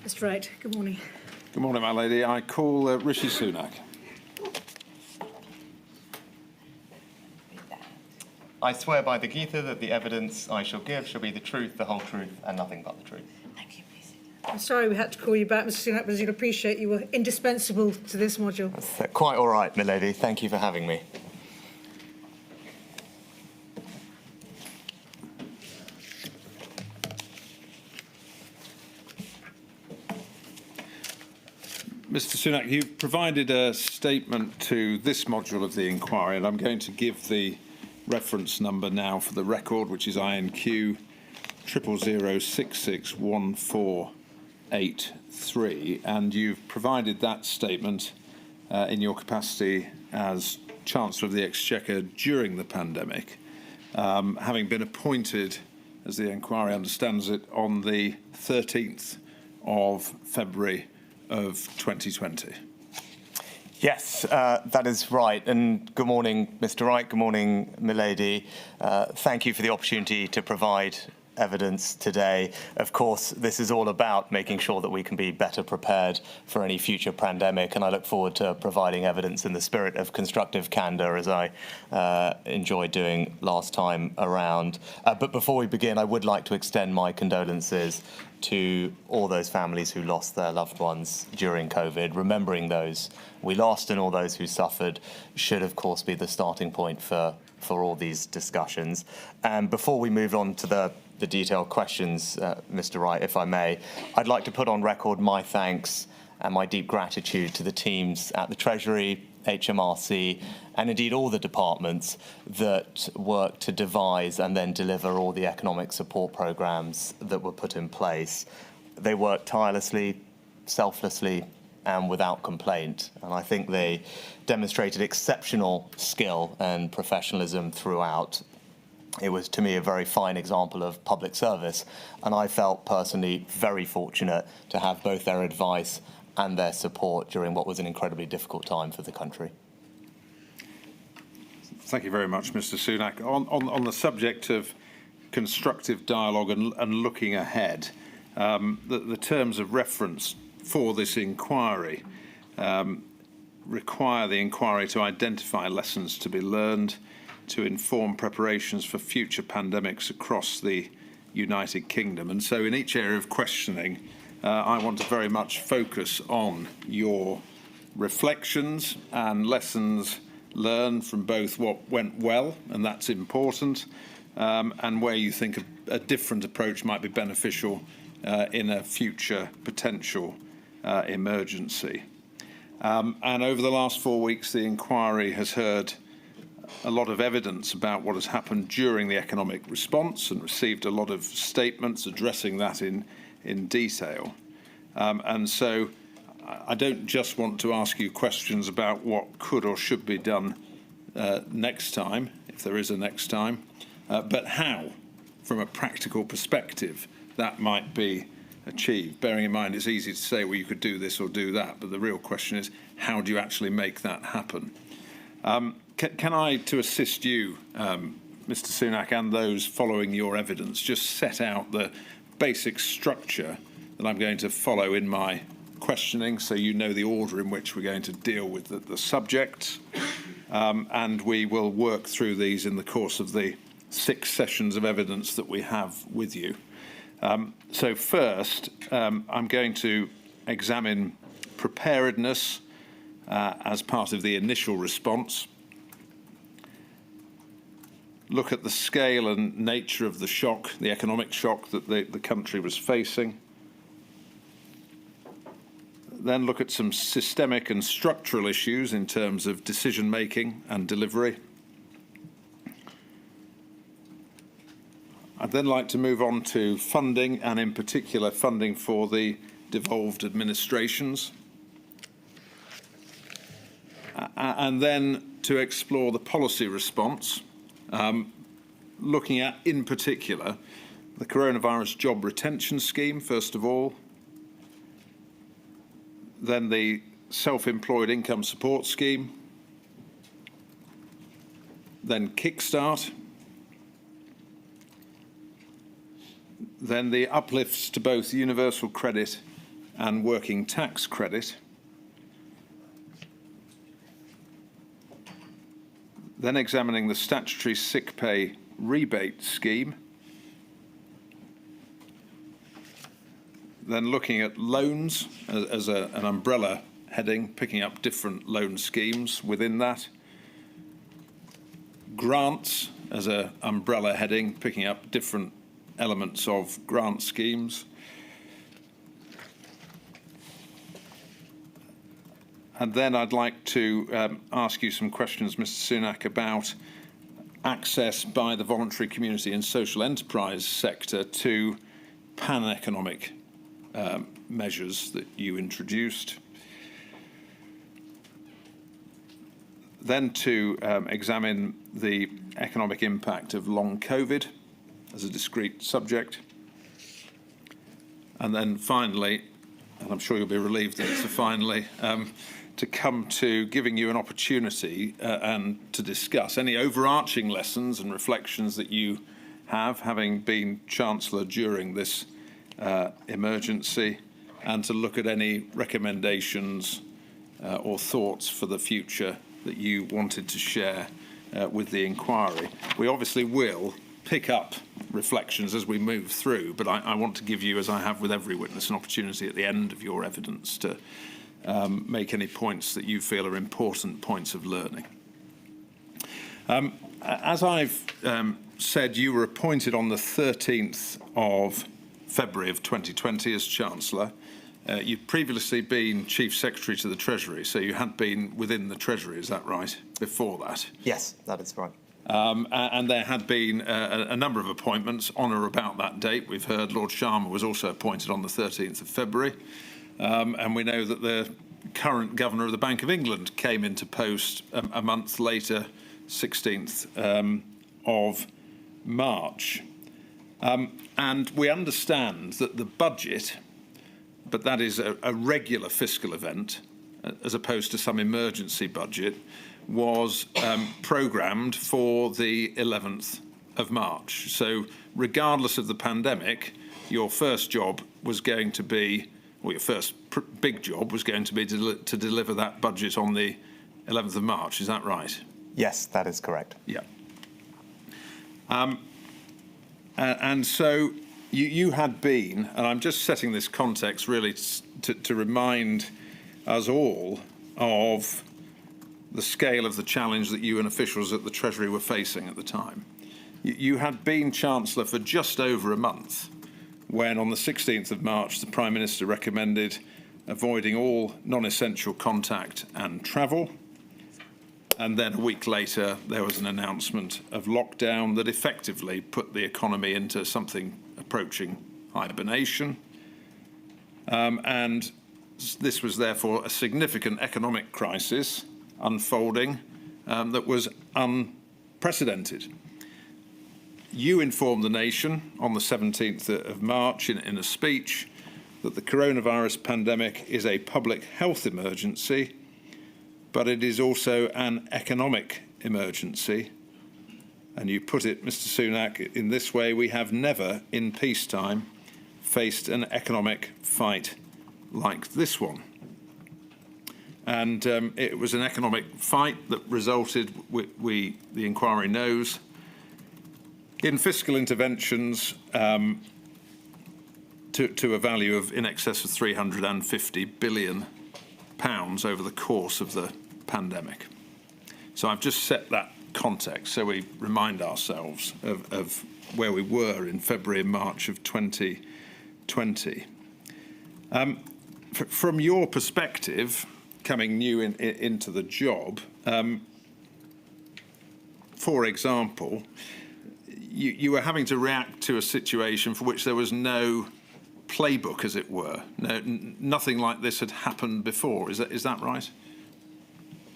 Mr. Wright, good morning. Good morning, my lady. I call Rishi Sunak. I swear by the Gita that the evidence I shall give shall be the truth, the whole truth, and nothing but the truth. Thank you, please. I'm sorry we had to call you back, Mr. Sunak, because you'd appreciate you were indispensable to this module. That's quite all right, milady. Thank you for having me. Mr. Sunak, you've provided a statement to this module of the inquiry, and I'm going to give the reference number now for the record, which is INQ 000661483, and you've provided that statement in your capacity as Chancellor of the Exchequer during the pandemic, having been appointed, as the inquiry understands it, on the 13th of February of 2020. Yes, that is right. And good morning, Mr. Wright. Good morning, milady. Thank you for the opportunity to provide evidence today. Of course, this is all about making sure that we can be better prepared for any future pandemic, and I look forward to providing evidence in the spirit of constructive candour, as I enjoyed doing last time around. But before we begin, I would like to extend my condolences to all those families who lost their loved ones during COVID. Remembering those we lost and all those who suffered should, of course, be the starting point for all these discussions. And before we move on to the detailed questions, Mr. Wright, if I may, I'd like to put on record my thanks and my deep gratitude to the teams at the Treasury, HMRC, and indeed all the departments that worked to devise and then deliver all the economic support programmes that were put in place. They worked tirelessly, selflessly, and without complaint. And I think they demonstrated exceptional skill and professionalism throughout. It was, to me, a very fine example of public service, and I felt personally very fortunate to have both their advice and their support during what was an incredibly difficult time for the country. Thank you very much, Mr. Sunak. On the subject of constructive dialogue and looking ahead, the terms of reference for this inquiry require the inquiry to identify lessons to be learned, to inform preparations for future pandemics across the United Kingdom. And so in each area of questioning, I want to very much focus on your reflections and lessons learned from both what went well, and that's important, and where you think a different approach might be beneficial in a future potential emergency. And over the last 4 weeks, the inquiry has heard a lot of evidence about what has happened during the economic response and received a lot of statements addressing that in detail. And so I don't just want to ask you questions about what could or should be done next time, if there is a next time, but how, from a practical perspective, that might be achieved. Bearing in mind it's easy to say, well, you could do this or do that, but the real question is, how do you actually make that happen? Can I, to assist you, Mr. Sunak, and those following your evidence, just set out the basic structure that I'm going to follow in my questioning, so you know the order in which we're going to deal with the subjects, and we will work through these in the course of the 6 sessions of evidence that we have with you. So first, I'm going to examine preparedness as part of the initial response, look at the scale and nature of the shock, the economic shock that the country was facing, then look at some systemic and structural issues in terms of decision-making and delivery. I'd then like to move on to funding, and in particular funding for the devolved administrations. And then to explore the policy response, looking at, in particular, the coronavirus job retention scheme, first of all, then the self-employed income support scheme, then Kickstart, then the uplifts to both universal credit and working tax credit. Then examining the statutory sick pay rebate scheme. Then looking at loans as an umbrella heading, picking up different loan schemes within that. Grants as an umbrella heading, picking up different elements of grant schemes. And then I'd like to ask you some questions, Mr. Sunak, about access by the voluntary community and social enterprise sector to pan-economic measures that you introduced. Then to examine the economic impact of long COVID as a discrete subject. And then finally, and I'm sure you'll be relieved that it's a finally, to come to giving you an opportunity and to discuss any overarching lessons and reflections that you have, having been Chancellor during this emergency, and to look at any recommendations or thoughts for the future that you wanted to share with the inquiry. We obviously will pick up reflections as we move through, but I want to give you, as I have with every witness, an opportunity at the end of your evidence to make any points that you feel are important points of learning. As I've said, you were appointed on the 13th of February of 2020 as Chancellor. You'd previously been Chief Secretary to the Treasury, so you had been within the Treasury, is that right, before that? Yes, that is right. And there had been a number of appointments on or about that date. We've heard Lord Sharma was also appointed on the 13th of February. And we know that the current Governor of the Bank of England came into post a month later, 16th of March. And we understand that the budget, but that is a regular fiscal event, as opposed to some emergency budget, was programmed for the 11th of March. So regardless of the pandemic, your first job was going to be, or your first big job was going to be to deliver that budget on the 11th of March. Is that right? Yes, that is correct. Yeah. And so you had been, and I'm just setting this context really to remind us all of the scale of the challenge that you and officials at the Treasury were facing at the time. You had been Chancellor for just over a month when, on the 16th of March, the Prime Minister recommended avoiding all non-essential contact and travel. And then a week later, there was an announcement of lockdown that effectively put the economy into something approaching hibernation. And this was therefore a significant economic crisis unfolding that was unprecedented. You informed the nation on the 17th of March in a speech that the coronavirus pandemic is a public health emergency, but it is also an economic emergency. And you put it, Mr. Sunak, in this way: we have never in peacetime faced an economic fight like this one. And it was an economic fight that resulted, the inquiry knows, in fiscal interventions to a value of in excess of £350 billion over the course of the pandemic. So I've just set that context so we remind ourselves of where we were in February and March of 2020. From your perspective, coming new into the job, for example, you were having to react to a situation for which there was no playbook, as it were. Nothing like this had happened before. Is that right?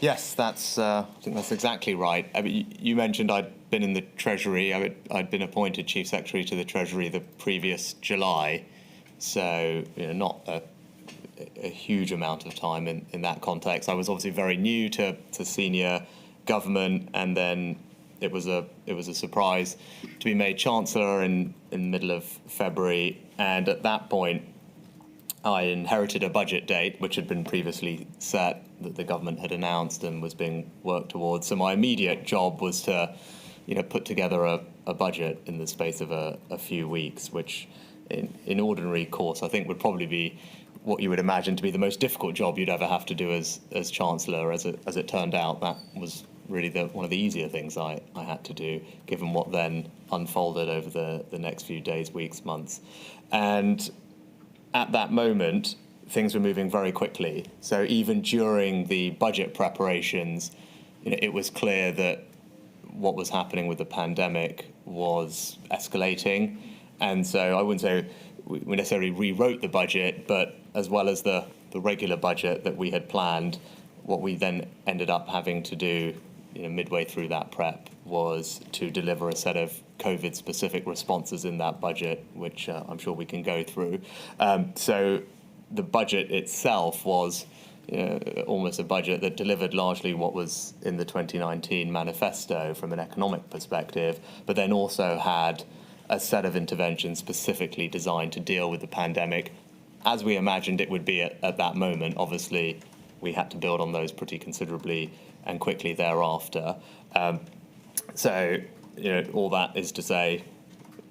Yes, I think that's exactly right. I mean, you mentioned I'd been in the Treasury. I'd been appointed Chief Secretary to the Treasury the previous July, so not a huge amount of time in that context. I was obviously very new to senior government, and then it was a surprise to be made Chancellor in the middle of February. And at that point, I inherited a budget date which had been previously set, that the government had announced and was being worked towards. So my immediate job was to, put together a budget in the space of a few weeks, which in ordinary course I think would probably be what you would imagine to be the most difficult job you'd ever have to do as Chancellor. As it turned out, that was really one of the easier things I had to do, given what then unfolded over the next few days, weeks, months. And at that moment, things were moving very quickly. So even during the budget preparations, it was clear that what was happening with the pandemic was escalating. And so I wouldn't say we necessarily rewrote the budget, but as well as the regular budget that we had planned, what we then ended up having to do midway through that prep was to deliver a set of COVID-specific responses in that budget, which I'm sure we can go through. So the budget itself was almost a budget that delivered largely what was in the 2019 manifesto from an economic perspective, but then also had a set of interventions specifically designed to deal with the pandemic as we imagined it would be at that moment. Obviously, we had to build on those pretty considerably and quickly thereafter. So all that is to say,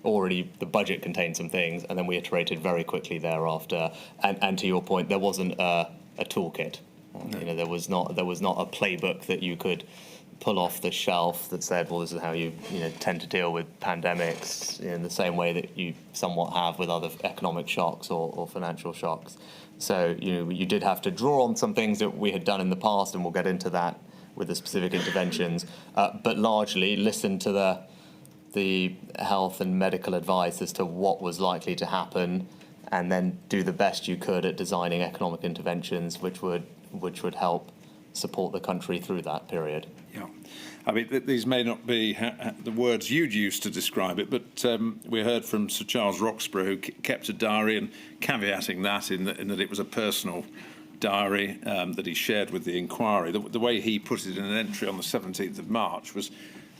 already the budget contained some things, and then we iterated very quickly thereafter. And to your point, there wasn't a toolkit. No. There was not a playbook that you could pull off the shelf that said, well, this is how you tend to deal with pandemics in the same way that you somewhat have with other economic shocks or financial shocks. So you did have to draw on some things that we had done in the past, and we'll get into that with the specific interventions, but largely listen to the health and medical advice as to what was likely to happen, and then do the best you could at designing economic interventions which would help support the country through that period. Yeah, I mean, these may not be the words you'd use to describe it, but we heard from Sir Charles Roxburgh, who kept a diary, and caveating that in that it was a personal diary that he shared with the inquiry. The way he put it in an entry on the 17th of March was,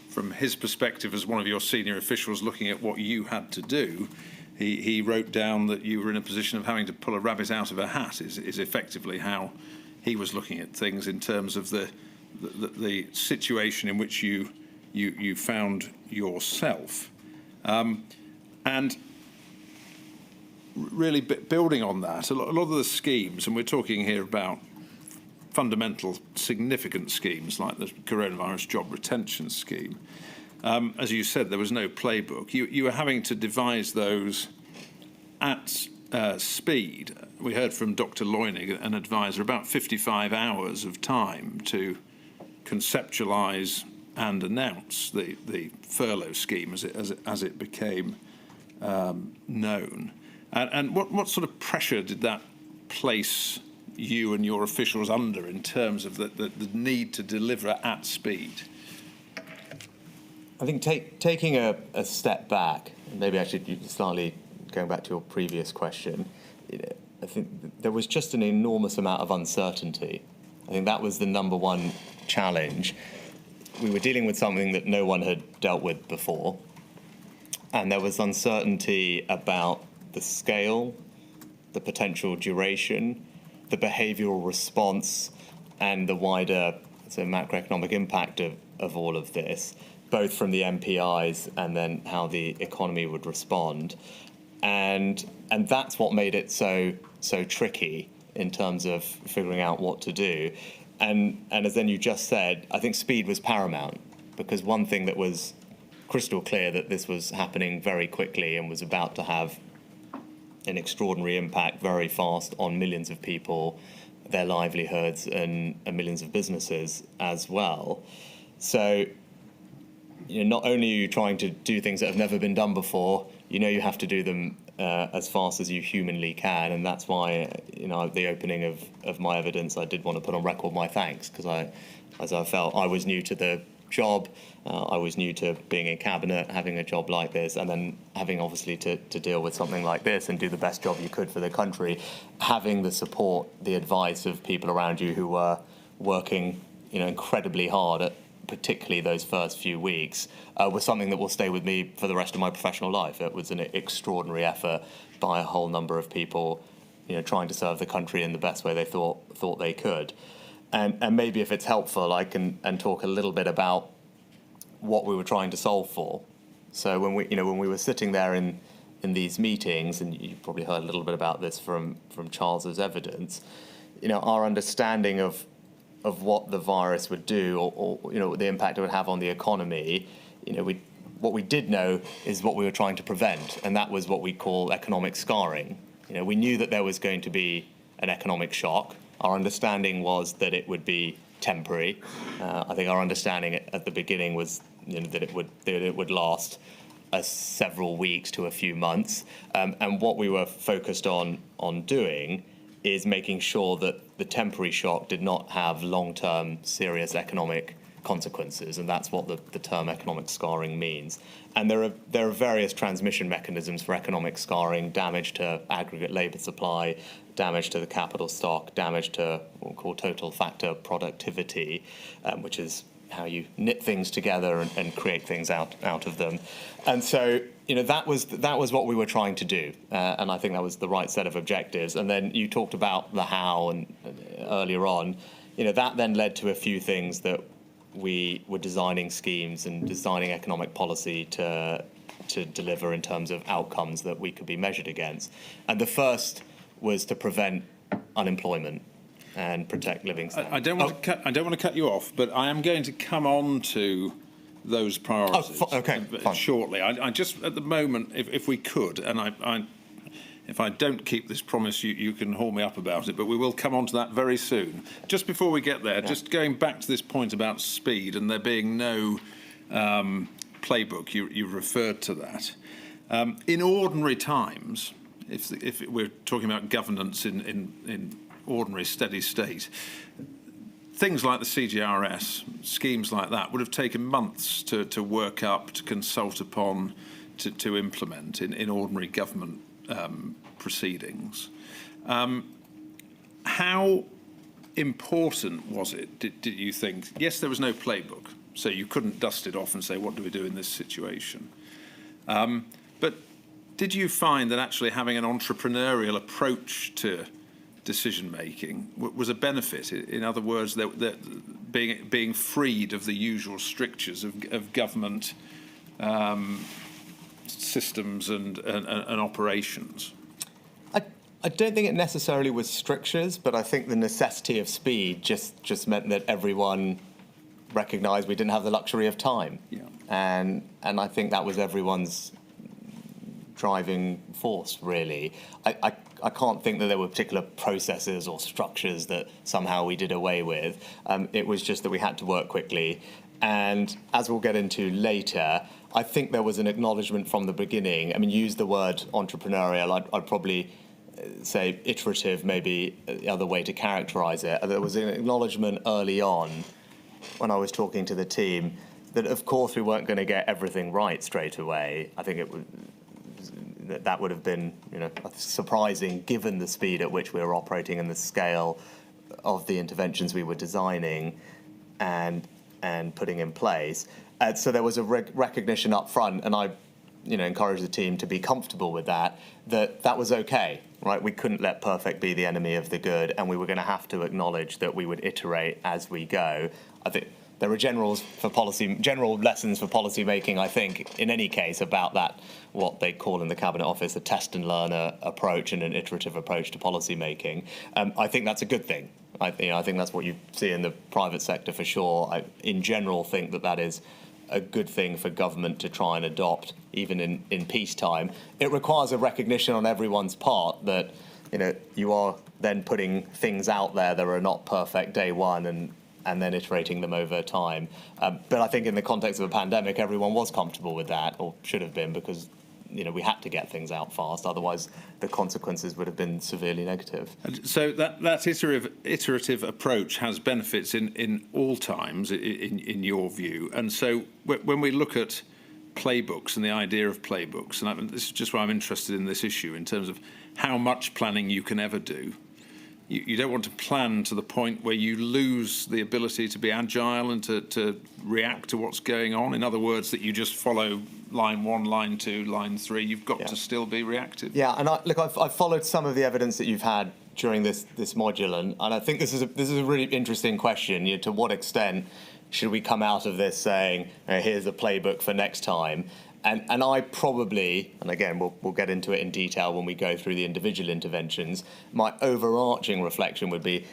from his perspective as one of your senior officials looking at what you had to do, he wrote down that you were in a position of having to pull a rabbit out of a hat, is effectively how he was looking at things in terms of the situation in which you found yourself. And really building on that, a lot of the schemes, and we're talking here about fundamental, significant schemes like the coronavirus job retention scheme. As you said, there was no playbook. You were having to devise those at speed. We heard from Dr. Leunig, an advisor, about 55 hours of time to conceptualise and announce the furlough scheme as it became known. And what sort of pressure did that place you and your officials under in terms of the need to deliver at speed? I think taking a step back, maybe actually slightly going back to your previous question, I think there was just an enormous amount of uncertainty. I think that was the number one challenge. We were dealing with something that no one had dealt with before, and there was uncertainty about the scale, the potential duration, the behavioural response, and the wider macroeconomic impact of all of this, both from the MPIs and then how the economy would respond. And that's what made it so tricky in terms of figuring out what to do. And as then you just said, I think speed was paramount, because one thing that was crystal clear that this was happening very quickly and was about to have an extraordinary impact very fast on millions of people, their livelihoods, and millions of businesses as well. So not only are you trying to do things that have never been done before, you have to do them as fast as you humanly can, and that's why at the opening of my evidence I did want to put on record my thanks, because as I felt I was new to the job, I was new to being in cabinet, having a job like this, and then having obviously to deal with something like this and do the best job you could for the country, having the support, the advice of people around you who were working incredibly hard at particularly those first few weeks, was something that will stay with me for the rest of my professional life. It was an extraordinary effort by a whole number of people trying to serve the country in the best way they thought they could. And maybe if it's helpful, I can talk a little bit about what we were trying to solve for. So when we were sitting there in these meetings, and you probably heard a little bit about this from Charles's evidence, our understanding of what the virus would do, or the impact it would have on the economy, what we did know is what we were trying to prevent, and that was what we call economic scarring. We knew that there was going to be an economic shock. Our understanding was that it would be temporary. I think our understanding at the beginning was that it would last several weeks to a few months. And what we were focused on doing is making sure that the temporary shock did not have long-term serious economic consequences, and that's what the term economic scarring means. And there are various transmission mechanisms for economic scarring: damage to aggregate labour supply, damage to the capital stock, damage to what we call total factor productivity, which is how you knit things together and create things out of them. And so that was what we were trying to do, and I think that was the right set of objectives. And then you talked about the how, and earlier on, that then led to a few things that we were designing schemes and designing economic policy to deliver in terms of outcomes that we could be measured against. And the first was to prevent unemployment and protect living standards. I don't want to cut you off, but I am going to come on to those priorities shortly. I just, at the moment, if we could, and if I don't keep this promise, you can haul me up about it, but we will come on to that very soon. Just before we get there, just going back to this point about speed and there being no playbook, you referred to that. In ordinary times, if we're talking about governance in ordinary steady state, things like the CGRS, schemes like that, would have taken months to work up, to consult upon, to implement in ordinary government proceedings. How important was it, did you think? Yes, there was no playbook, so you couldn't dust it off and say, what do we do in this situation? But did you find that actually having an entrepreneurial approach to decision-making was a benefit? In other words, that being freed of the usual strictures of government systems and operations? I don't think it necessarily was strictures, but I think the necessity of speed just meant that everyone recognised we didn't have the luxury of time. Yeah. And I think that was everyone's driving force, really. I can't think that there were particular processes or structures that somehow we did away with. It was just that we had to work quickly. And as we'll get into later, I think there was an acknowledgement from the beginning. I mean, use the word entrepreneurial. I'd probably say iterative, maybe the other way to characterise it. There was an acknowledgement early on when I was talking to the team that, of course, we weren't going to get everything right straight away. I think that would have been, surprising given the speed at which we were operating and the scale of the interventions we were designing and putting in place. So there was a recognition up front, and I encouraged the team to be comfortable with that was okay, right? We couldn't let perfect be the enemy of the good, and we were going to have to acknowledge that we would iterate as we go. I think there are general lessons for policy making, I think, in any case, about that, what they call in the Cabinet Office a test and learn approach and an iterative approach to policy making. I think that's a good thing. I think that's what you see in the private sector for sure. I, in general, think that is a good thing for government to try and adopt, even in peacetime. It requires a recognition on everyone's part that you are then putting things out there that are not perfect day one and then iterating them over time. But I think in the context of a pandemic, everyone was comfortable with that, or should have been, because we had to get things out fast. Otherwise, the consequences would have been severely negative. So that iterative approach has benefits in all times, in your view. And so when we look at playbooks and the idea of playbooks, and this is just why I'm interested in this issue in terms of how much planning you can ever do. You don't want to plan to the point where you lose the ability to be agile and to react to what's going on. In other words, that you just follow line 1, line 2, line 3. You've got to still be reactive. Yeah, and I've followed some of the evidence that you've had during this module, and I think this is a really interesting question. To what extent should we come out of this saying, here's a playbook for next time? And I probably, and again, we'll get into it in detail when we go through the individual interventions, my overarching reflection would be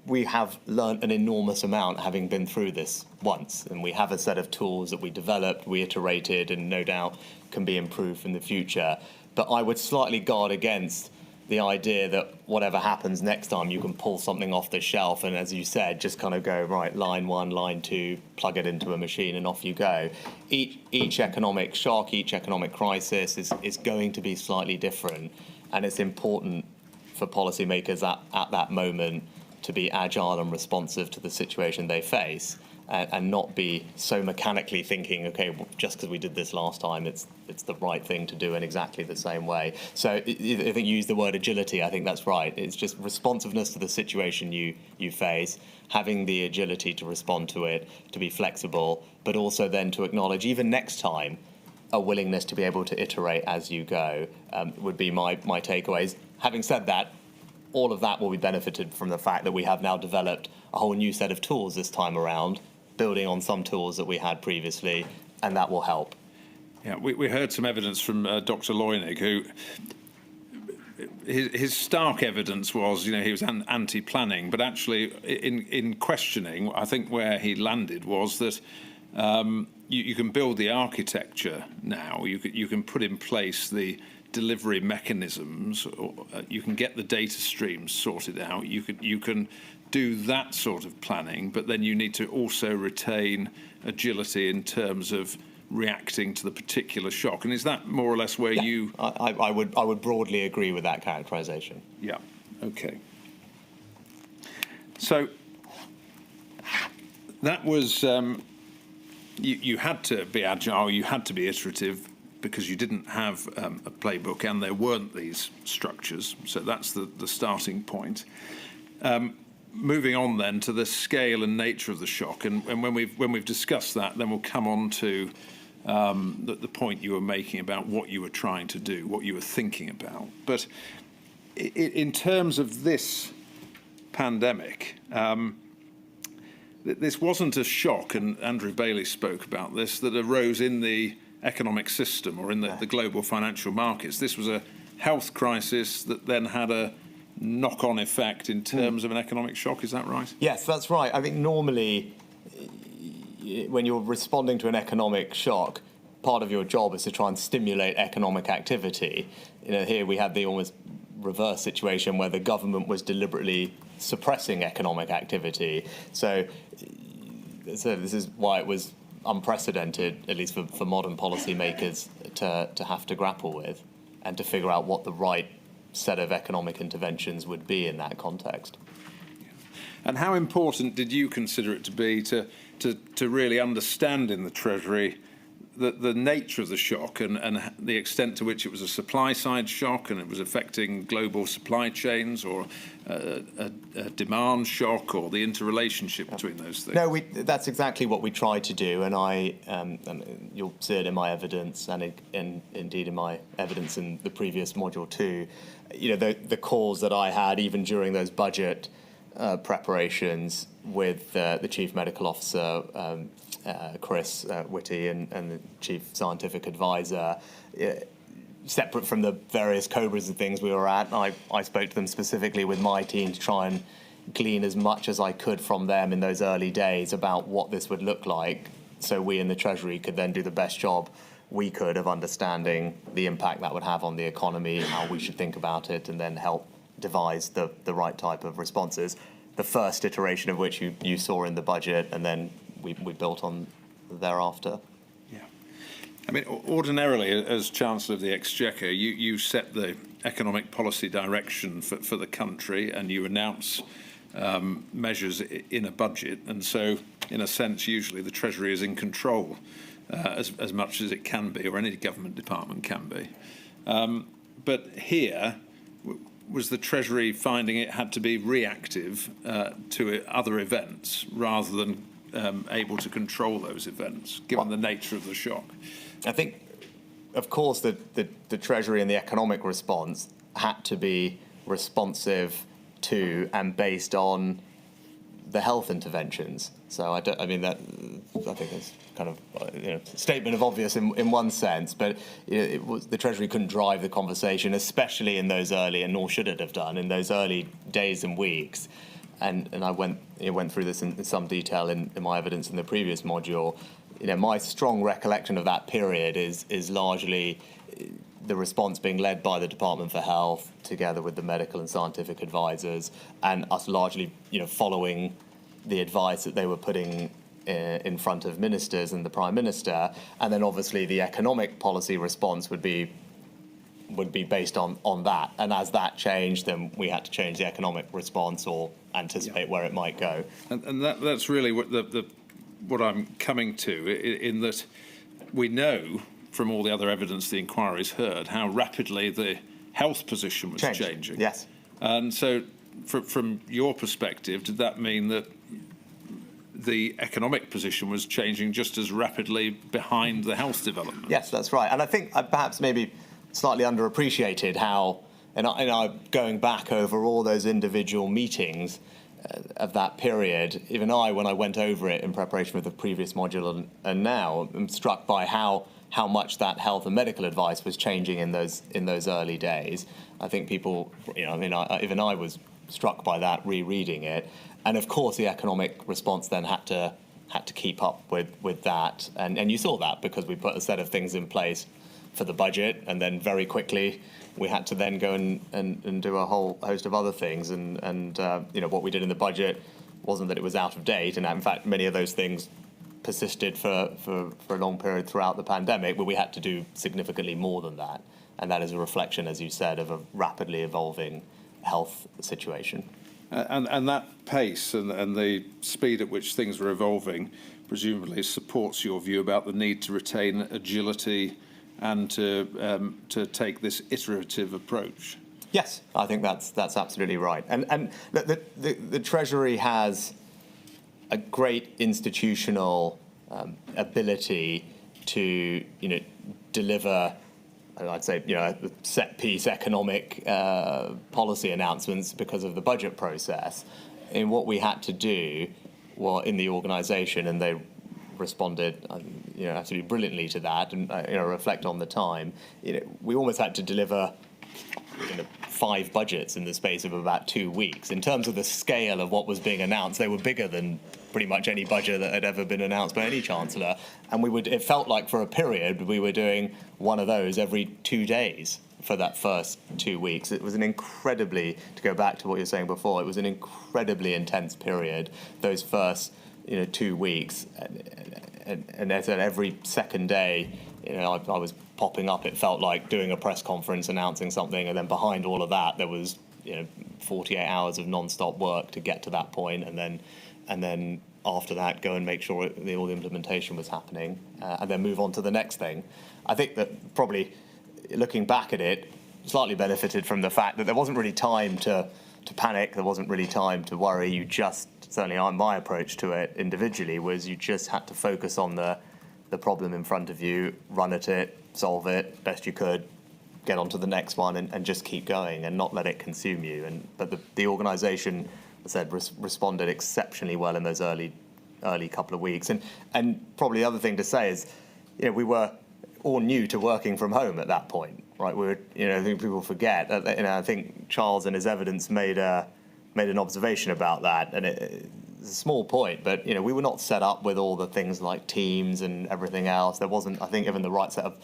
we have learnt an enormous amount having been through this once, and we have a set of tools that we developed, we iterated, and no doubt can be improved in the future. But I would slightly guard against the idea that whatever happens next time, you can pull something off the shelf and, as you said, just kind of go, right, line 1, line 2, plug it into a machine and off you go. Each economic shock, each economic crisis is going to be slightly different, and it's important for policymakers at that moment to be agile and responsive to the situation they face, and not be so mechanically thinking, okay, well, just because we did this last time, it's the right thing to do in exactly the same way. So I think you use the word agility. I think that's right. It's just responsiveness to the situation you face, having the agility to respond to it, to be flexible, but also then to acknowledge, even next time, a willingness to be able to iterate as you go would be my takeaways. Having said that, all of that will be benefited from the fact that we have now developed a whole new set of tools this time around, building on some tools that we had previously, and that will help. Yeah, we heard some evidence from Dr. Leunig, who his stark evidence was, he was anti-planning, but actually in questioning, I think where he landed was that you can build the architecture now, you can put in place the delivery mechanisms, or, you can get the data streams sorted out, you can do that sort of planning, but then you need to also retain agility in terms of reacting to the particular shock. And is that more or less where you... I would broadly agree with that characterisation. Yeah, okay. So that was... you had to be agile, you had to be iterative, because you didn't have a playbook and there weren't these structures. So that's the starting point. Moving on then to the scale and nature of the shock, and when we've discussed that, then we'll come on to the point you were making about what you were trying to do, what you were thinking about. But in terms of this pandemic, this wasn't a shock, and Andrew Bailey spoke about this, that arose in the economic system or in the global financial markets. This was a health crisis that then had a knock-on effect in terms of an economic shock. Is that right? Yes, that's right. I think normally when you're responding to an economic shock, part of your job is to try and stimulate economic activity. Here we had the almost reverse situation where the government was deliberately suppressing economic activity. So this is why it was unprecedented, at least for modern policymakers, to have to grapple with and to figure out what the right set of economic interventions would be in that context. And how important did you consider it to be to really understand in the Treasury the nature of the shock and the extent to which it was a supply-side shock and it was affecting global supply chains, or a demand shock, or the interrelationship between those things? No, that's exactly what we tried to do, and you'll see it in my evidence and indeed in my evidence in the previous module too. The calls that I had even during those budget preparations with the Chief Medical Officer, Chris Whitty, and the Chief Scientific Advisor, separate from the various Cobras and things we were at. I spoke to them specifically with my team to try and glean as much as I could from them in those early days about what this would look like, so we in the Treasury could then do the best job we could of understanding the impact that would have on the economy, how we should think about it, and then help devise the right type of responses. The first iteration of which you saw in the budget, and then we built on thereafter. Yeah. I mean, ordinarily, as Chancellor of the Exchequer, you set the economic policy direction for the country, and you announce measures in a budget. And so, in a sense, usually the Treasury is in control as much as it can be, or any government department can be. But here, was the Treasury finding it had to be reactive to other events rather than able to control those events, given the nature of the shock? I think, of course, the Treasury and the economic response had to be responsive to and based on the health interventions. So I think it's kind of a statement of obvious in one sense, but the Treasury couldn't drive the conversation, especially in those early, and nor should it have done, in those early days and weeks. And I went through this in some detail in my evidence in the previous module. My strong recollection of that period is largely the response being led by the Department for Health, together with the medical and scientific advisors, and us largely, following the advice that they were putting in front of ministers and the Prime Minister. And then obviously the economic policy response would be based on that. And as that changed, then we had to change the economic response or anticipate where it might go. And that's really what I'm coming to, in that we know from all the other evidence the inquiry's heard how rapidly the health position was changing. Yes. And so from your perspective, did that mean that the economic position was changing just as rapidly behind the health development? Yes, that's right. And I think perhaps maybe slightly underappreciated how, and I going back over all those individual meetings of that period, even when I went over it in preparation for the previous module and now, I'm struck by how much that health and medical advice was changing in those early days. I think people, even I was struck by that rereading it. And of course, the economic response then had to keep up with that. And you saw that because we put a set of things in place for the budget, and then very quickly we had to then go and do a whole host of other things. And what we did in the budget wasn't that it was out of date. And in fact, many of those things persisted for a long period throughout the pandemic, but we had to do significantly more than that. And that is a reflection, as you said, of a rapidly evolving health situation. And that pace and the speed at which things were evolving presumably supports your view about the need to retain agility and to take this iterative approach. Yes, I think that's absolutely right. And the Treasury has a great institutional ability to deliver, I'd say, set-piece economic policy announcements because of the budget process. And what we had to do in the organisation, and they responded, absolutely brilliantly to that, and reflect on the time. We almost had to deliver 5 budgets in the space of about 2 weeks. In terms of the scale of what was being announced, they were bigger than pretty much any budget that had ever been announced by any chancellor. And it felt like for a period we were doing one of those every 2 days for that first 2 weeks. It was an incredibly, to go back to what you were saying before, it was an incredibly intense period, those first 2 weeks. And as I said, every second day, I was popping up. It felt like doing a press conference announcing something, and then behind all of that there was 48 hours of non-stop work to get to that point, and then after that go and make sure all the implementation was happening, and then move on to the next thing. I think that probably looking back at it, slightly benefited from the fact that there wasn't really time to panic. There wasn't really time to worry. You just, certainly my approach to it individually was you just had to focus on the problem in front of you, run at it, solve it best you could, get on to the next one, and just keep going and not let it consume you. But the organisation, as I said, responded exceptionally well in those early couple of weeks. And probably the other thing to say is, we were all new to working from home at that point, right? We were, I think people forget. I think Charles in his evidence made an observation about that, and it's a small point, but we were not set up with all the things like Teams and everything else. There wasn't, I think, even the right set of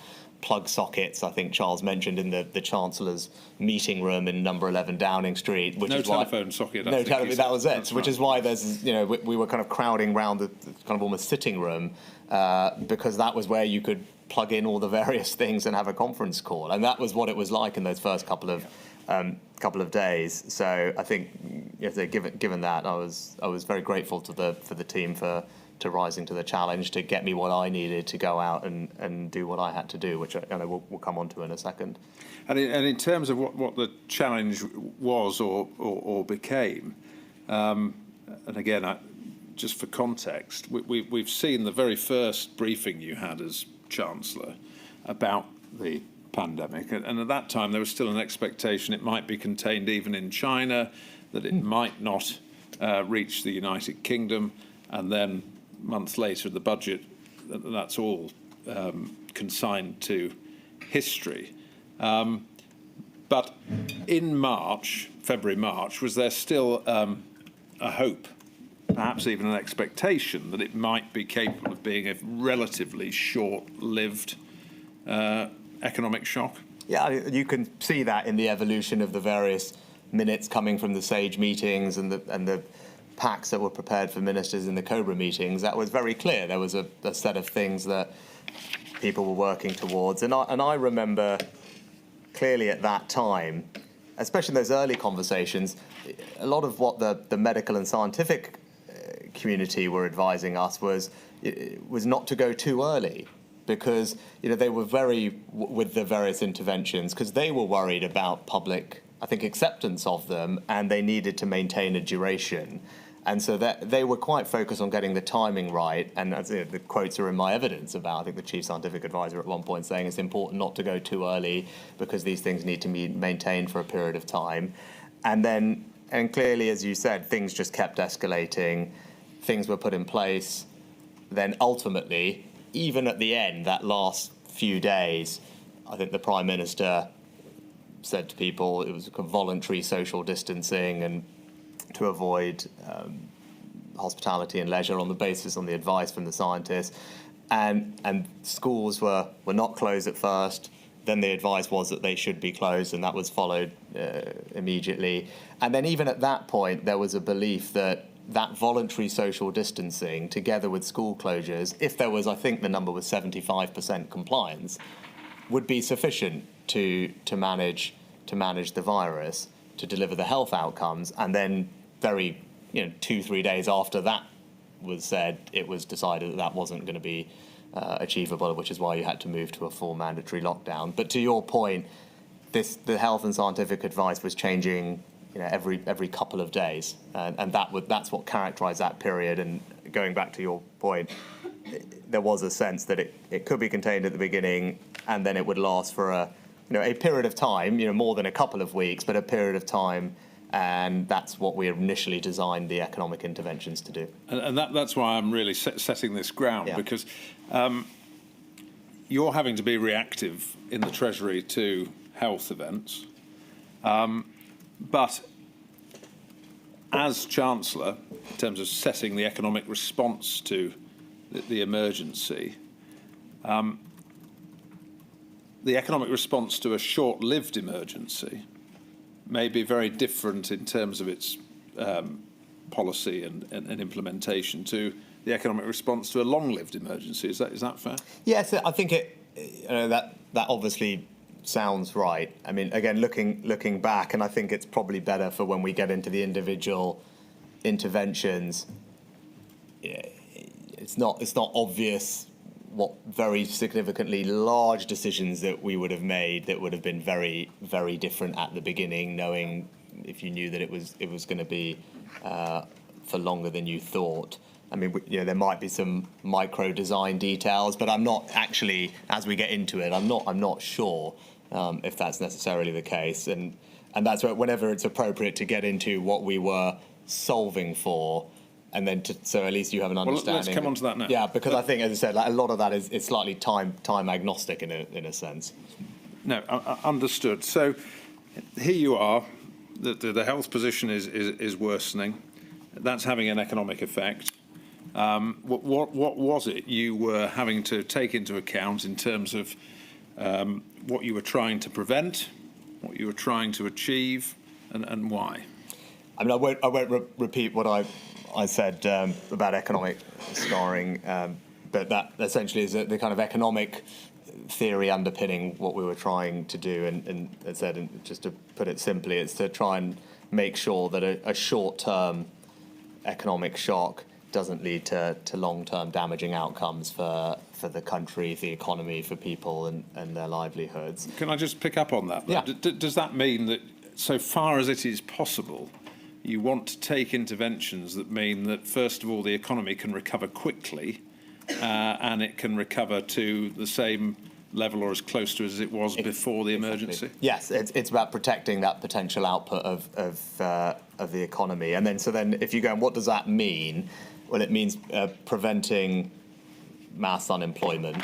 plug sockets. I think Charles mentioned in the Chancellor's meeting room in number 11 Downing Street, which no is telephone socket. No telephone. That was it. That's which right. Is why there's we were kind of crowding around the kind of almost sitting room because that was where you could plug in all the various things and have a conference call, and that was what it was like in those first couple of days. So I think, given that, I was very grateful for the team for rising to the challenge to get me what I needed to go out and do what I had to do, which we'll come on to in a second. And in terms of what the challenge was or became, and again, just for context, we've seen the very first briefing you had as Chancellor about the pandemic. And at that time, there was still an expectation it might be contained even in China, that it might not reach the United Kingdom, and then months later, the budget, that's all consigned to history. But in March, February, March, was there still a hope, perhaps even an expectation, that it might be capable of being a relatively short-lived economic shock? Yeah, you can see that in the evolution of the various minutes coming from the SAGE meetings and the packs that were prepared for ministers in the COBRA meetings. That was very clear. There was a set of things that people were working towards. And I remember clearly at that time, especially in those early conversations, a lot of what the medical and scientific community were advising us was not to go too early, because they were very with the various interventions, because they were worried about public, I think, acceptance of them, and they needed to maintain a duration. And so that they were quite focused on getting the timing right. And as the quotes are in my evidence about, I think, the chief scientific advisor at one point saying it's important not to go too early because these things need to be maintained for a period of time. And clearly, as you said, things just kept escalating. Things were put in place. Then ultimately, even at the end, that last few days, I think the Prime Minister said to people it was a voluntary social distancing and to avoid hospitality and leisure on the advice from the scientists. And schools were not closed at first. Then the advice was that they should be closed, and that was followed immediately. And then even at that point, there was a belief that voluntary social distancing, together with school closures, if there was, I think the number was 75% compliance, would be sufficient to manage the virus, to deliver the health outcomes. And then 2-3 days after that was said, it was decided that wasn't going to be achievable, which is why you had to move to a full mandatory lockdown. But to your point, the health and scientific advice was changing every couple of days, and that's what characterised that period. And going back to your point, there was a sense that it could be contained at the beginning, and then it would last for a period of time, more than a couple of weeks, but a period of time. And that's what we initially designed the economic interventions to do. And that's why I'm really setting this ground, because you're having to be reactive in the Treasury to health events. But as Chancellor, in terms of setting the economic response to the emergency, the economic response to a short-lived emergency may be very different in terms of its policy and implementation to the economic response to a long-lived emergency. Is that fair? Yes, I think that obviously sounds right. I mean, again, looking back, and I think it's probably better for when we get into the individual interventions. It's not obvious what very significantly large decisions that we would have made that would have been very, very different at the beginning, knowing if you knew that it was going to be for longer than you thought. I mean, there might be some micro design details, but I'm not actually, as we get into it, I'm not sure if that's necessarily the case. And that's whenever it's appropriate to get into what we were solving for, and then so at least you have an understanding. Well, let's come on to that now. Yeah, because I think, as I said, a lot of that is slightly time agnostic in a sense. No, understood. So here you are. The health position is worsening. That's having an economic effect. What was it you were having to take into account in terms of what you were trying to prevent, what you were trying to achieve, and why? I mean, I won't repeat what I said about economic scarring, but that essentially is the kind of economic theory underpinning what we were trying to do. And as I said, and just to put it simply, it's to try and make sure that a short-term economic shock doesn't lead to long-term damaging outcomes for the country, the economy, for people and their livelihoods. Can I just pick up on that? Yeah. Does that mean that, so far as it is possible, you want to take interventions that mean that, first of all, the economy can recover quickly, and it can recover to the same level or as close to as it was before the emergency? Yes, it's about protecting that potential output of the economy. And then if you go, and what does that mean? Well, it means preventing mass unemployment,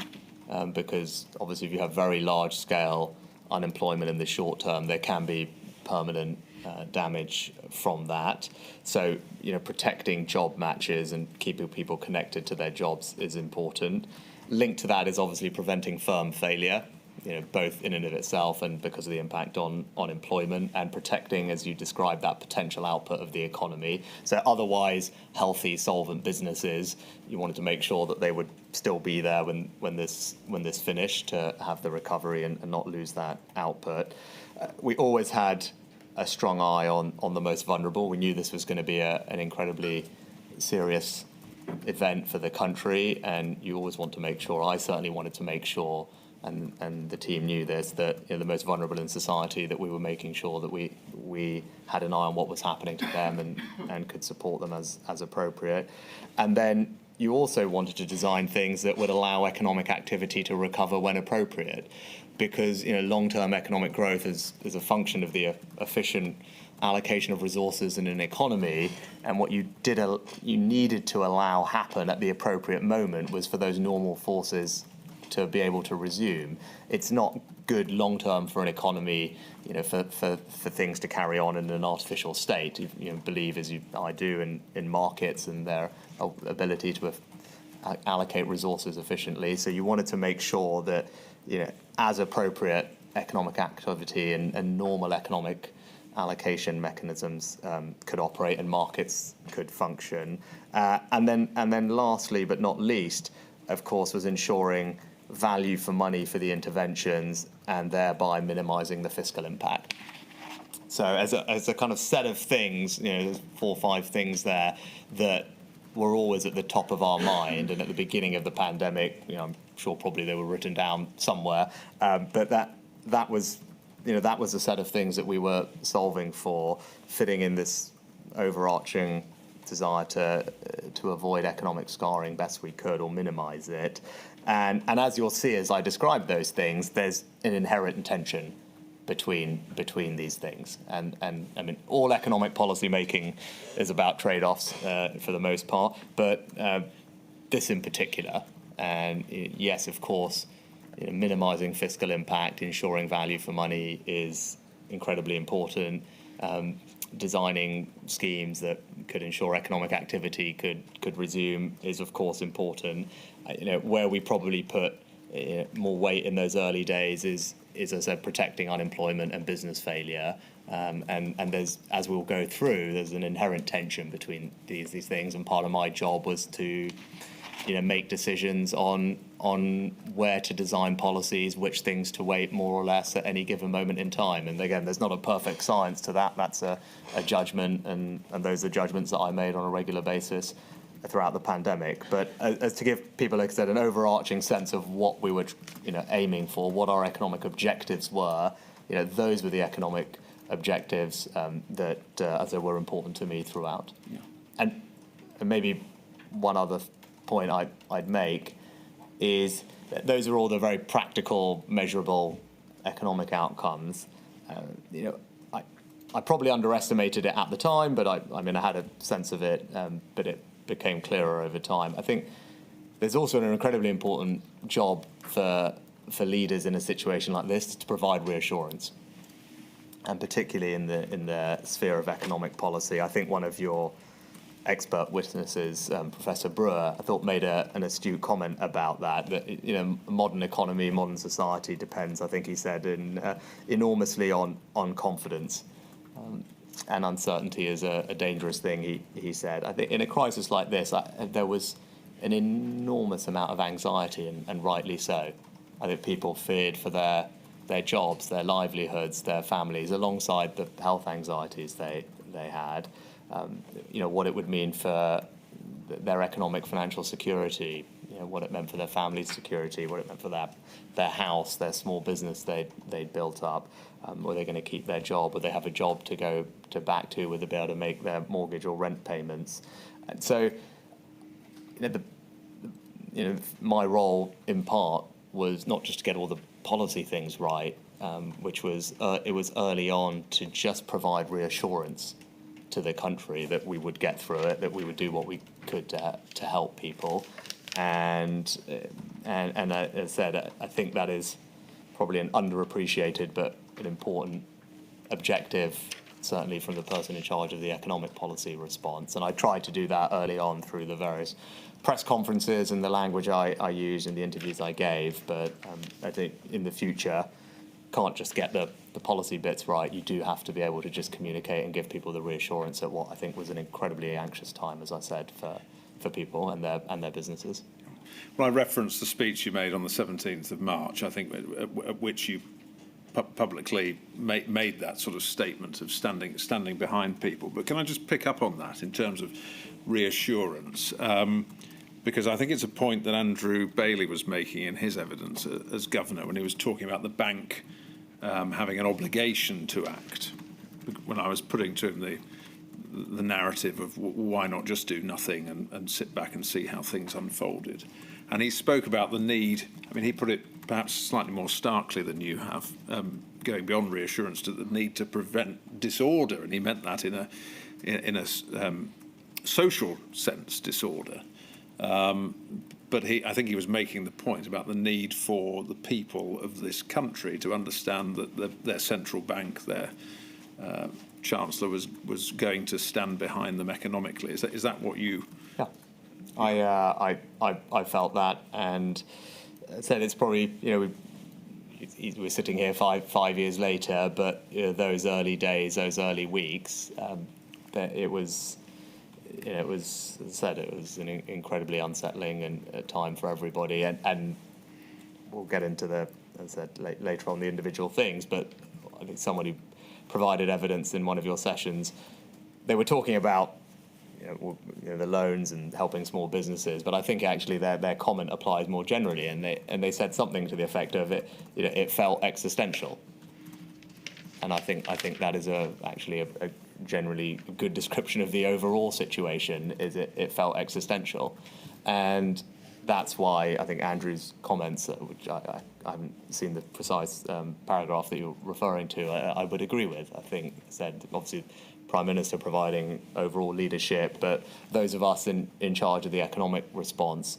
because obviously if you have very large scale unemployment in the short term, there can be permanent damage from that. So, protecting job matches and keeping people connected to their jobs is important. Linked to that is obviously preventing firm failure, both in and of itself and because of the impact on employment, and protecting, as you described, that potential output of the economy. So otherwise healthy, solvent businesses, you wanted to make sure that they would still be there when this finished, to have the recovery and not lose that output. We always had a strong eye on the most vulnerable. We knew this was going to be an incredibly serious event for the country, and you always want to make sure, I certainly wanted to make sure, and the team knew this, that the most vulnerable in society, that we were making sure that we had an eye on what was happening to them and could support them as appropriate. And then you also wanted to design things that would allow economic activity to recover when appropriate, because long-term economic growth is a function of the efficient allocation of resources in an economy, and what you needed to allow happen at the appropriate moment was for those normal forces to be able to resume. It's not good long-term for an economy, for things to carry on in an artificial state. You believe, as I do, in markets and their ability to allocate resources efficiently. So you wanted to make sure that, as appropriate economic activity and normal economic allocation mechanisms could operate and markets could function. And then lastly, but not least, of course, was ensuring value for money for the interventions and thereby minimising the fiscal impact. So as a kind of set of things, there's 4 or 5 things there that were always at the top of our mind. And at the beginning of the pandemic, I'm sure probably they were written down somewhere, but that was a set of things that we were solving for, fitting in this overarching desire to avoid economic scarring best we could or minimise it. And as you'll see, as I describe those things, there's an inherent tension between these things. And I mean, all economic policy making is about trade-offs for the most part, but this in particular. And yes, of course, minimising fiscal impact, ensuring value for money is incredibly important. Designing schemes that could ensure economic activity could resume is, of course, important. Where we probably put more weight in those early days is, as I said, protecting unemployment and business failure. And there's, as we'll go through, there's an inherent tension between these things. And part of my job was to make decisions on where to design policies, which things to weight more or less at any given moment in time. And again, there's not a perfect science to that. That's a judgment, and those are judgments that I made on a regular basis throughout the pandemic. But as to give people, like I said, an overarching sense of what we were aiming for, what our economic objectives were, those were the economic objectives that as they were important to me throughout. Yeah. And maybe one other point I'd make is that those are all the very practical, measurable economic outcomes. I probably underestimated it at the time, but I had a sense of it, but it became clearer over time. I think there's also an incredibly important job for leaders in a situation like this to provide reassurance, and particularly in the sphere of economic policy. I think one of your expert witnesses, Professor Brewer, I thought made an astute comment about that modern economy, modern society depends, I think he said, enormously on confidence. And uncertainty is a dangerous thing, he said. I think in a crisis like this, there was an enormous amount of anxiety, and rightly so. I think people feared for their jobs, their livelihoods, their families, alongside the health anxieties they had. What it would mean for their economic financial security, what it meant for their family's security, what it meant for their house, their small business they'd built up. Were they going to keep their job? Would they have a job to go back to? Would they be able to make their mortgage or rent payments? And so, my role in part was not just to get all the policy things right, which was it was early on to just provide reassurance to the country that we would get through it, that we would do what we could to help people, and as I said, I think that is probably an underappreciated but an important objective, certainly from the person in charge of the economic policy response. And I tried to do that early on through the various press conferences and the language I used and the interviews I gave. But I think in the future, can't just get the policy bits right. You do have to be able to just communicate and give people the reassurance at what I think was an incredibly anxious time, as I said, for people and their businesses. Well, I referenced the speech you made on the 17th of March, I think, at which you publicly made that sort of statement of standing behind people. But can I just pick up on that in terms of reassurance? Because I think it's a point that Andrew Bailey was making in his evidence as governor when he was talking about the bank having an obligation to act. When I was putting to him the narrative of why not just do nothing and sit back and see how things unfolded. And he spoke about the need, I mean, he put it perhaps slightly more starkly than you have, going beyond reassurance to the need to prevent disorder. And he meant that in a social sense, disorder. But I think he was making the point about the need for the people of this country to understand that their central bank, their Chancellor, was going to stand behind them economically. Is that what you? Yeah, I felt that, and said it's probably we're sitting here five years later, but those early days, those early weeks, that it was. It was, as I said, it was an incredibly unsettling and time for everybody, and we'll get into as I said, later on the individual things. But I think someone who provided evidence in one of your sessions, they were talking about the loans and helping small businesses, but I think actually their comment applies more generally, and they said something to the effect of it felt existential, and I think that is actually a generally good description of the overall situation. Is it felt existential, and that's why I think Andrew's comments, which I haven't seen the precise paragraph that you're referring to, I would agree with. I think said obviously Prime Minister providing overall leadership, but those of us in charge of the economic response,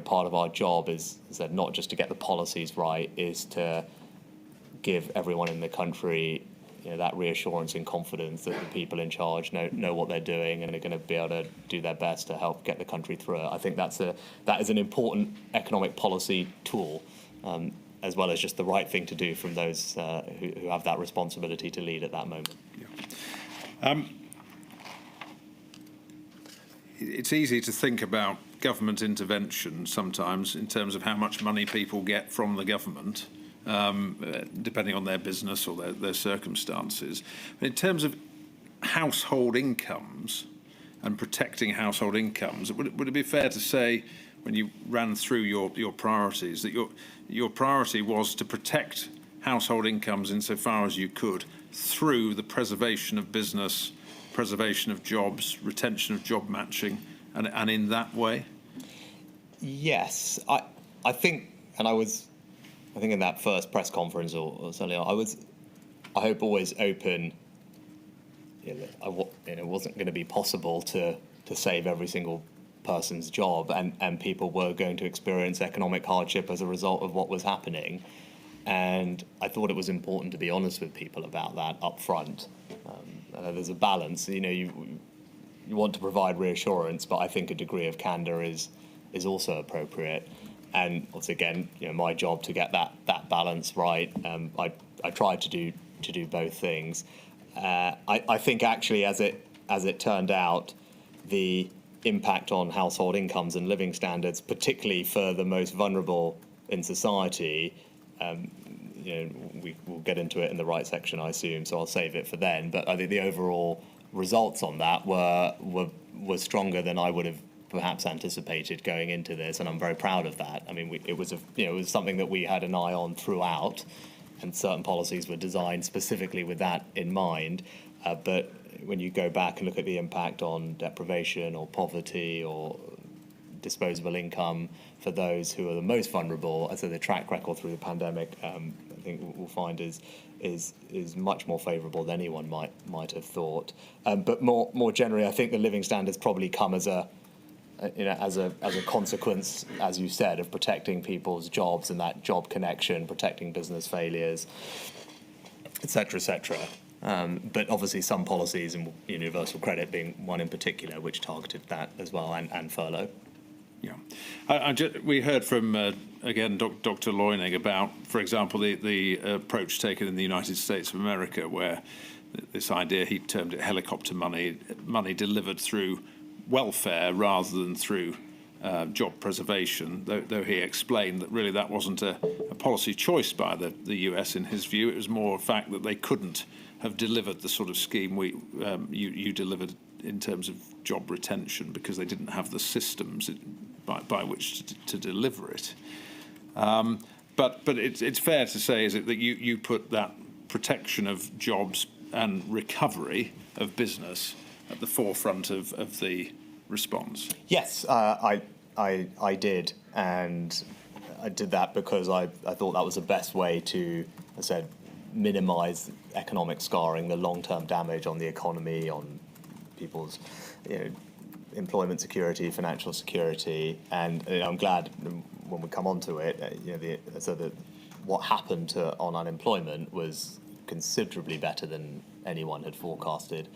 part of our job is said not just to get the policies right, is to give everyone in the country that reassurance and confidence that the people in charge know what they're doing and are going to be able to do their best to help get the country through it. I think that is an important economic policy tool, as well as just the right thing to do from those who have that responsibility to lead at that moment. Yeah. It's easy to think about government intervention sometimes in terms of how much money people get from the government, depending on their business or their circumstances. But in terms of household incomes and protecting household incomes, would it be fair to say, when you ran through your priorities, that your priority was to protect household incomes insofar as you could through the preservation of business, preservation of jobs, retention of job matching, and in that way? Yes, I think, and I think in that first press conference, or certainly I hope always open. It wasn't going to be possible to save every single person's job, and people were going to experience economic hardship as a result of what was happening. And I thought it was important to be honest with people about that up front. There's a balance. You want to provide reassurance, but I think a degree of candour is also appropriate. And once again, my job to get that balance right. I tried to do both things. I think actually, as it turned out, the impact on household incomes and living standards, particularly for the most vulnerable in society, we will get into it in the right section, I assume. So I'll save it for then. But I think the overall results on that were stronger than I would have perhaps anticipated going into this, and I'm very proud of that. I mean, it was something that we had an eye on throughout, and certain policies were designed specifically with that in mind. But when you go back and look at the impact on deprivation or poverty or disposable income for those who are the most vulnerable. And so the track record through the pandemic, I think we'll find is much more favourable than anyone might have thought. But more generally, I think the living standards probably come as a consequence, as you said, of protecting people's jobs and that job connection, protecting business failures, etc., etc. But obviously some policies, and universal credit being one in particular, which targeted that as well, and furlough. Yeah, we heard from, again, Dr. Loining about, for example, the approach taken in the United States of America, where this idea, he termed it helicopter money delivered through welfare rather than through job preservation, though he explained that really that wasn't a policy choice by the US in his view. It was more a fact that they couldn't have delivered the sort of scheme you delivered in terms of job retention because they didn't have the systems by which to deliver it. But it's fair to say, is it, that you put that protection of jobs and recovery of business at the forefront of the response? Yes, I did, and I did that because I thought that was the best way to, as I said, minimise economic scarring, the long-term damage on the economy, on people's employment security, financial security, and I'm glad when we come onto it, so that what happened on unemployment was considerably better than anyone had forecasted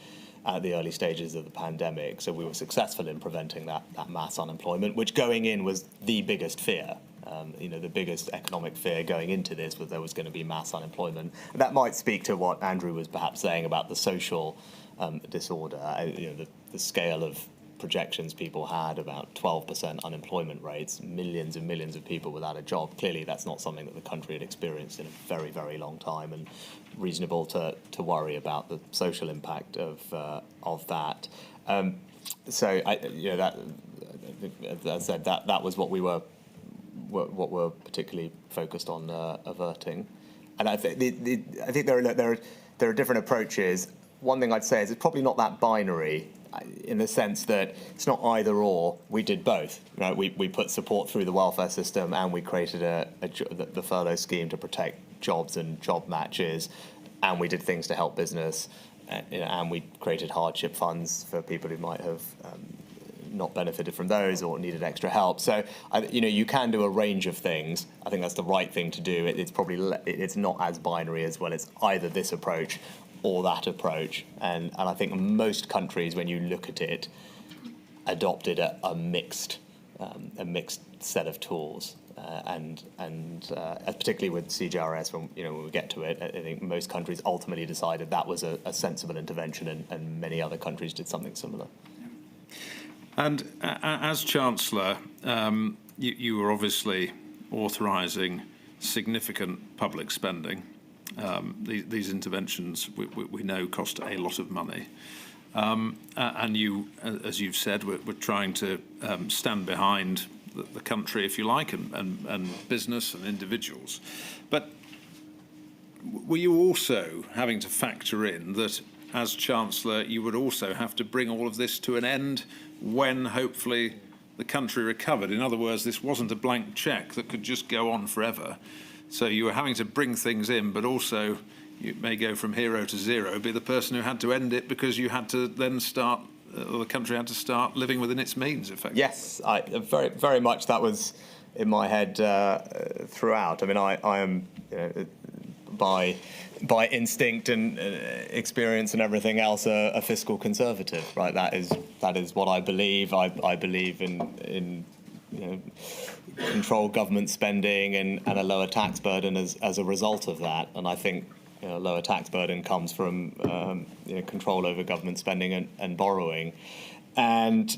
at the early stages of the pandemic. So we were successful in preventing that mass unemployment, which going in was the biggest fear. The biggest economic fear going into this was there was going to be mass unemployment. And that might speak to what Andrew was perhaps saying about the social disorder. The scale of projections people had about 12% unemployment rates, millions and millions of people without a job. Clearly, that's not something that the country had experienced in a very, very long time, and reasonable to worry about the social impact of that. So, that, as I said, that was what we're particularly focused on averting. And I think there are different approaches. One thing I'd say is it's probably not that binary, in the sense that it's not either or. We did both. Right? We put support through the welfare system, and we created the furlough scheme to protect jobs and job matches, and we did things to help business, and we created hardship funds for people who might have not benefited from those or needed extra help. So, you can do a range of things. I think that's the right thing to do. It's not as binary as, well, it's either this approach or that approach. And I think most countries, when you look at it, adopted a mixed set of tools. And particularly with CJRS, when we get to it, I think most countries ultimately decided that was a sensible intervention, and many other countries did something similar. And as Chancellor, you were obviously authorising significant public spending. These interventions, we know, cost a lot of money. And you, as you've said, we're trying to stand behind the country, if you like, and business and individuals. But were you also having to factor in that, as Chancellor, you would also have to bring all of this to an end when, hopefully, the country recovered? In other words, this wasn't a blank cheque that could just go on forever. So you were having to bring things in, but also you may go from hero to zero, be the person who had to end it because you had to then start, or the country had to start living within its means, effectively. Yes, very, very much that was in my head throughout. I mean, I am, by instinct and experience and everything else, a fiscal conservative, right? That is what I believe. I believe in controlled government spending and a lower tax burden as a result of that. And I think a lower tax burden comes from control over government spending and borrowing. And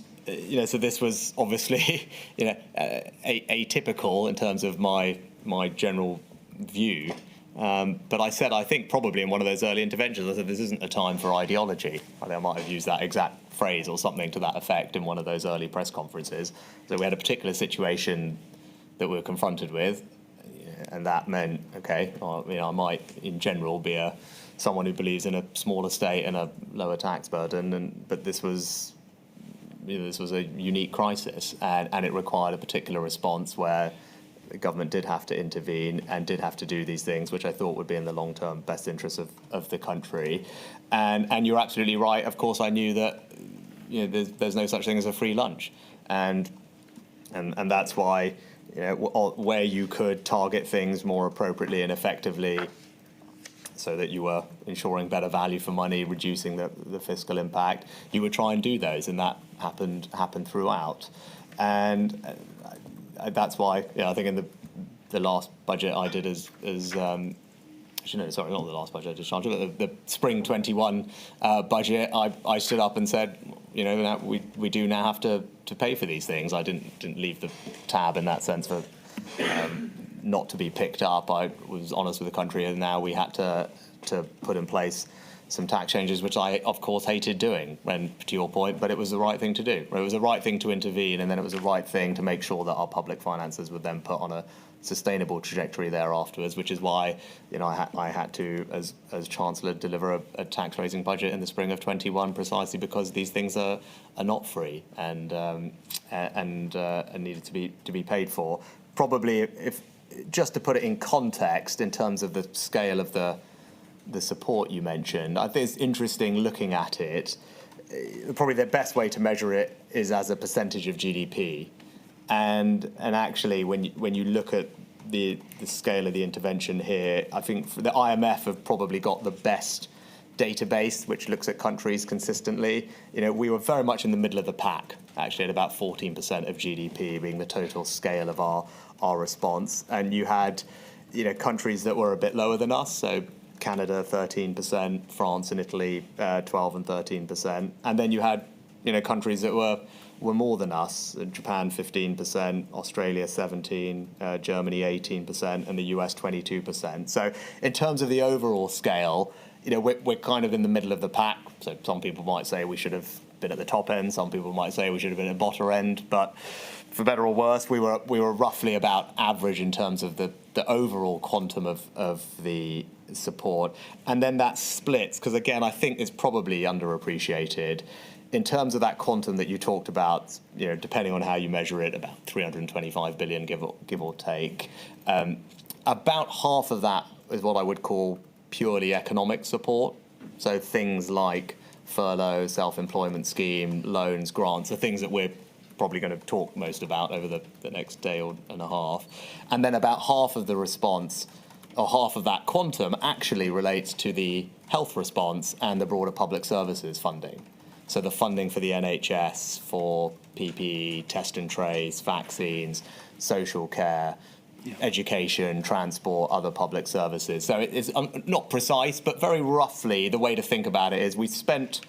so this was obviously atypical in terms of my general view. But I said, I think probably in one of those early interventions, I said, this isn't a time for ideology. I think I might have used that exact phrase or something to that effect in one of those early press conferences. So we had a particular situation that we were confronted with, and that meant, okay, I might in general be someone who believes in a smaller state and a lower tax burden, but this was this was a unique crisis, and it required a particular response where the government did have to intervene and did have to do these things, which I thought would be in the long-term best interest of the country. And you're absolutely right. Of course, I knew that there's no such thing as a free lunch, and that's why where you could target things more appropriately and effectively, so that you were ensuring better value for money, reducing the fiscal impact, you would try and do those, and that happened throughout. And that's why I think in the last budget I did actually, no, sorry, not the last budget I did, but the spring 21 budget, I stood up and said, we do now have to pay for these things. I didn't leave the tab in that sense for not to be picked up. I was honest with the country, and now we had to put in place some tax changes, which I, of course, hated doing, to your point, but it was the right thing to do. It was the right thing to intervene, and then it was the right thing to make sure that our public finances were then put on a sustainable trajectory there afterwards, which is why I had to, as Chancellor, deliver a tax-raising budget in the spring of 21, precisely because these things are not free and needed to be paid for. Probably, if just to put it in context in terms of the scale of the support you mentioned, I think it's interesting looking at it. Probably the best way to measure it is as a percentage of GDP. And actually, when you look at the scale of the intervention here, I think the IMF have probably got the best database, which looks at countries consistently. We were very much in the middle of the pack, actually, at about 14% of GDP being the total scale of our response. And you had, countries that were a bit lower than us, so Canada 13%, France and Italy 12 and 13%, and then you had countries that were more than us: Japan 15%, Australia 17%, Germany 18%, and the US 22%. So in terms of the overall scale, we're kind of in the middle of the pack. So some people might say we should have been at the top end. Some people might say we should have been at the bottom end. But for better or worse, we were roughly about average in terms of the overall quantum of the support. And then that splits, because again, I think it's probably underappreciated. In terms of that quantum that you talked about, depending on how you measure it, about 325 billion, give or take, about half of that is what I would call purely economic support. So things like furlough, self-employment scheme, loans, grants, are things that we're probably going to talk most about over the next day and a half. And then about half of the response, or half of that quantum, actually relates to the health response and the broader public services funding. So the funding for the NHS, for PPE, test and trace, vaccines, social care, education, transport, other public services. So it's not precise, but very roughly the way to think about it is we spent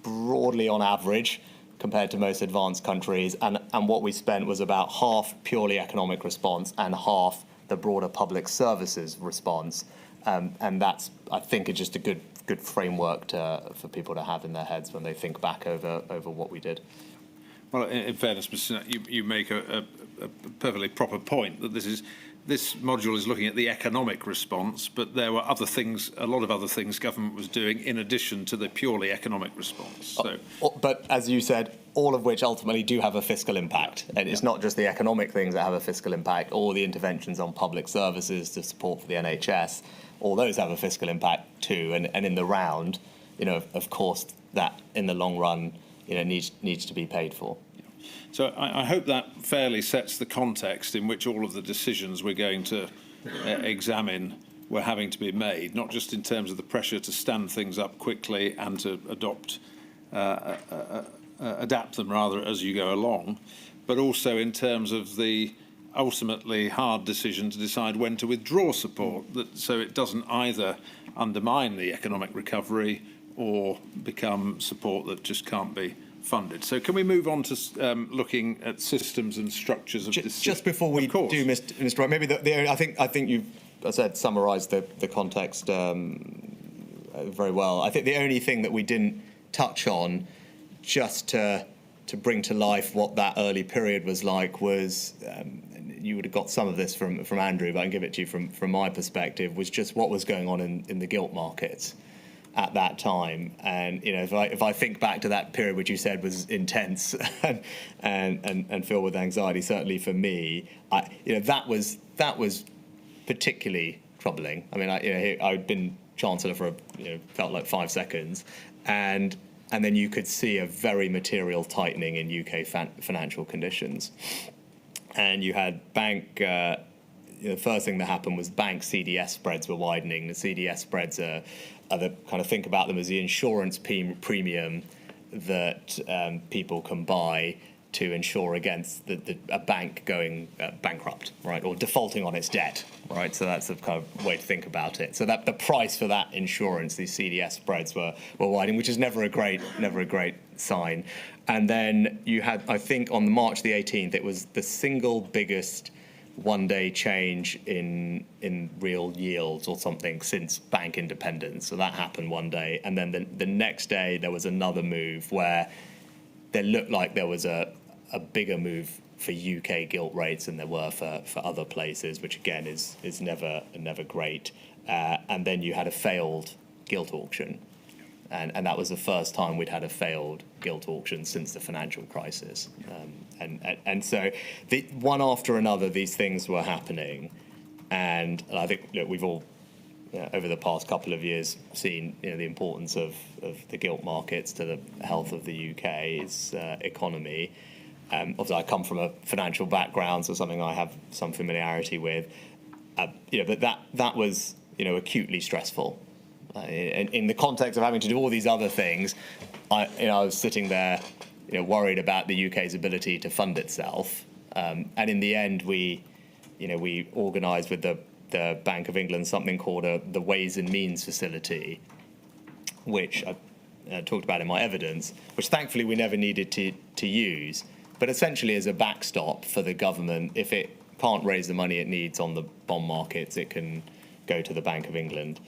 broadly on average compared to most advanced countries, and what we spent was about half purely economic response and half the broader public services response. And that's, I think, is just a good framework for people to have in their heads when they think back over what we did. Well, in fairness, Mr. Sunak, you make a perfectly proper point that this module is looking at the economic response, but there were other things, a lot of other things government was doing in addition to the purely economic response. So, but as you said, all of which ultimately do have a fiscal impact. And it's not just the economic things that have a fiscal impact, all the interventions on public services to support for the NHS, all those have a fiscal impact too. And in the round, of course, that in the long run, needs to be paid for. So I hope that fairly sets the context in which all of the decisions we're going to examine were having to be made, not just in terms of the pressure to stand things up quickly and to adapt them rather as you go along, but also in terms of the ultimately hard decision to decide when to withdraw support, so it doesn't either undermine the economic recovery or become support that just can't be funded. So can we move on to looking at systems and structures of decision? Just before we do, Mr. Wright, maybe I think you've, as I said, summarised the context very well. I think the only thing that we didn't touch on, just to bring to life what that early period was like, was you would have got some of this from Andrew, but I can give it to you from my perspective, was just what was going on in the gilt markets. at that time. And if I think back to that period, which you said was intense and filled with anxiety, certainly for me, that was particularly troubling. I mean, I'd been Chancellor for felt like 5 seconds, and then you could see a very material tightening in UK financial conditions, and you had bank. The first thing that happened was bank CDS spreads were widening. The CDS spreads are the kind of, think about them as the insurance premium that people can buy to insure against a bank going bankrupt, right, or defaulting on its debt, right? So that's the kind of way to think about it. So that the price for that insurance, these CDS spreads were widening, which is never a great sign. And then you had, I think, on March the 18th, it was the single biggest one-day change in real yields or something since bank independence. So that happened one day, and then the next day there was another move where there looked like there was a bigger move for UK gilt rates than there were for other places, which again is never great. And then you had a failed gilt auction, and that was the first time we'd had a failed gilt auction since the financial crisis. And so one after another, these things were happening, and I think we've all over the past couple of years seen the importance of the gilt markets to the health of the UK's economy. Obviously, I come from a financial background, so something I have some familiarity with. But that was acutely stressful. In the context of having to do all these other things, I was sitting there, worried about the UK's ability to fund itself. And in the end, we organised with the Bank of England something called the Ways and Means Facility, which I talked about in my evidence, which thankfully we never needed to use, but essentially as a backstop for the government. If it can't raise the money it needs on the bond markets, it can go to the Bank of England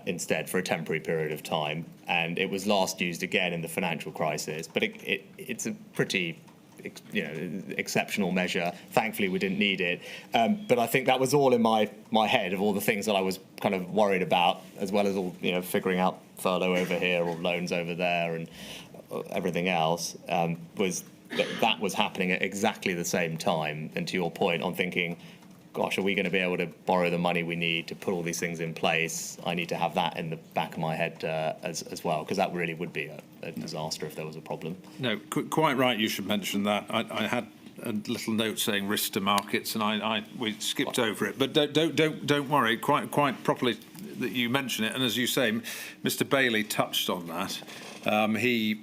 instead for a temporary period of time. And it was last used again in the financial crisis, but it's a pretty exceptional measure. Thankfully, we didn't need it. But I think that was all in my head of all the things that I was kind of worried about, as well as all figuring out furlough over here or loans over there and everything else. Was that was happening at exactly the same time. And to your point, I'm thinking, gosh, are we going to be able to borrow the money we need to put all these things in place? I need to have that in the back of my head as well, because that really would be a disaster if there was a problem. No, quite right. You should mention that. I had a little note saying risk to markets, and we skipped over it. But don't worry. Quite properly that you mention it. And as you say, Mr. Bailey touched on that. He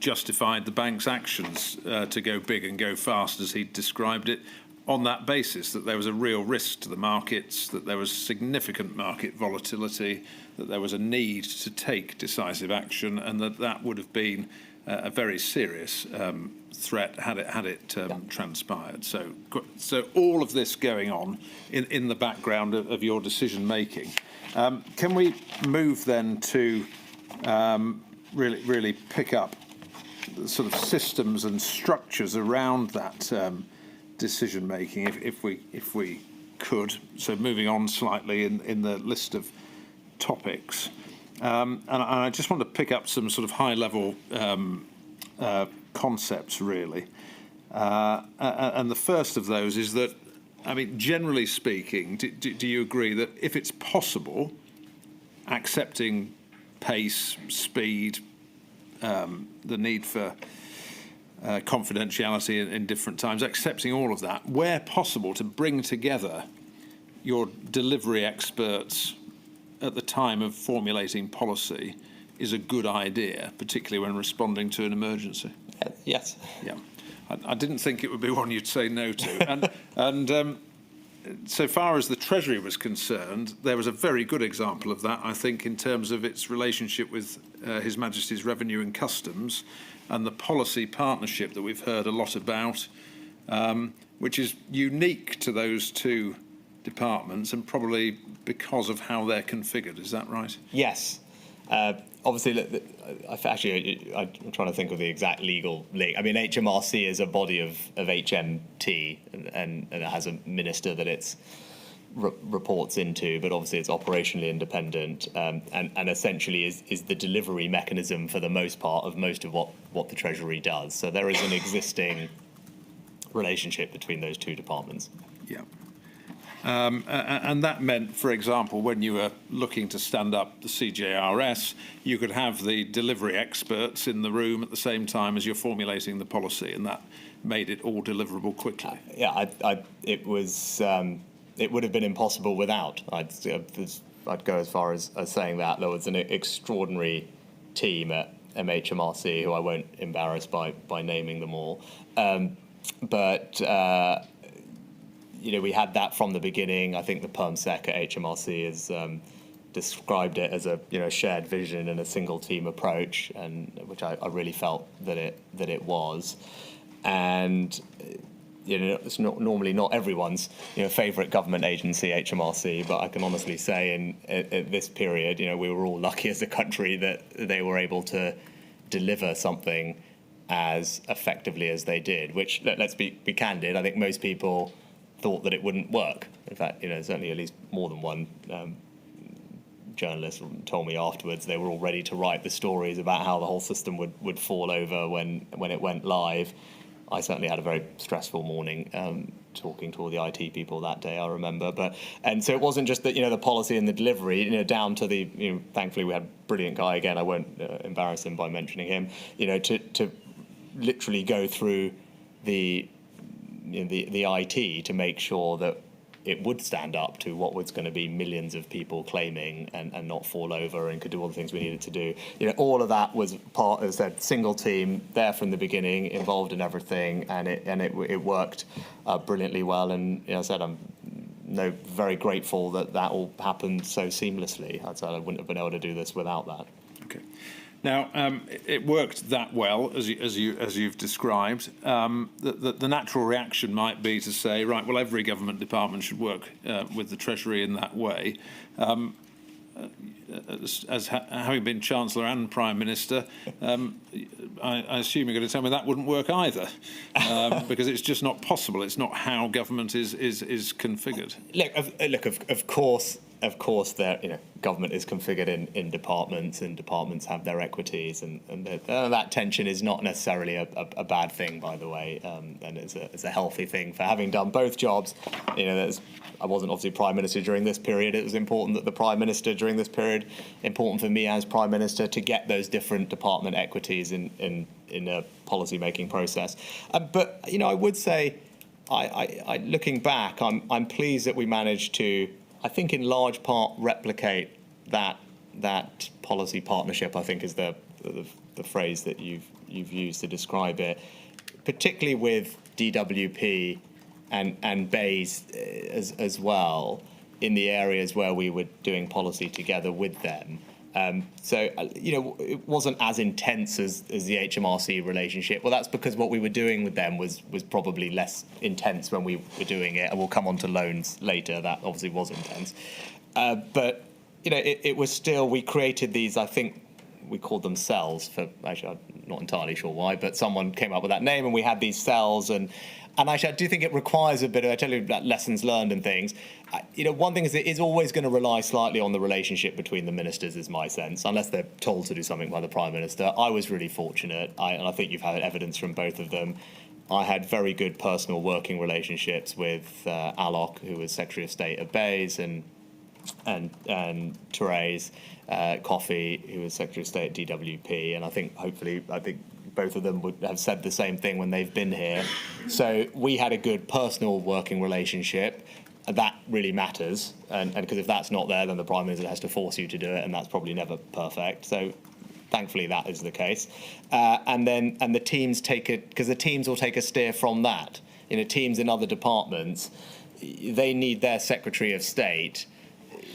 justified the bank's actions to go big and go fast, as he described it, on that basis that there was a real risk to the markets, that there was significant market volatility, that there was a need to take decisive action, and that would have been a very serious threat had it transpired. So all of this going on in the background of your decision making. Can we move then to really pick up the sort of systems and structures around that decision making, if we could. So moving on slightly in the list of topics, and I just want to pick up some sort of high level concepts really, and the first of those is that, I mean, generally speaking, do you agree that if it's possible, accepting pace, speed, the need for confidentiality in different times, accepting all of that, where possible, to bring together your delivery experts at the time of formulating policy is a good idea, particularly when responding to an emergency? Yes. Yeah. I didn't think it would be one you'd say no to. And so far as the Treasury was concerned, there was a very good example of that, I think, in terms of its relationship with His Majesty's Revenue and Customs, and the policy partnership that we've heard a lot about, which is unique to those two departments, and probably because of how they're configured. Is that right? Yes. Obviously, I'm trying to think of the exact legal link. I mean, HMRC is a body of HMT, and it has a minister that it's reports into, but obviously it's operationally independent, and essentially is the delivery mechanism for the most part of most of what the Treasury does. So there is an existing relationship between those two departments. Yeah. And that meant, for example, when you were looking to stand up the CJRS, you could have the delivery experts in the room at the same time as you're formulating the policy, and that made it all deliverable quickly. It was. It would have been impossible without. I'd go as far as saying that there was an extraordinary team at MHMRC, who I won't embarrass by naming them all, but. We had that from the beginning. I think the Perm Sec at HMRC has described it as a shared vision and a single team approach, and which I really felt that it was. And it's normally not everyone's favourite government agency, HMRC, but I can honestly say in this period, we were all lucky as a country that they were able to deliver something as effectively as they did. Which, let's be candid, I think most people thought that it wouldn't work. In fact, certainly at least more than one journalist told me afterwards they were all ready to write the stories about how the whole system would fall over when it went live. I certainly had a very stressful morning talking to all the IT people that day, I remember. And so it wasn't just that the policy and the delivery, down to the thankfully we had a brilliant guy, again I won't embarrass him by mentioning him, to literally go through the IT to make sure that it would stand up to what was going to be millions of people claiming and not fall over and could do all the things we needed to do. All of that was part, as I said, single team, there from the beginning, involved in everything, and it worked brilliantly well. And as I said, I'm very grateful that all happened so seamlessly. I wouldn't have been able to do this without that. Okay. Now, it worked that well, as you've described. The natural reaction might be to say, right, well, every government department should work with the Treasury in that way. Having been Chancellor and Prime Minister, I assume you're going to tell me that wouldn't work either, because it's just not possible. It's not how government is configured. Of course, government is configured in departments, and departments have their equities, and that tension is not necessarily a bad thing, by the way, and it's a healthy thing for having done both jobs. I wasn't obviously Prime Minister during this period. It was important that the Prime Minister during this period, important for me as Prime Minister, to get those different department equities in a policy-making process. But I would say, I looking back, I'm pleased that we managed to, I think, in large part replicate that policy partnership, I think is the phrase that you've used to describe it, particularly with DWP and BEIS as well, in the areas where we were doing policy together with them. It wasn't as intense as the HMRC relationship. Well, that's because what we were doing with them was probably less intense when we were doing it, and we'll come on to loans later. That obviously was intense. But it was still, we created these, I think we called them cells, actually I'm not entirely sure why, but someone came up with that name, and we had these cells, and actually I do think it requires a bit of, I tell you about lessons learned and things. One thing is it is always going to rely slightly on the relationship between the ministers, is my sense, unless they're told to do something by the Prime Minister. I was really fortunate, and I think you've had evidence from both of them. I had very good personal working relationships with Alok, who was Secretary of State at BEIS, and Therese Coffey, who was Secretary of State at DWP, and I think both of them would have said the same thing when they've been here. So we had a good personal working relationship. That really matters, and because if that's not there, then the Prime Minister has to force you to do it, and that's probably never perfect. So thankfully that is the case. And the teams take it, because the teams will take a steer from that. Teams in other departments, they need their Secretary of State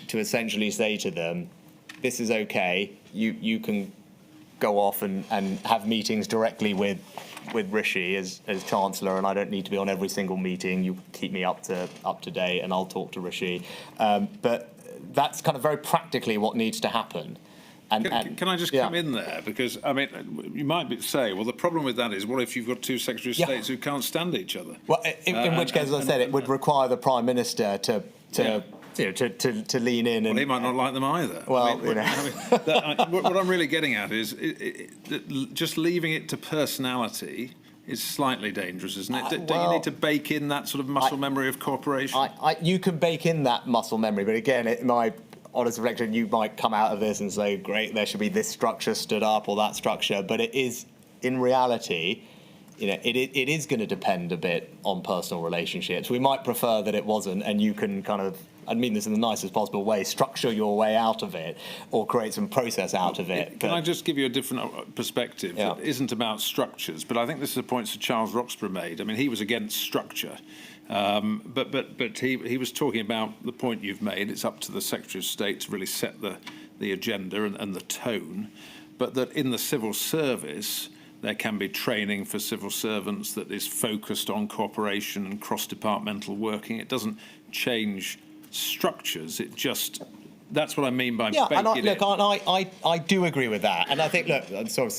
to essentially say to them, this is okay, you can go off and have meetings directly with Rishi as Chancellor, and I don't need to be on every single meeting. You keep me up to date, and I'll talk to Rishi. But that's kind of very practically what needs to happen. Can I just come in there? Because, I mean, you might say, well, the problem with that is, what if you've got two Secretaries of States who can't stand each other? Well, in which case, as I said, it would require the Prime Minister to lean in. Well, he might not like them either. Well, what I'm really getting at is just leaving it to personality is slightly dangerous, isn't it? Don't you need to bake in that sort of muscle memory of cooperation? You can bake in that muscle memory, but again, my honest reflection, you might come out of this and say, great, there should be this structure stood up or that structure, but it is, in reality, it is going to depend a bit on personal relationships. We might prefer that it wasn't, and you can kind of, I mean this in the nicest possible way, structure your way out of it or create some process out of it. Can I just give you a different perspective that isn't about structures, but I think this is a point Sir Charles Roxburgh made. I mean, he was against structure. But he was talking about the point you've made. It's up to the Secretary of State to really set the agenda and the tone, but that in the civil service there can be training for civil servants that is focused on cooperation and cross-departmental working. It doesn't change structures. It just, that's what I mean by baking it. I do agree with that, and I think, look, sort of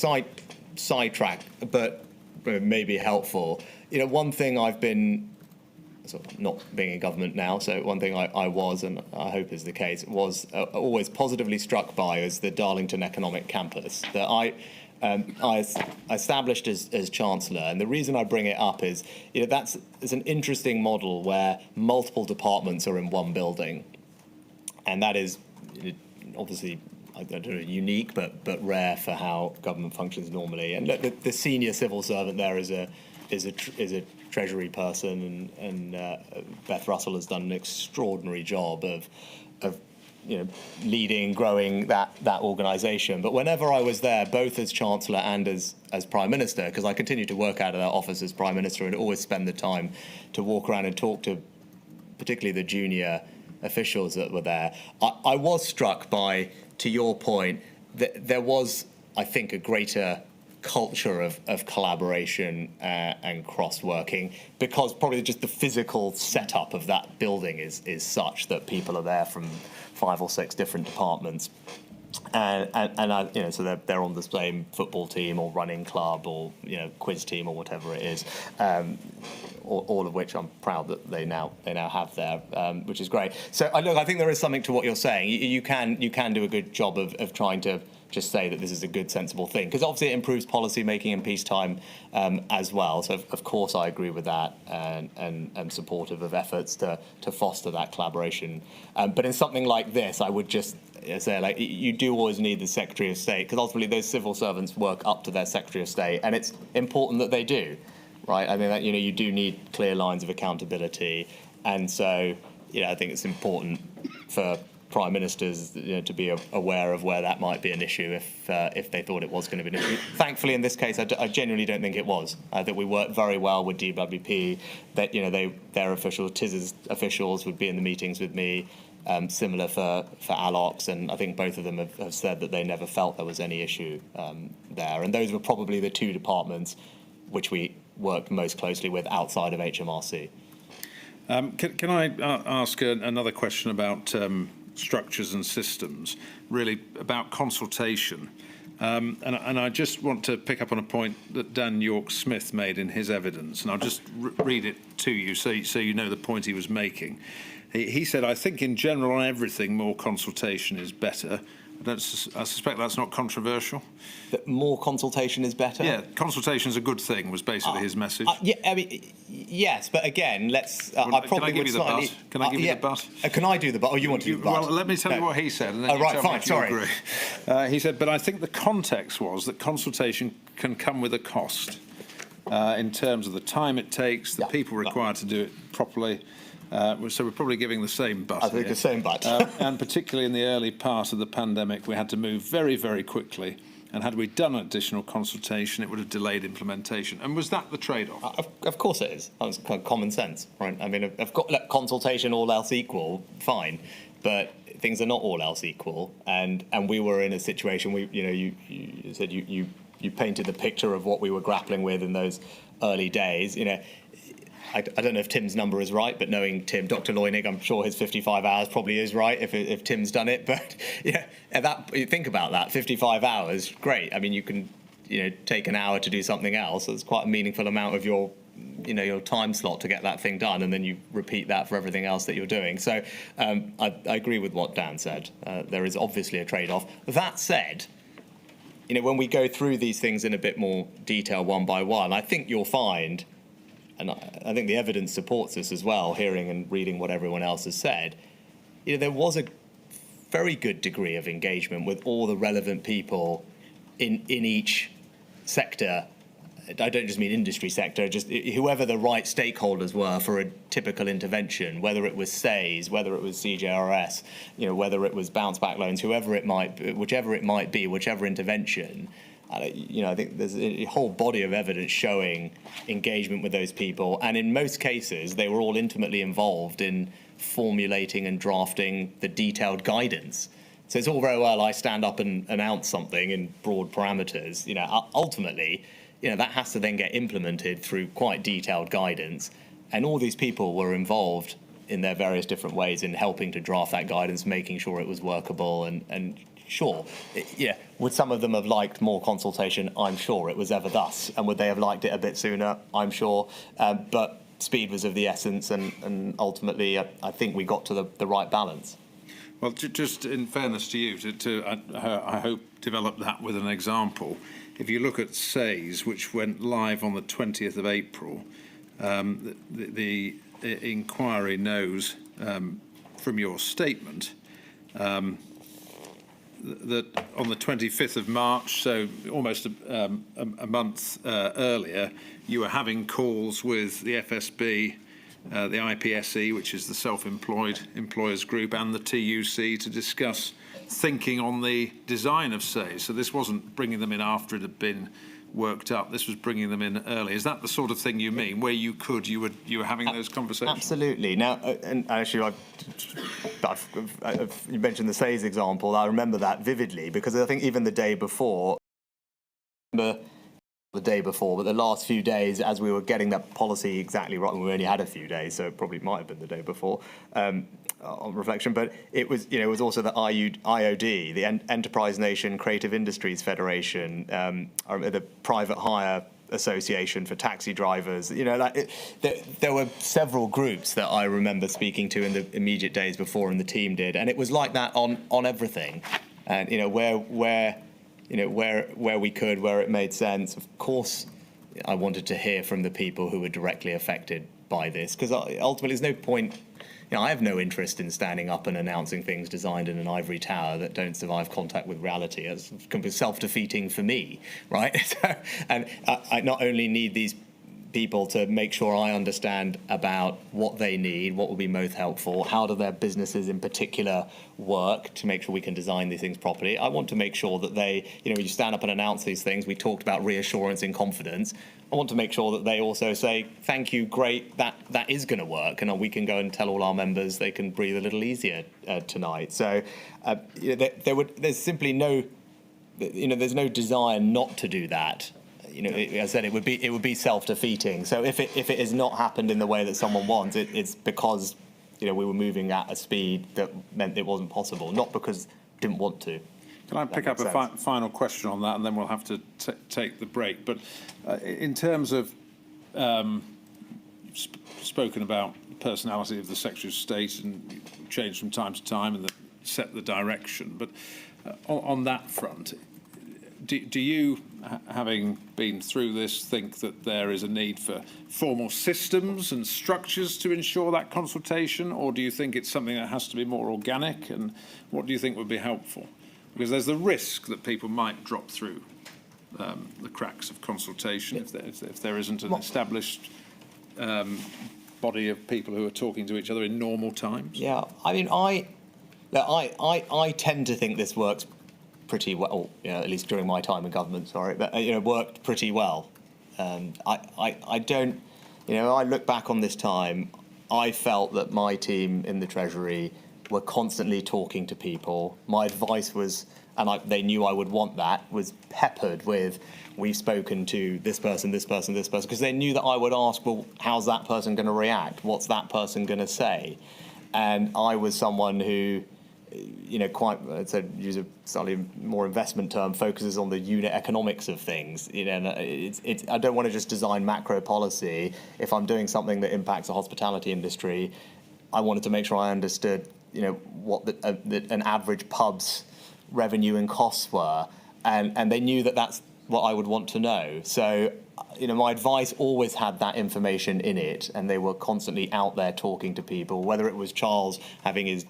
sidetrack, but maybe helpful. One thing I've been, sort of not being in government now, so one thing I was, and I hope is the case, was always positively struck by is the Darlington Economic Campus that I established as Chancellor. And the reason I bring it up is, it's an interesting model where multiple departments are in one building, and that is obviously, I don't know, unique but rare for how government functions normally. And look, the senior civil servant there is a Treasury person, and Beth Russell has done an extraordinary job of leading, growing that organisation. But whenever I was there, both as Chancellor and as Prime Minister, because I continue to work out of that office as Prime Minister and always spend the time to walk around and talk to particularly the junior officials that were there, I was struck by, to your point, that there was, I think, a greater culture of collaboration and cross-working, because probably just the physical setup of that building is such that people are there from 5 or 6 different departments, and so they're on the same football team or running club or quiz team or whatever it is, all of which I'm proud that they now have there, which is great. So I think there is something to what you're saying. You can do a good job of trying to just say that this is a good, sensible thing, because obviously it improves policy making in peacetime as well. So of course I agree with that, and supportive of efforts to foster that collaboration. But in something like this, I would just say, like, you do always need the Secretary of State, because ultimately those civil servants work up to their Secretary of State, and it's important that they do, right? I mean, that, you do need clear lines of accountability, and so I think it's important for Prime Ministers to be aware of where that might be an issue if they thought it was going to be an issue. Thankfully, in this case, I genuinely don't think it was. I think we worked very well with DWP. That their officials, TIS's officials, would be in the meetings with me. Similar for Alox, and I think both of them have said that they never felt there was any issue there. And those were probably the 2 departments which we worked most closely with outside of HMRC. Can I ask another question about structures and systems, really about consultation? And I just want to pick up on a point that Dan York-Smith made in his evidence, and I'll just read it to you so you know the point he was making. He said, I think in general on everything more consultation is better. I suspect that's not controversial. That more consultation is better? Yeah, consultation is a good thing, was basically his message. Yeah, I mean, yes, but again, let's... Can I give you the but? Can I give you the but? Can I do the but? Or you want to do the but? Well, let me tell you what he said, and then you tell me if you agree. He said, but I think the context was that consultation can come with a cost in terms of the time it takes, the people required to do it properly. So we're probably giving the same but. I think the same but. And particularly in the early part of the pandemic, we had to move very, very quickly. And had we done additional consultation, it would have delayed implementation. And was that the trade-off? Of course it is. That's kind of common sense, right? I mean, consultation, all else equal, fine. But things are not all else equal. And we were in a situation, you said you painted the picture of what we were grappling with in those early days. I don't know if Tim's number is right, but knowing Tim, Dr. Loynig, I'm sure his 55 hours probably is right if Tim's done it. But yeah, think about that, 55 hours, great. I mean, you can take an hour to do something else. So it's quite a meaningful amount of your time slot to get that thing done, and then you repeat that for everything else that you're doing. So I agree with what Dan said. There is obviously a trade-off. That said, when we go through these things in a bit more detail one by one, I think you'll find, and I think the evidence supports this as well, hearing and reading what everyone else has said, there was a very good degree of engagement with all the relevant people in each sector. I don't just mean industry sector, just whoever the right stakeholders were for a typical intervention, whether it was SAYS, whether it was CJRS, whether it was bounce back loans, whichever it might be, whichever intervention. I think there's a whole body of evidence showing engagement with those people, and in most cases, they were all intimately involved in formulating and drafting the detailed guidance. So it's all very well I stand up and announce something in broad parameters. Ultimately, that has to then get implemented through quite detailed guidance, and all these people were involved in their various different ways in helping to draft that guidance, making sure it was workable, and sure, would some of them have liked more consultation? I'm sure it was ever thus. And would they have liked it a bit sooner? I'm sure. But speed was of the essence, and ultimately, I think we got to the right balance. Well, just in fairness to you, I hope develop that with an example. If you look at SAYS, which went live on the 20th of April, the inquiry knows from your statement that on the 25th of March, so almost a month earlier, you were having calls with the FSB, the IPSE, which is the Self-Employed Employers Group, and the TUC to discuss thinking on the design of SAYS. So this wasn't bringing them in after it had been worked up. This was bringing them in early. Is that the sort of thing you mean, where you were having those conversations? Absolutely. Now, and actually, you mentioned the SAYS example. I remember that vividly because I think even the day before, but the last few days, as we were getting that policy exactly right, and we only had a few days, so it probably might have been the day before, on reflection. But it was also the IOD, the Enterprise Nation Creative Industries Federation, the Private Hire Association for taxi drivers. There were several groups that I remember speaking to in the immediate days before, and the team did, and it was like that on everything, and where we could, where it made sense. Of course, I wanted to hear from the people who were directly affected by this, because ultimately there's no point. I have no interest in standing up and announcing things designed in an ivory tower that don't survive contact with reality. It's self-defeating for me, right? And I not only need these people to make sure I understand about what they need, what will be most helpful, how do their businesses in particular work to make sure we can design these things properly. I want to make sure that they, when you stand up and announce these things, we talked about reassurance and confidence. I want to make sure that they also say, thank you, great, that is going to work, and we can go and tell all our members they can breathe a little easier tonight. So there's simply no, there's no desire not to do that. As I said, it would be self-defeating. So if it has not happened in the way that someone wants, it's because we were moving at a speed that meant it wasn't possible, not because we didn't want to. Can I pick up a final question on that, and then we'll have to take the break? But in terms of spoken about the personality of the Secretary of State and change from time to time and set the direction, but on that front, do you, having been through this, think that there is a need for formal systems and structures to ensure that consultation, or do you think it's something that has to be more organic, and what do you think would be helpful? Because there's the risk that people might drop through the cracks of consultation if there isn't an established body of people who are talking to each other in normal times. Yeah, I mean, I tend to think this works pretty well, at least during my time in government, but worked pretty well. I don't, I look back on this time, I felt that my team in the Treasury were constantly talking to people. My advice was and they knew I would want that, was peppered with, we've spoken to this person, this person, this person, because they knew that I would ask, well, how's that person going to react? What's that person going to say? And I was someone who, quite, to use a slightly more investment term, focuses on the unit economics of things. I don't want to just design macro policy. If I'm doing something that impacts the hospitality industry, I wanted to make sure I understood, what an average pub's revenue and costs were, and they knew that that's what I would want to know. So, my advice always had that information in it, and they were constantly out there talking to people, whether it was Charles having his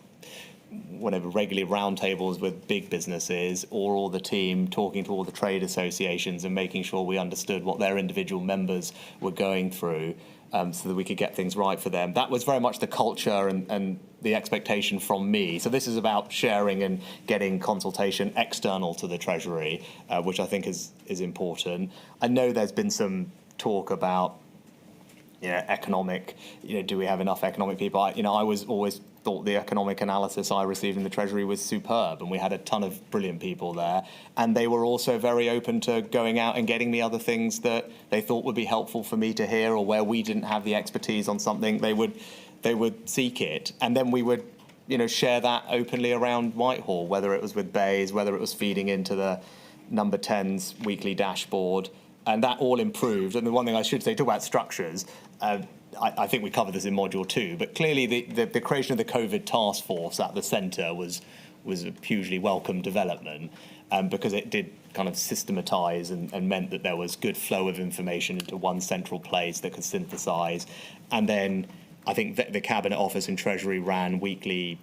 regular roundtables with big businesses, or all the team talking to all the trade associations and making sure we understood what their individual members were going through, so that we could get things right for them. That was very much the culture and the expectation from me. So this is about sharing and getting consultation external to the Treasury, which I think is important. I know there's been some talk about economic, do we have enough economic people? I was always thought the economic analysis I received in the Treasury was superb, and we had a ton of brilliant people there, and they were also very open to going out and getting me other things that they thought would be helpful for me to hear, or where we didn't have the expertise on something, they would seek it, and then we would share that openly around Whitehall, whether it was with Bays, whether it was feeding into the number 10's weekly dashboard, and that all improved. And the one thing I should say, talk about structures, I think we covered this in module 2, but clearly the creation of the COVID task force at the centre was a hugely welcome development, because it did kind of systematise and meant that there was good flow of information into one central place that could synthesise. And then I think the Cabinet Office and Treasury ran weekly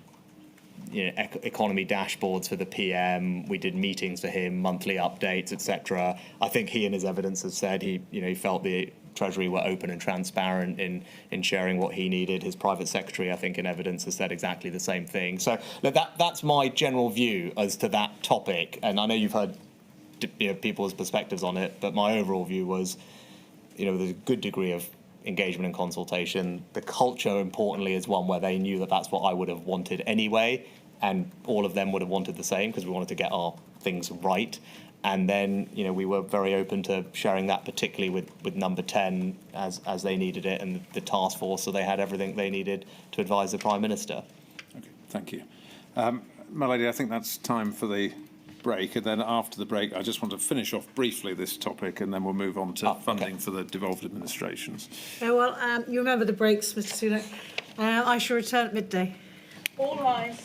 economy dashboards for the PM. We did meetings for him, monthly updates, etc. I think he, in his evidence, has said he felt the Treasury were open and transparent in sharing what he needed. His private secretary, I think, in evidence, has said exactly the same thing. So that's my general view as to that topic. And I know you've heard people's perspectives on it, but my overall view was, there's a good degree of engagement and consultation. The culture, importantly, is one where they knew that that's what I would have wanted anyway, and all of them would have wanted the same, because we wanted to get our things right. And then, we were very open to sharing that, particularly with number 10 as they needed it, and the task force, so they had everything they needed to advise the Prime Minister. Okay, thank you. My lady, I think that's time for the break, and then after the break, I just want to finish off briefly this topic, and then we'll move on to funding for the devolved administrations. You remember the breaks, Mr. Sunak. I shall return at midday. All rise.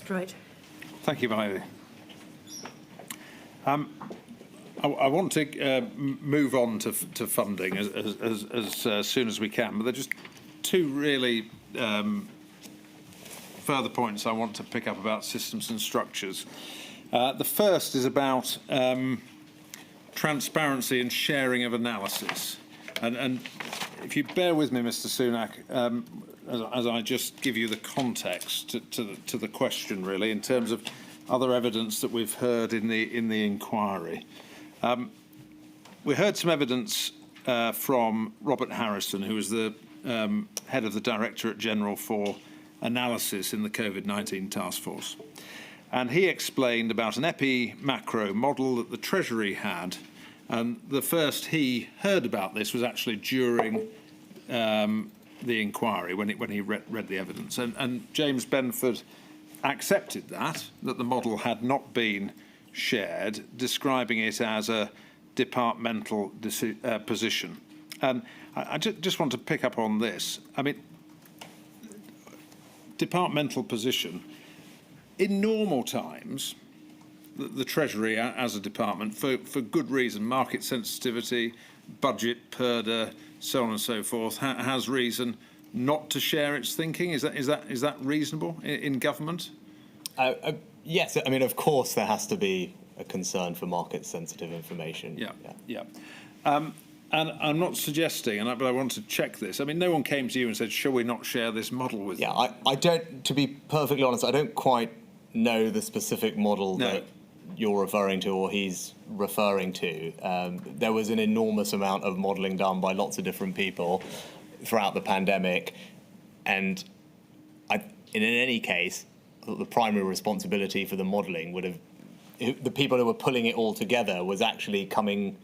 Mr. Wright. Thank you, Milady. I want to move on to funding as soon as we can, but there are just two really further points I want to pick up about systems and structures. The first is about transparency and sharing of analysis. And if you bear with me, Mr. Sunak, as I just give you the context to the question, really, in terms of other evidence that we've heard in the inquiry. We heard some evidence from Robert Harrison, who was the head of the Directorate General for Analysis in the Covid-19 Task Force. And he explained about an epi-macro model that the Treasury had. And the first he heard about this was actually during the inquiry, when he read the evidence. And James Benford accepted that the model had not been shared, describing it as a departmental position. And I just want to pick up on this. I mean, departmental position, in normal times, the Treasury as a department, for good reason, market sensitivity, budget, PERDA, so on and so forth, has reason not to share its thinking. Is that reasonable in government? Yes, I mean, of course, there has to be a concern for market-sensitive information. Yeah. And I'm not suggesting, but I want to check this. I mean, no one came to you and said, "Shall we not share this model with you?" Yeah, I don't. To be perfectly honest, I don't quite know the specific model that you're referring to or he's referring to. There was an enormous amount of modelling done by lots of different people throughout the pandemic, and in any case, the primary responsibility for the modelling would have, the people who were pulling it all together was actually coming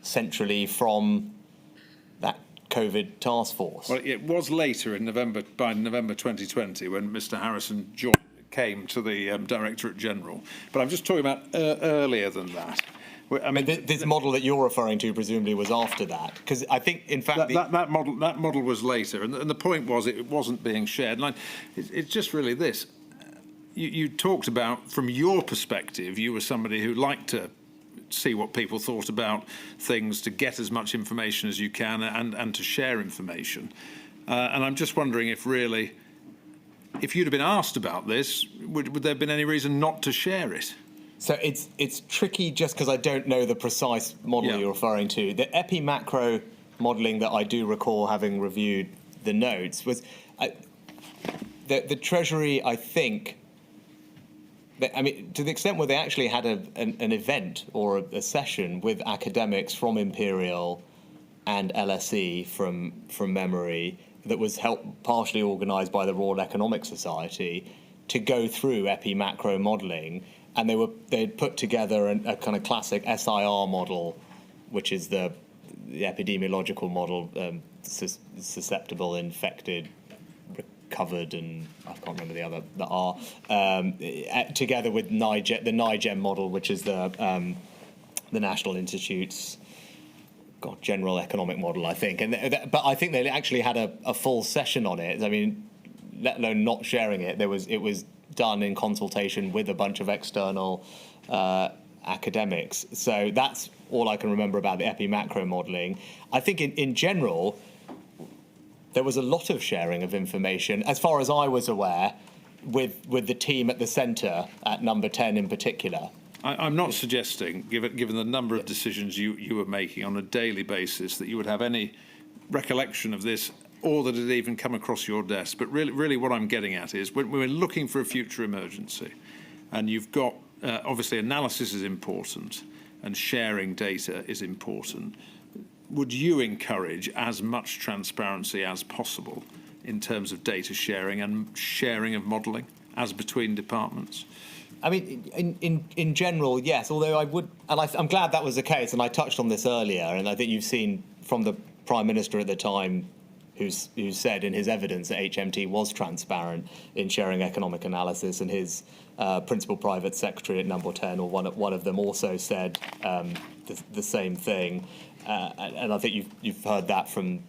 centrally from that COVID task force. Well, it was later in November, by November 2020, when Mr. Harrison came to the Directorate General. But I'm just talking about earlier than that. I mean, this model that you're referring to presumably was after that, because I think, in fact, that model was later, and the point was it wasn't being shared. And it's just really this. You talked about, from your perspective, you were somebody who liked to see what people thought about things, to get as much information as you can, and to share information. And I'm just wondering if really, if you'd have been asked about this, would there have been any reason not to share it? So it's tricky just because I don't know the precise model you're referring to. The epi-macro modelling that I do recall having reviewed the notes was the Treasury, I think, I mean, to the extent where they actually had an event or a session with academics from Imperial and LSE from memory that was partially organised by the Royal Economic Society to go through epi-macro modelling, and they'd put together a kind of classic SIR model, which is the epidemiological model, susceptible, infected, recovered, and I can't remember the other that are, together with the NIGEM model, which is the National Institute's general economic model, I think. But I think they actually had a full session on it. I mean, let alone not sharing it, it was done in consultation with a bunch of external academics. So that's all I can remember about the epi-macro modelling. I think in general, there was a lot of sharing of information, as far as I was aware, with the team at the centre, at number 10 in particular. I'm not suggesting, given the number of decisions you were making on a daily basis, that you would have any recollection of this or that it even come across your desk. But really what I'm getting at is when we're looking for a future emergency, and you've got, obviously, analysis is important and sharing data is important, would you encourage as much transparency as possible in terms of data sharing and sharing of modelling as between departments? I mean, in general, yes, although I would, and I'm glad that was the case, and I touched on this earlier, and I think you've seen from the Prime Minister at the time who said in his evidence that HMT was transparent in sharing economic analysis, and his principal private secretary at number 10, or one of them, also said the same thing. And I think you've heard that from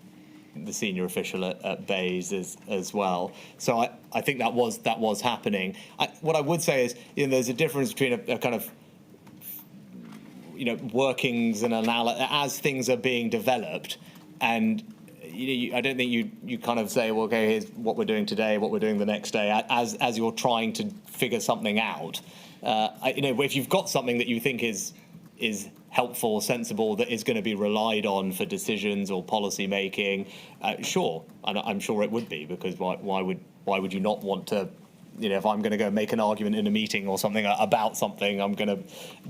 the senior official at Bayes as well. So I think that was happening. What I would say is, there's a difference between a kind of, workings and analysis as things are being developed, and I don't think you kind of say, well, okay, here's what we're doing today, what we're doing the next day, as you're trying to figure something out. If you've got something that you think is helpful, sensible, that is going to be relied on for decisions or policy making, sure, and I'm sure it would be, because why would you not want to? If I'm going to go make an argument in a meeting or something about something, I'm going to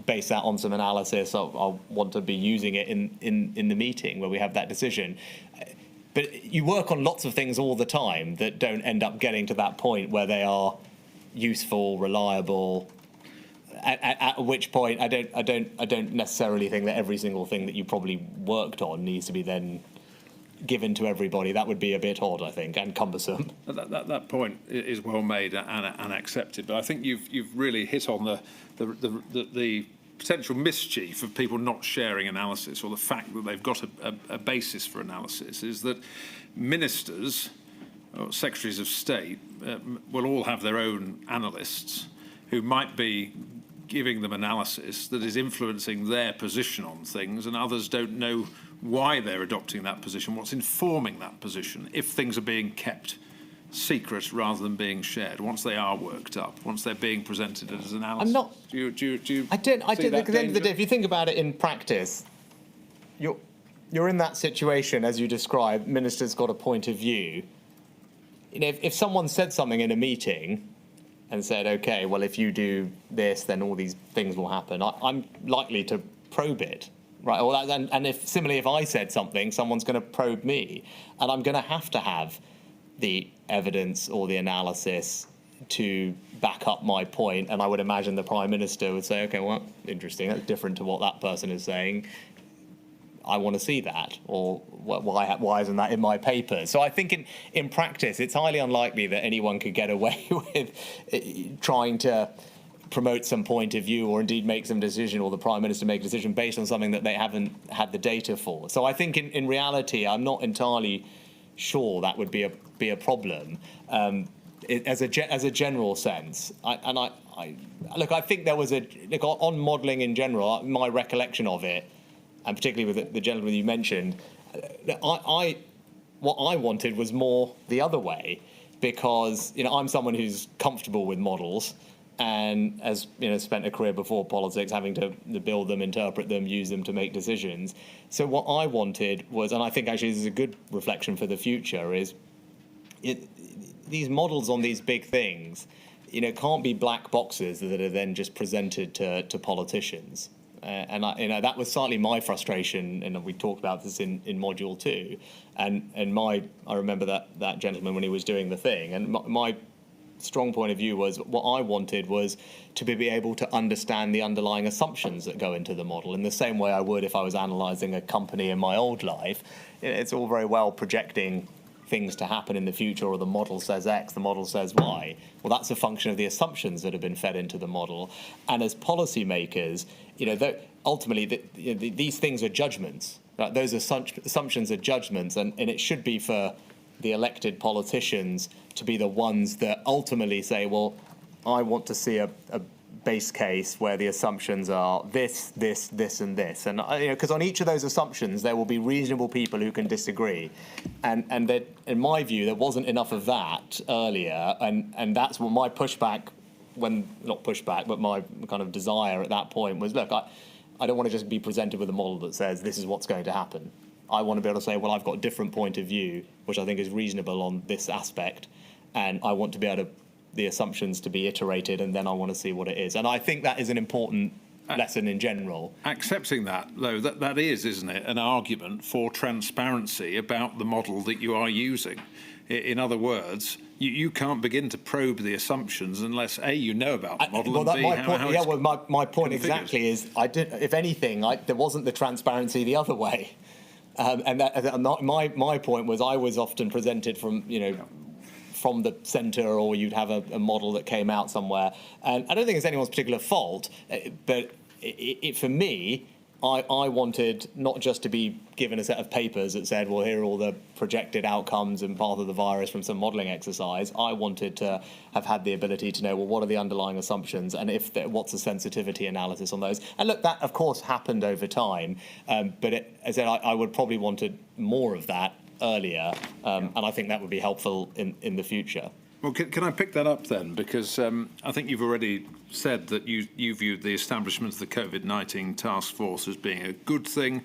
base that on some analysis. I'll want to be using it in the meeting where we have that decision. But you work on lots of things all the time that don't end up getting to that point where they are useful, reliable. At which point, I don't necessarily think that every single thing that you probably worked on needs to be then given to everybody. That would be a bit odd, I think, and cumbersome. That point is well made and accepted, but I think you've really hit on the potential mischief of people not sharing analysis, or the fact that they've got a basis for analysis, is that ministers or secretaries of state will all have their own analysts who might be giving them analysis that is influencing their position on things, and others don't know why they're adopting that position, what's informing that position, if things are being kept secret rather than being shared, once they are worked up, once they're being presented as analysis. I'm not. Do you I don't. At the end of the day, if you think about it in practice, you're in that situation as you describe. Minister's got a point of view. If someone said something in a meeting and said, "Okay, well, if you do this, then all these things will happen," I'm likely to probe it. Right, and if I said something, someone's going to probe me, and I'm going to have the evidence or the analysis to back up my point. And I would imagine the Prime Minister would say, okay, well, interesting, that's different to what that person is saying. I want to see that, or why isn't that in my papers? So I think in practice, it's highly unlikely that anyone could get away with trying to promote some point of view, or indeed make some decision, or the Prime Minister make a decision based on something that they haven't had the data for. So I think in reality, I'm not entirely sure that would be a problem as a general sense. I think there was on modelling in general, my recollection of it, and particularly with the gentleman you mentioned, what I wanted was more the other way, because I'm someone who's comfortable with models, and as spent a career before politics having to build them, interpret them, use them to make decisions. So what I wanted was, and I think actually this is a good reflection for the future, is these models on these big things, can't be black boxes that are then just presented to politicians. And that was certainly my frustration, and we talked about this in module 2. And I remember that gentleman when he was doing the thing, and my strong point of view was, what I wanted was to be able to understand the underlying assumptions that go into the model in the same way I would if I was analysing a company in my old life. It's all very well projecting things to happen in the future, or the model says X, the model says Y. Well, that's a function of the assumptions that have been fed into the model. And as policymakers, ultimately these things are judgments. Right? Those assumptions are judgments, and it should be for the elected politicians to be the ones that ultimately say, well, I want to see a base case where the assumptions are this, this, this, and this. And because on each of those assumptions, there will be reasonable people who can disagree. And that, in my view, there wasn't enough of that earlier. And that's what my pushback, not pushback, but my kind of desire at that point was, look, I don't want to just be presented with a model that says this is what's going to happen. I want to be able to say, well, I've got a different point of view, which I think is reasonable on this aspect, and I want to be able to the assumptions to be iterated, and then I want to see what it is. And I think that is an important lesson in general. Accepting that, though, that is, isn't it, an argument for transparency about the model that you are using. In other words, you can't begin to probe the assumptions unless A, you know about the model, and B, my point configured. exactly is, if anything, there wasn't the transparency the other way. And my point was, I was often presented from the centre, or you'd have a model that came out somewhere. And I don't think it's anyone's particular fault, but for me, I wanted not just to be given a set of papers that said, well, here are all the projected outcomes and path of the virus from some modelling exercise. I wanted to have had the ability to know, well, what are the underlying assumptions and what's the sensitivity analysis on those? And look, that, of course, happened over time. But as I said, I would probably wanted more of that earlier. And I think that would be helpful in the future. Well, can I pick that up then? Because I think you've already said that you viewed the establishment of the Covid-19 task force as being a good thing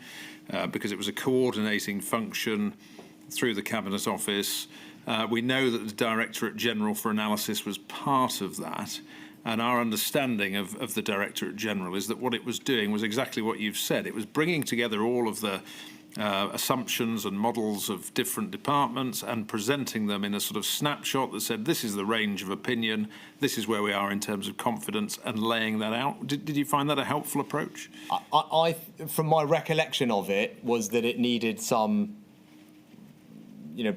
because it was a coordinating function through the Cabinet Office. We know that the Directorate General for Analysis was part of that. And our understanding of the Directorate General is that what it was doing was exactly what you've said. It was bringing together all of the assumptions and models of different departments and presenting them in a sort of snapshot that said, this is the range of opinion, this is where we are in terms of confidence, and laying that out. Did you find that a helpful approach? I from my recollection of it, was that it needed some,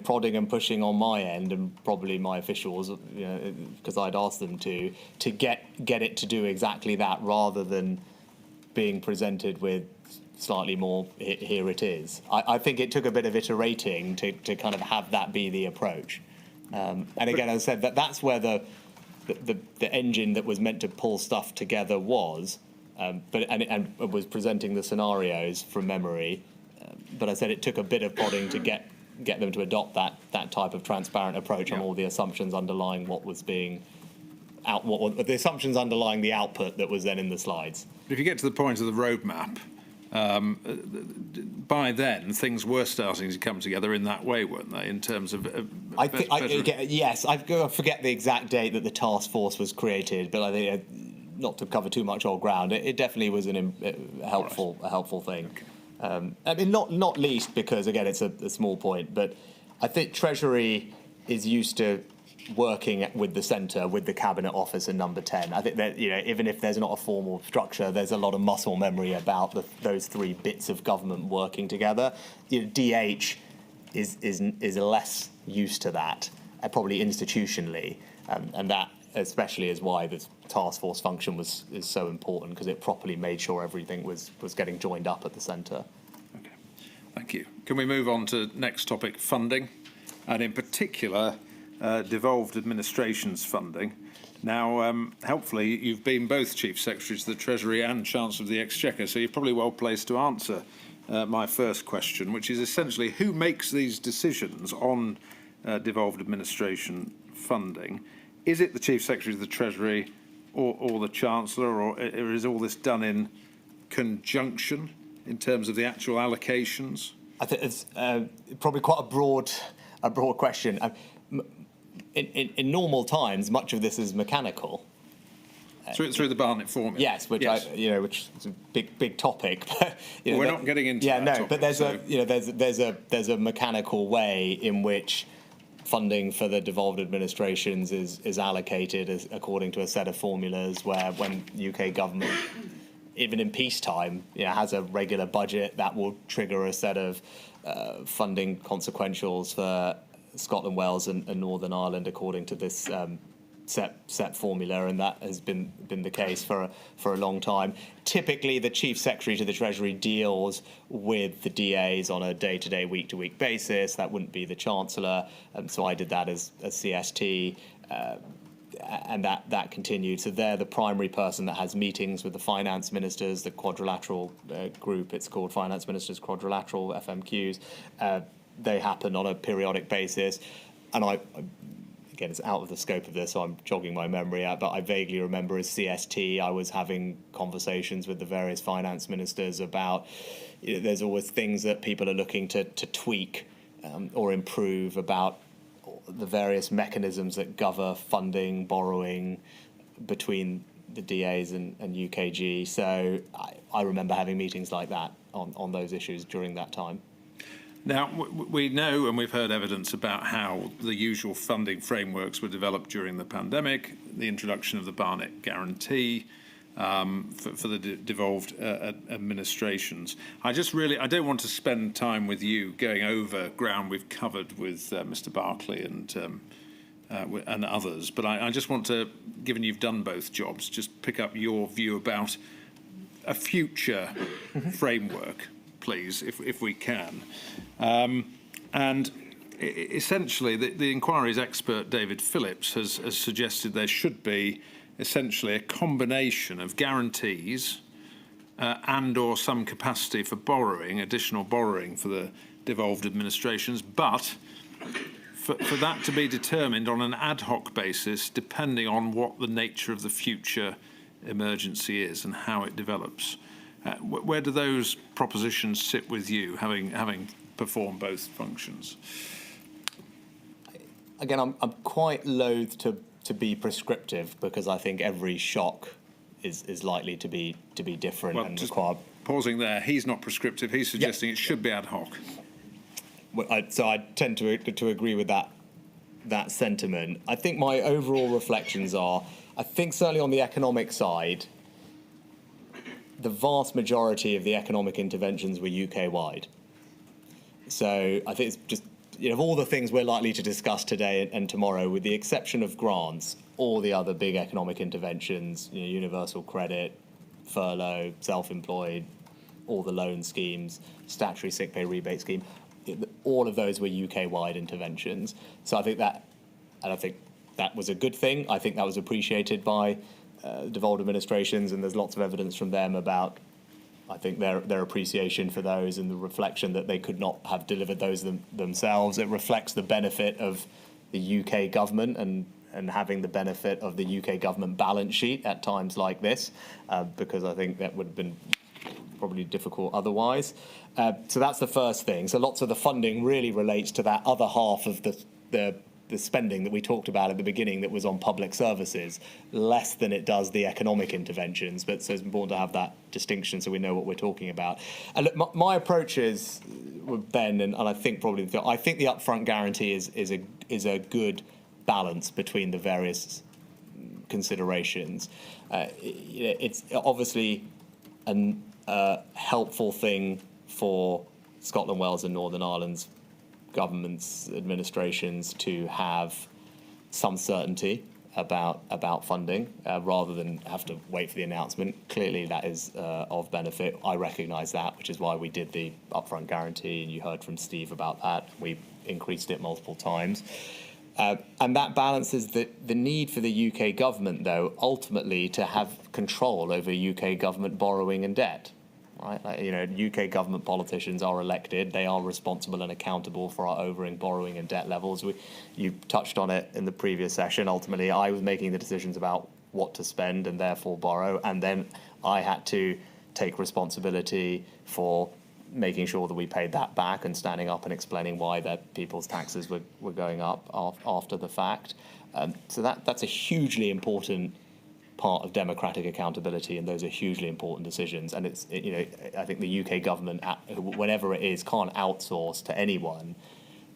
prodding and pushing on my end, and probably my officials, because I'd asked them to get it to do exactly that, rather than being presented with slightly more, here it is. I think it took a bit of iterating to kind of have that be the approach. And again, as I said, that's where the engine that was meant to pull stuff together was, but it was presenting the scenarios from memory. But I said it took a bit of prodding to get them to adopt that type of transparent approach on all the assumptions underlying what was being the assumptions underlying the output that was then in the slides. If you get to the point of the roadmap, by then things were starting to come together in that way, weren't they? In terms of, yes, I forget the exact date that the task force was created, but I think not to cover too much old ground, it definitely was a helpful thing. Okay. I mean, not least because again it's a small point, but I think Treasury is used to working with the centre, with the Cabinet Office and Number 10. I think that, even if there's not a formal structure, there's a lot of muscle memory about those three bits of government working together. DH is less used to that, probably institutionally, and that especially is why the task force function is so important, because it properly made sure everything was getting joined up at the centre. Okay, thank you. Can we move on to next topic, funding, and in particular devolved administration's funding? Now, helpfully, you've been both Chief Secretaries of the Treasury and Chancellor of the Exchequer, so you're probably well placed to answer my first question, which is essentially who makes these decisions on devolved administration funding? Is it the Chief Secretary of the Treasury or the Chancellor, or is all this done in conjunction in terms of the actual allocations? I think it's probably quite a broad question. In normal times, much of this is mechanical. Through the Barnett formula. Yes, which which is a big topic. But we're not getting into that topic, but there's a mechanical way in which funding for the devolved administrations is allocated according to a set of formulas, where when UK government, even in peacetime, has a regular budget, that will trigger a set of funding consequentials for Scotland, Wales and Northern Ireland according to this set formula, and that has been the case for a long time. Typically, the Chief Secretary to the Treasury deals with the DAs on a day-to-day, week-to-week basis. That wouldn't be the Chancellor, so I did that as CST, and that continued. So they're the primary person that has meetings with the finance ministers, the quadrilateral group. It's called Finance Ministers Quadrilateral, FMQs. They happen on a periodic basis, and again, it's out of the scope of this, so I'm jogging my memory out, but I vaguely remember as CST, I was having conversations with the various finance ministers about, there's always things that people are looking to tweak or improve about the various mechanisms that govern funding, borrowing between the DAs and UKG. So I remember having meetings like that on those issues during that time. Now, we know and we've heard evidence about how the usual funding frameworks were developed during the pandemic, the introduction of the Barnett Guarantee for the devolved administrations. I don't want to spend time with you going over ground we've covered with Mr. Barclay and others, but I just want to, given you've done both jobs, just pick up your view about a future framework, please, if we can. And essentially, the inquiry's expert, David Phillips, has suggested there should be essentially a combination of guarantees and or some capacity for borrowing, additional borrowing for the devolved administrations, but for that to be determined on an ad hoc basis, depending on what the nature of the future emergency is and how it develops. Where do those propositions sit with you, having performed both functions? Again, I'm quite loath to be prescriptive, because I think every shock is likely to be different and require. Pausing there, he's not prescriptive. He's suggesting it should be ad hoc. So I tend to agree with that sentiment. I think my overall reflections are, I think certainly on the economic side, the vast majority of the economic interventions were UK-wide. So I think it's just, of all the things we're likely to discuss today and tomorrow, with the exception of grants, all the other big economic interventions, universal credit, furlough, self-employed, all the loan schemes, statutory sick pay rebate scheme, all of those were UK-wide interventions. So I think that was a good thing. I think that was appreciated by devolved administrations, and there's lots of evidence from them about, I think, their appreciation for those and the reflection that they could not have delivered those themselves. It reflects the benefit of the UK government and having the benefit of the UK government balance sheet at times like this, because I think that would have been probably difficult otherwise. So that's the first thing. So lots of the funding really relates to that other half of the spending that we talked about at the beginning that was on public services, less than it does the economic interventions. But so it's important to have that distinction so we know what we're talking about. And look, my approach is, Ben, and I think probably the upfront guarantee is a good balance between the various considerations. It's obviously a helpful thing for Scotland, Wales and Northern Ireland's governments, administrations to have some certainty about funding rather than have to wait for the announcement. Clearly that is of benefit. I recognise that, which is why we did the upfront guarantee, and you heard from Steve about that. We increased it multiple times. And that balances the need for the UK government, though, ultimately to have control over UK government borrowing and debt. Right? UK government politicians are elected. They are responsible and accountable for our overing borrowing and debt levels. You touched on it in the previous session. Ultimately, I was making the decisions about what to spend and therefore borrow, and then I had to take responsibility for making sure that we paid that back and standing up and explaining why that people's taxes were going up after the fact. So that's a hugely important part of democratic accountability, and those are hugely important decisions. And I think the UK government, whenever it is, can't outsource to anyone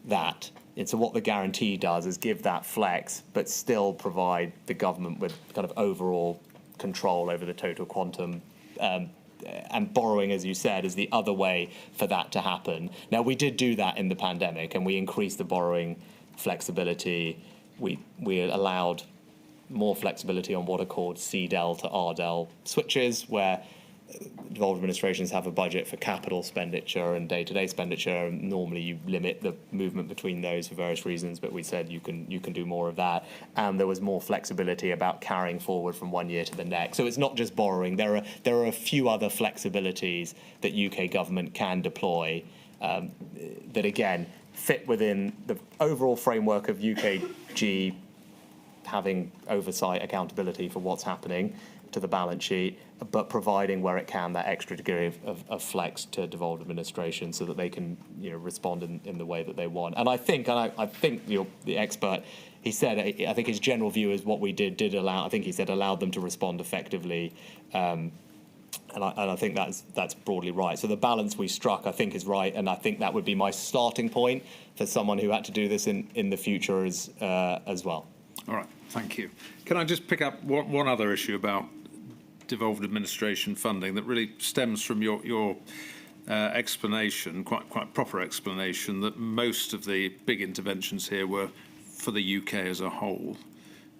that. And so what the guarantee does is give that flex, but still provide the government with kind of overall control over the total quantum. And borrowing, as you said, is the other way for that to happen. Now, we did do that in the pandemic, and we increased the borrowing flexibility. We allowed more flexibility on what are called CDEL to RDEL switches, where devolved administrations have a budget for capital expenditure and day-to-day expenditure. Normally, you limit the movement between those for various reasons, but we said you can do more of that. And there was more flexibility about carrying forward from one year to the next. So it's not just borrowing. There are a few other flexibilities that UK government can deploy that, again, fit within the overall framework of UKG having oversight, accountability for what's happening to the balance sheet, but providing where it can that extra degree of flex to devolved administration so that they can respond in the way that they want. And I think the expert, he said, I think his general view is what we did allow. I think he said allowed them to respond effectively, and I think that's broadly right. So the balance we struck, I think, is right, and I think that would be my starting point for someone who had to do this in the future as well. All right, thank you. Can I just pick up one other issue about devolved administration funding that really stems from your explanation, quite proper explanation, that most of the big interventions here were for the UK as a whole,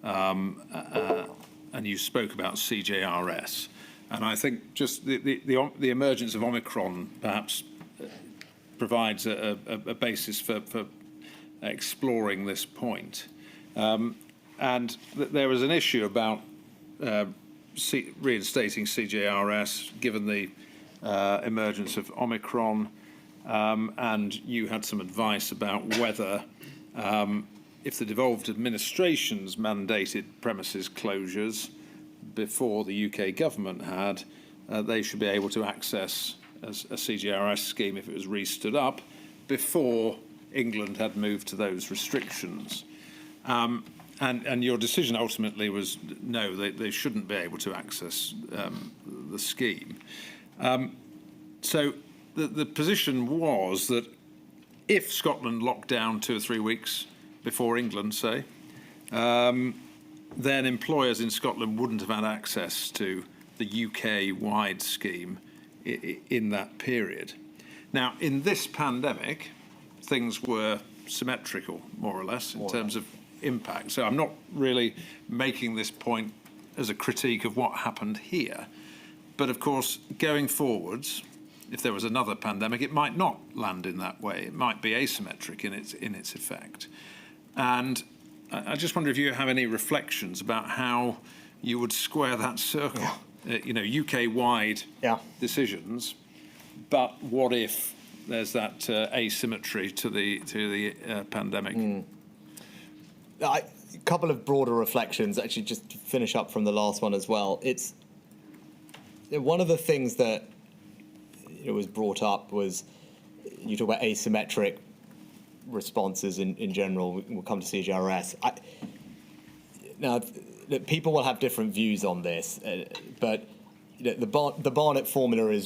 and you spoke about CJRS. And I think just the emergence of Omicron perhaps provides a basis for exploring this point. And there was an issue about reinstating CJRS given the emergence of Omicron, and you had some advice about whether if the devolved administrations mandated premises closures before the UK government had, they should be able to access a CJRS scheme if it was re-stood up before England had moved to those restrictions. And your decision ultimately was no, they shouldn't be able to access the scheme. So the position was that if Scotland locked down 2 or 3 weeks before England, say, then employers in Scotland wouldn't have had access to the UK-wide scheme in that period. Now, in this pandemic, things were symmetrical, more or less, in terms of impact. So I'm not really making this point as a critique of what happened here. But of course, going forwards, if there was another pandemic, it might not land in that way. It might be asymmetric in its effect. And I just wonder if you have any reflections about how you would square that circle. Yeah. UK-wide decisions, but what if there's that asymmetry to the pandemic? A couple of broader reflections, actually, just to finish up from the last one as well. It's one of the things that was brought up was you talk about asymmetric responses in general. We'll come to CJRS. Now, people will have different views on this, but the Barnett formula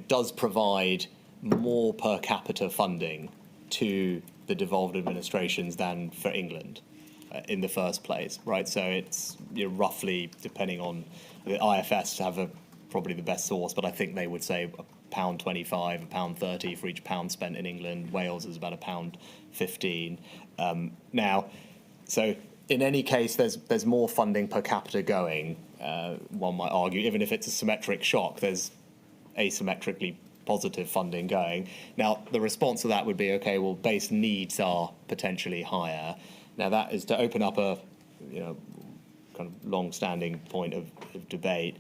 does provide more per capita funding to the devolved administrations than for England in the first place, right? So it's roughly, depending on the IFS have probably the best source, but I think they would say £1.25, £1.30 for each pound spent in England. Wales is about £1.15. Now, so in any case, there's more funding per capita going. One might argue, even if it's a symmetric shock, there's asymmetrically positive funding going. Now, the response to that would be, okay, well, base needs are potentially higher. Now, that is to open up a kind of long-standing point of debate.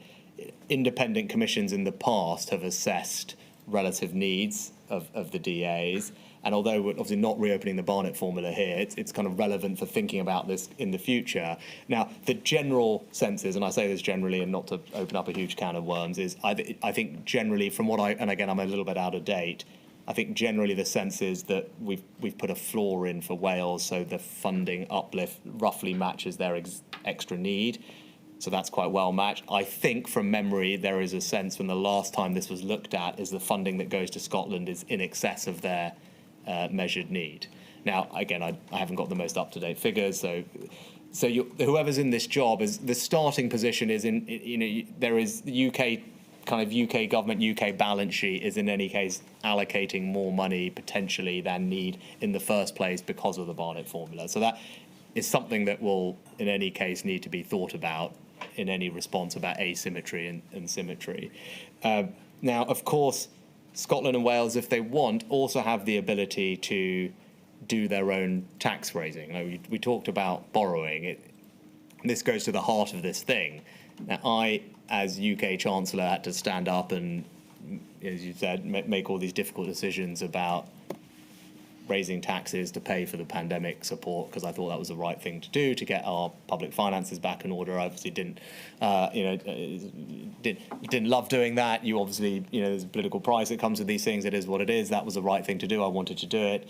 Independent commissions in the past have assessed relative needs of the DAs, and although we're obviously not reopening the Barnett formula here, it's kind of relevant for thinking about this in the future. Now, the general sense is, and I say this generally and not to open up a huge can of worms, is I think generally from what and again, I'm a little bit out of date, I think generally the sense is that we've put a floor in for Wales, so the funding uplift roughly matches their extra need. So that's quite well matched. I think from memory there is a sense from the last time this was looked at is the funding that goes to Scotland is in excess of their measured need. Now, again, I haven't got the most up-to-date figures, so whoever's in this job is the starting position is there is the UK government, UK balance sheet is in any case allocating more money potentially than need in the first place because of the Barnett formula. So that is something that will in any case need to be thought about in any response about asymmetry and symmetry. Now, of course, Scotland and Wales, if they want, also have the ability to do their own tax raising. We talked about borrowing. This goes to the heart of this thing. Now, I, as UK Chancellor, had to stand up and, as you said, make all these difficult decisions about raising taxes to pay for the pandemic support because I thought that was the right thing to do to get our public finances back in order. I obviously didn't love doing that. You obviously, there's a political price that comes with these things. It is what it is. That was the right thing to do. I wanted to do it.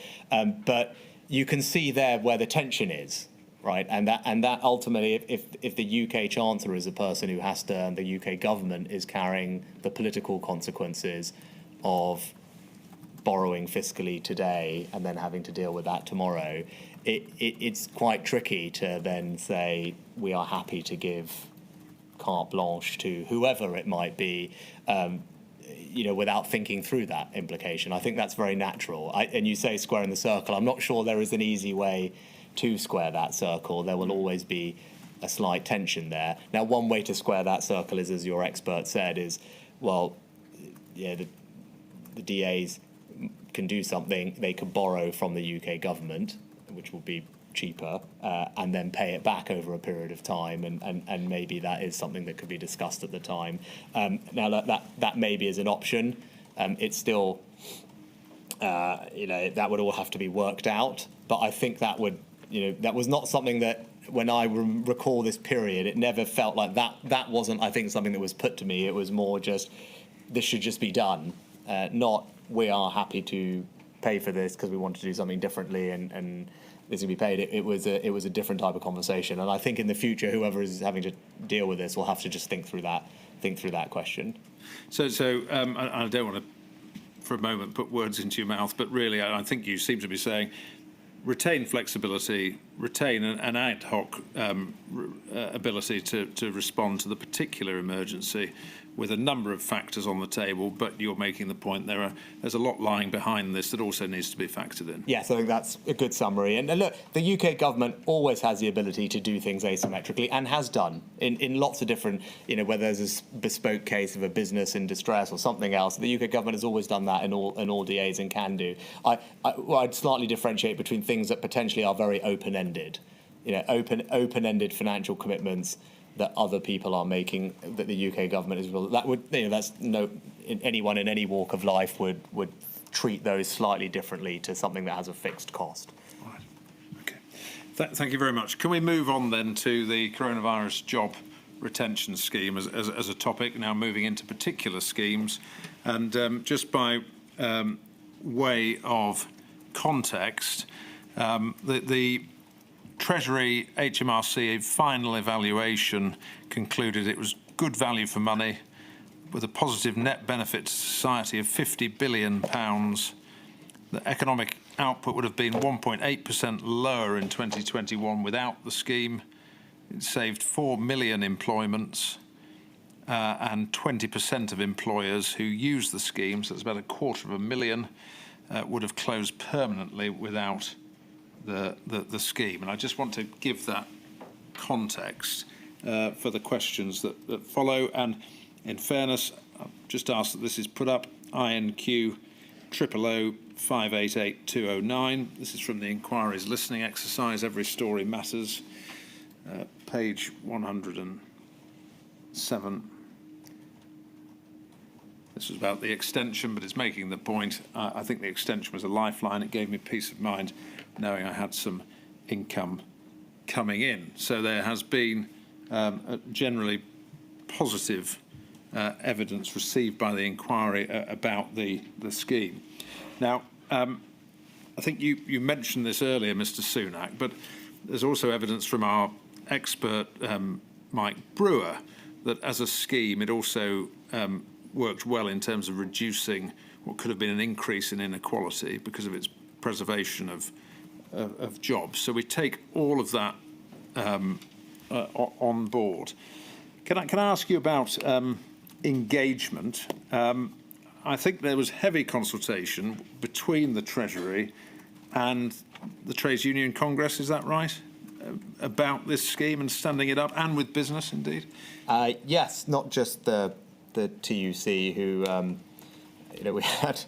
But you can see there where the tension is, right? And that ultimately, if the UK Chancellor is a person who has to, and the UK government is carrying the political consequences of borrowing fiscally today and then having to deal with that tomorrow, it's quite tricky to then say we are happy to give carte blanche to whoever it might be, without thinking through that implication. I think that's very natural. And you say squaring the circle. I'm not sure there is an easy way to square that circle. There will always be a slight tension there. Now, one way to square that circle is, as your expert said, is, well, yeah, the DAs can do something. They could borrow from the UK government, which will be cheaper, and then pay it back over a period of time, and maybe that is something that could be discussed at the time. Now that maybe is an option. It's still, that would all have to be worked out. But I think that would, that was not something that, when I recall this period, it never felt like that. That wasn't, I think, something that was put to me. It was more just, this should just be done, not we are happy to pay for this because we want to do something differently and this will be paid. It was a different type of conversation, and I think in the future, whoever is having to deal with this will have to just think through that question. So I don't want to, for a moment, put words into your mouth, but really, I think you seem to be saying, retain flexibility, retain an ad hoc ability to respond to the particular emergency with a number of factors on the table, but you're making the point there's a lot lying behind this that also needs to be factored in. Yes, I think that's a good summary. And look, the UK government always has the ability to do things asymmetrically, and has done in lots of different, whether there's a bespoke case of a business in distress or something else. The UK government has always done that in all DAs and can do. I'd slightly differentiate between things that potentially are very open-ended, open-ended financial commitments that other people are making, that the UK government is, that would, anyone in any walk of life would treat those slightly differently to something that has a fixed cost. All right. Okay. Thank you very much. Can we move on then to the coronavirus job retention scheme as a topic, now moving into particular schemes, and just by way of context, the Treasury HMRC final evaluation concluded it was good value for money, with a positive net benefit to society of £50 billion. The economic output would have been 1.8% lower in 2021 without the scheme. It saved 4 million employments, and 20% of employers who use the scheme, so it's about 250,000, would have closed permanently without the scheme. And I just want to give that context for the questions that follow. And in fairness, I've just asked that this is put up, INQ 000 588 209. This is from the Inquiry's listening exercise, Every Story Matters, page 107. This was about the extension, but it's making the point. I think the extension was a lifeline. It gave me peace of mind knowing I had some income coming in. So there has been generally positive evidence received by the inquiry about the scheme. Now, I think you mentioned this earlier, Mr. Sunak, but there's also evidence from our expert, Mike Brewer, that as a scheme, it also worked well in terms of reducing what could have been an increase in inequality because of its preservation of jobs. So we take all of that on board. Can I ask you about engagement? I think there was heavy consultation between the Treasury and the Trades Union Congress, is that right? About this scheme and standing it up, and with business indeed? Yes, not just the TUC, who we had,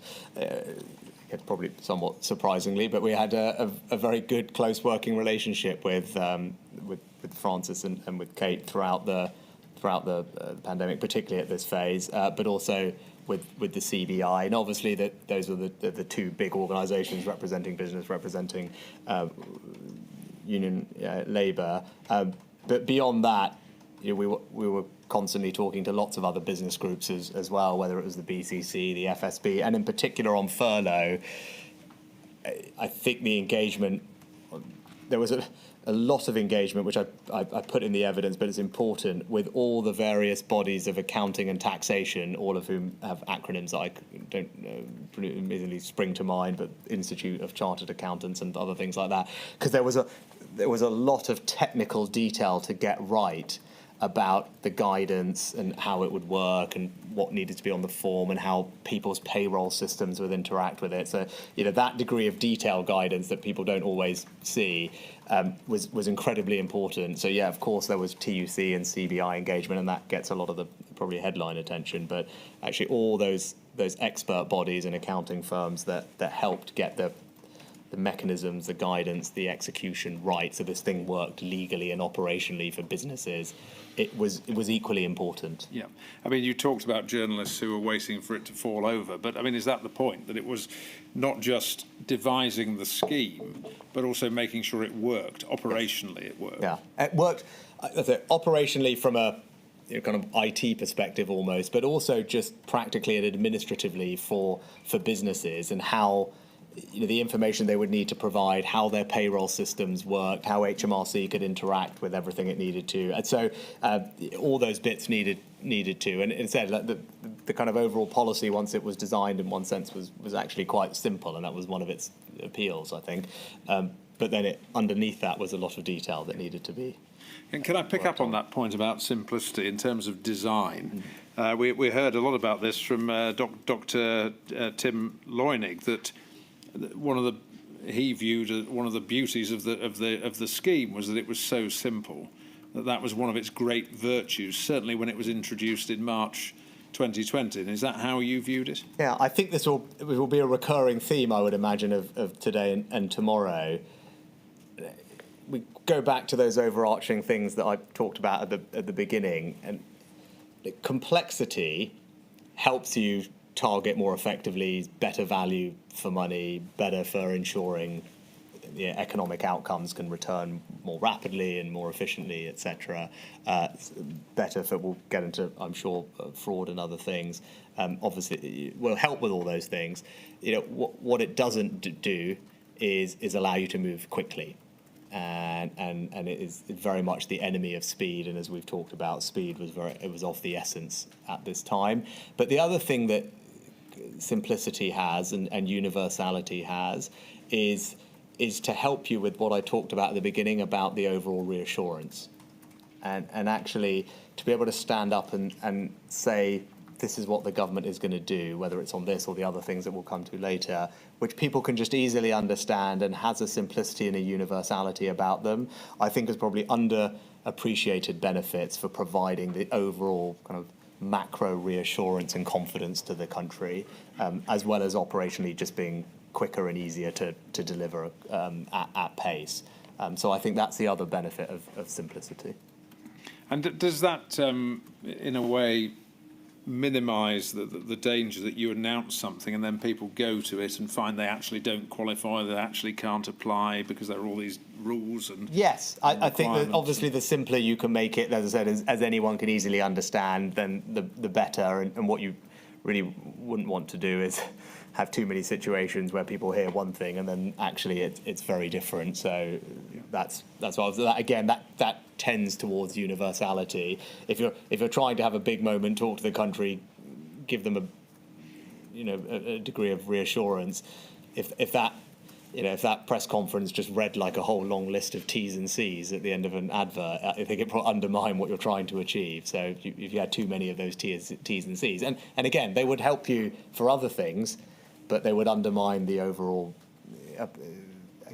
probably somewhat surprisingly, but we had a very good, close working relationship with Francis and with Kate throughout the pandemic, particularly at this phase, but also with the CBI, and obviously those were the two big organisations representing business, representing union labour. But beyond that, we were constantly talking to lots of other business groups as well, whether it was the BCC, the FSB, and in particular on furlough. I think the engagement, there was a lot of engagement, which I put in the evidence, but it's important, with all the various bodies of accounting and taxation, all of whom have acronyms that I don't immediately spring to mind, but Institute of Chartered Accountants and other things like that, because there was a lot of technical detail to get right. about the guidance and how it would work and what needed to be on the form and how people's payroll systems would interact with it. So, that degree of detail guidance that people don't always see was incredibly important. So, yeah, of course, there was TUC and CBI engagement, and that gets a lot of the probably headline attention. But actually, all those expert bodies and accounting firms that helped get the mechanisms, the guidance, the execution right, so this thing worked legally and operationally for businesses, it was equally important. Yeah. I mean, you talked about journalists who were waiting for it to fall over, but I mean, is that the point, that it was not just devising the scheme, but also making sure it worked, operationally it worked? Yeah, it worked operationally from a kind of IT perspective almost, but also just practically and administratively for businesses, and how the information they would need to provide, how their payroll systems worked, how HMRC could interact with everything it needed to. And so all those bits needed to. And instead, the kind of overall policy, once it was designed in one sense, was actually quite simple, and that was one of its appeals, I think. But then underneath that was a lot of detail that needed to be. And can I pick up on that point about simplicity in terms of design? We heard a lot about this from Dr. Tim Loynig, that he viewed one of the beauties of the scheme was that it was so simple, that was one of its great virtues, certainly when it was introduced in March 2020. And is that how you viewed it? Yeah, I think it will be a recurring theme, I would imagine, of today and tomorrow. We go back to those overarching things that I talked about at the beginning, and complexity helps you target more effectively, better value for money, better for ensuring economic outcomes can return more rapidly and more efficiently, etc. Better for, we'll get into, I'm sure, fraud and other things. Obviously, it will help with all those things. What it doesn't do is allow you to move quickly. And it is very much the enemy of speed. And as we've talked about, speed was of the essence at this time. But the other thing that simplicity has and universality has is to help you with what I talked about at the beginning about the overall reassurance, and actually to be able to stand up and say, this is what the government is going to do, whether it's on this or the other things that we'll come to later, which people can just easily understand and has a simplicity and a universality about them, I think is probably underappreciated benefits for providing the overall kind of macro reassurance and confidence to the country, as well as operationally just being quicker and easier to deliver at pace. So I think that's the other benefit of simplicity. And does that, in a way, minimise the danger that you announce something and then people go to it and find they actually don't qualify, they actually can't apply because there are all these rules and yes, I think that obviously the simpler you can make it, as I said, as anyone can easily understand, then the better. And what you really wouldn't want to do is have too many situations where people hear one thing and then actually it's very different. So that's why that tends towards universality. If you're trying to have a big moment, talk to the country, give them a degree of reassurance. If that press conference just read like a whole long list of T's and C's at the end of an advert, I think it will undermine what you're trying to achieve. So if you had too many of those T's and C's, and again, they would help you for other things, but they would undermine the overall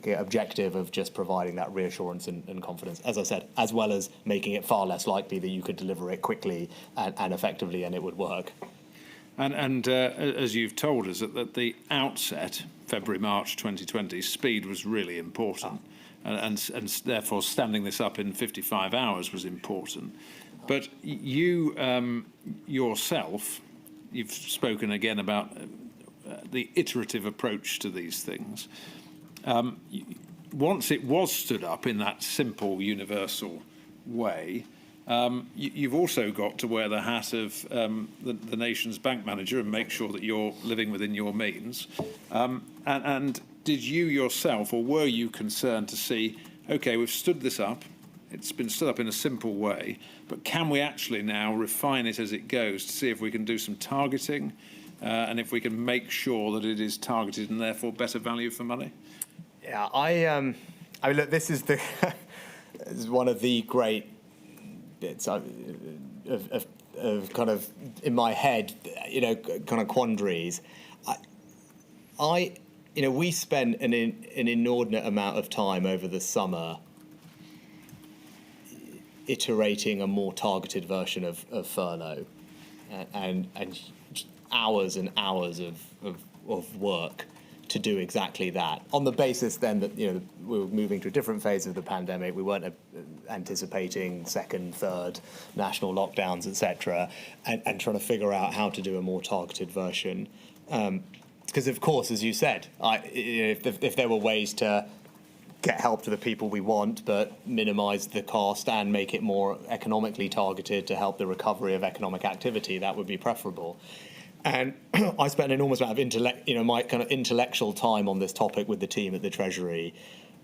objective of just providing that reassurance and confidence, as I said, as well as making it far less likely that you could deliver it quickly and effectively and it would work. And as you've told us at the outset, February, March 2020, speed was really important. And therefore standing this up in 55 hours was important. But you yourself, you've spoken again about the iterative approach to these things. Once it was stood up in that simple, universal way, you've also got to wear the hat of the nation's bank manager and make sure that you're living within your means. And did you yourself, or were you concerned to see, OK, we've stood this up, it's been stood up in a simple way, but can we actually now refine it as it goes to see if we can do some targeting and if we can make sure that it is targeted and therefore better value for money? Yeah, I mean, look, this is this is one of the great it's of kind of in my head, kind of quandaries. We spent an inordinate amount of time over the summer iterating a more targeted version of furlough, and hours and hours of work to do exactly that, on the basis then that we were moving to a different phase of the pandemic. We weren't anticipating second, third national lockdowns, etc., and trying to figure out how to do a more targeted version. Because of course, as you said, if there were ways to get help to the people we want, but minimise the cost and make it more economically targeted to help the recovery of economic activity, that would be preferable. And I spent an enormous amount of my kind of intellectual time on this topic with the team at the Treasury,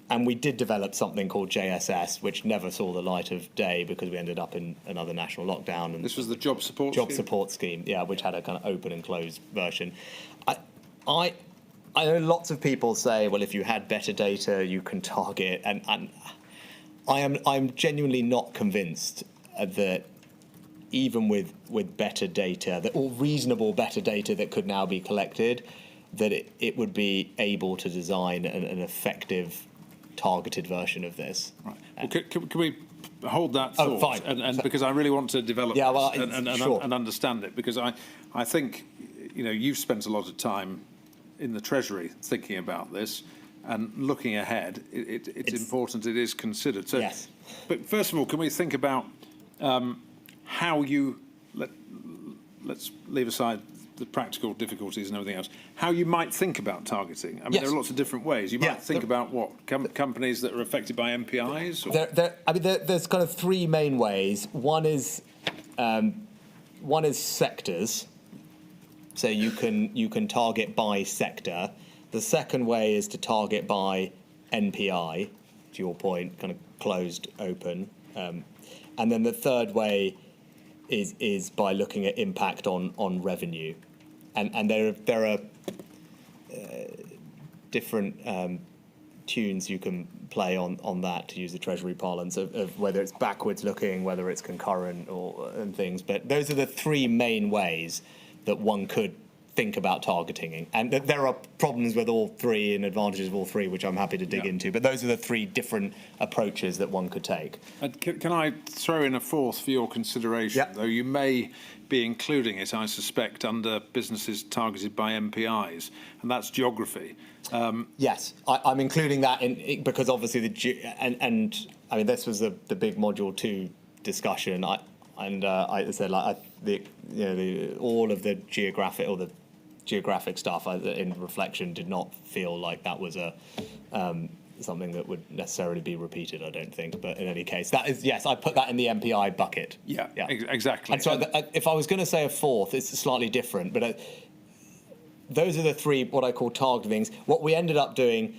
and we did develop something called JSS, which never saw the light of day because we ended up in another national lockdown. And this was the job support scheme, yeah, which had a kind of open and closed version. I know lots of people say, well, if you had better data, you can target, and I'm genuinely not convinced that even with better data, or reasonable better data that could now be collected, that it would be able to design an effective targeted version of this. Right. Well, can we hold that thought? Oh, fine. And because I really want to develop this and understand it, because I think you've spent a lot of time in the Treasury thinking about this and looking ahead. It's important it is considered. So, yes. But first of all, can we think about how you let's leave aside the practical difficulties and everything else, how you might think about targeting? I mean, yes. There are lots of different ways. You might think about what companies that are affected by MPIs. Or? There's kind of three main ways. One is sectors. So you can target by sector. The second way is to target by NPI, to your point, kind of closed, open. And then the third way is by looking at impact on revenue. And there are different tunes you can play on that, to use the Treasury parlance, of whether it's backwards looking, whether it's concurrent and things. But those are the three main ways that one could think about targeting. And there are problems with all three and advantages of all three, which I'm happy to dig into. But those are the three different approaches that one could take. And can I throw in a fourth for your consideration? Though you may be including it, I suspect, under businesses targeted by MPIs, and that's geography. Yes, I'm including that in because obviously and I mean, this was the big module 2 discussion. I said, like, all of the geographic stuff in reflection did not feel like that was something that would necessarily be repeated, I don't think. But in any case, that is, yes, I put that in the MPI bucket. Yeah. Exactly. And so if I was going to say a fourth, it's slightly different. But those are the three, what I call target things. What we ended up doing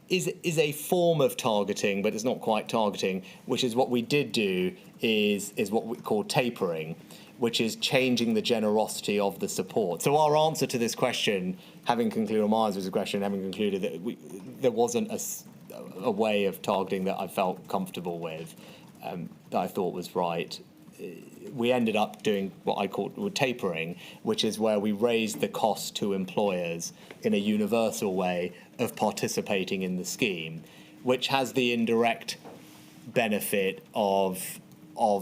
is a form of targeting, but it's not quite targeting, which is what we did do is what we call tapering, which is changing the generosity of the support. So our answer to this question, having concluded, or my answer to the question, having concluded that there wasn't a way of targeting that I felt comfortable with, that I thought was right, we ended up doing what I called tapering, which is where we raised the cost to employers in a universal way of participating in the scheme, which has the indirect benefit of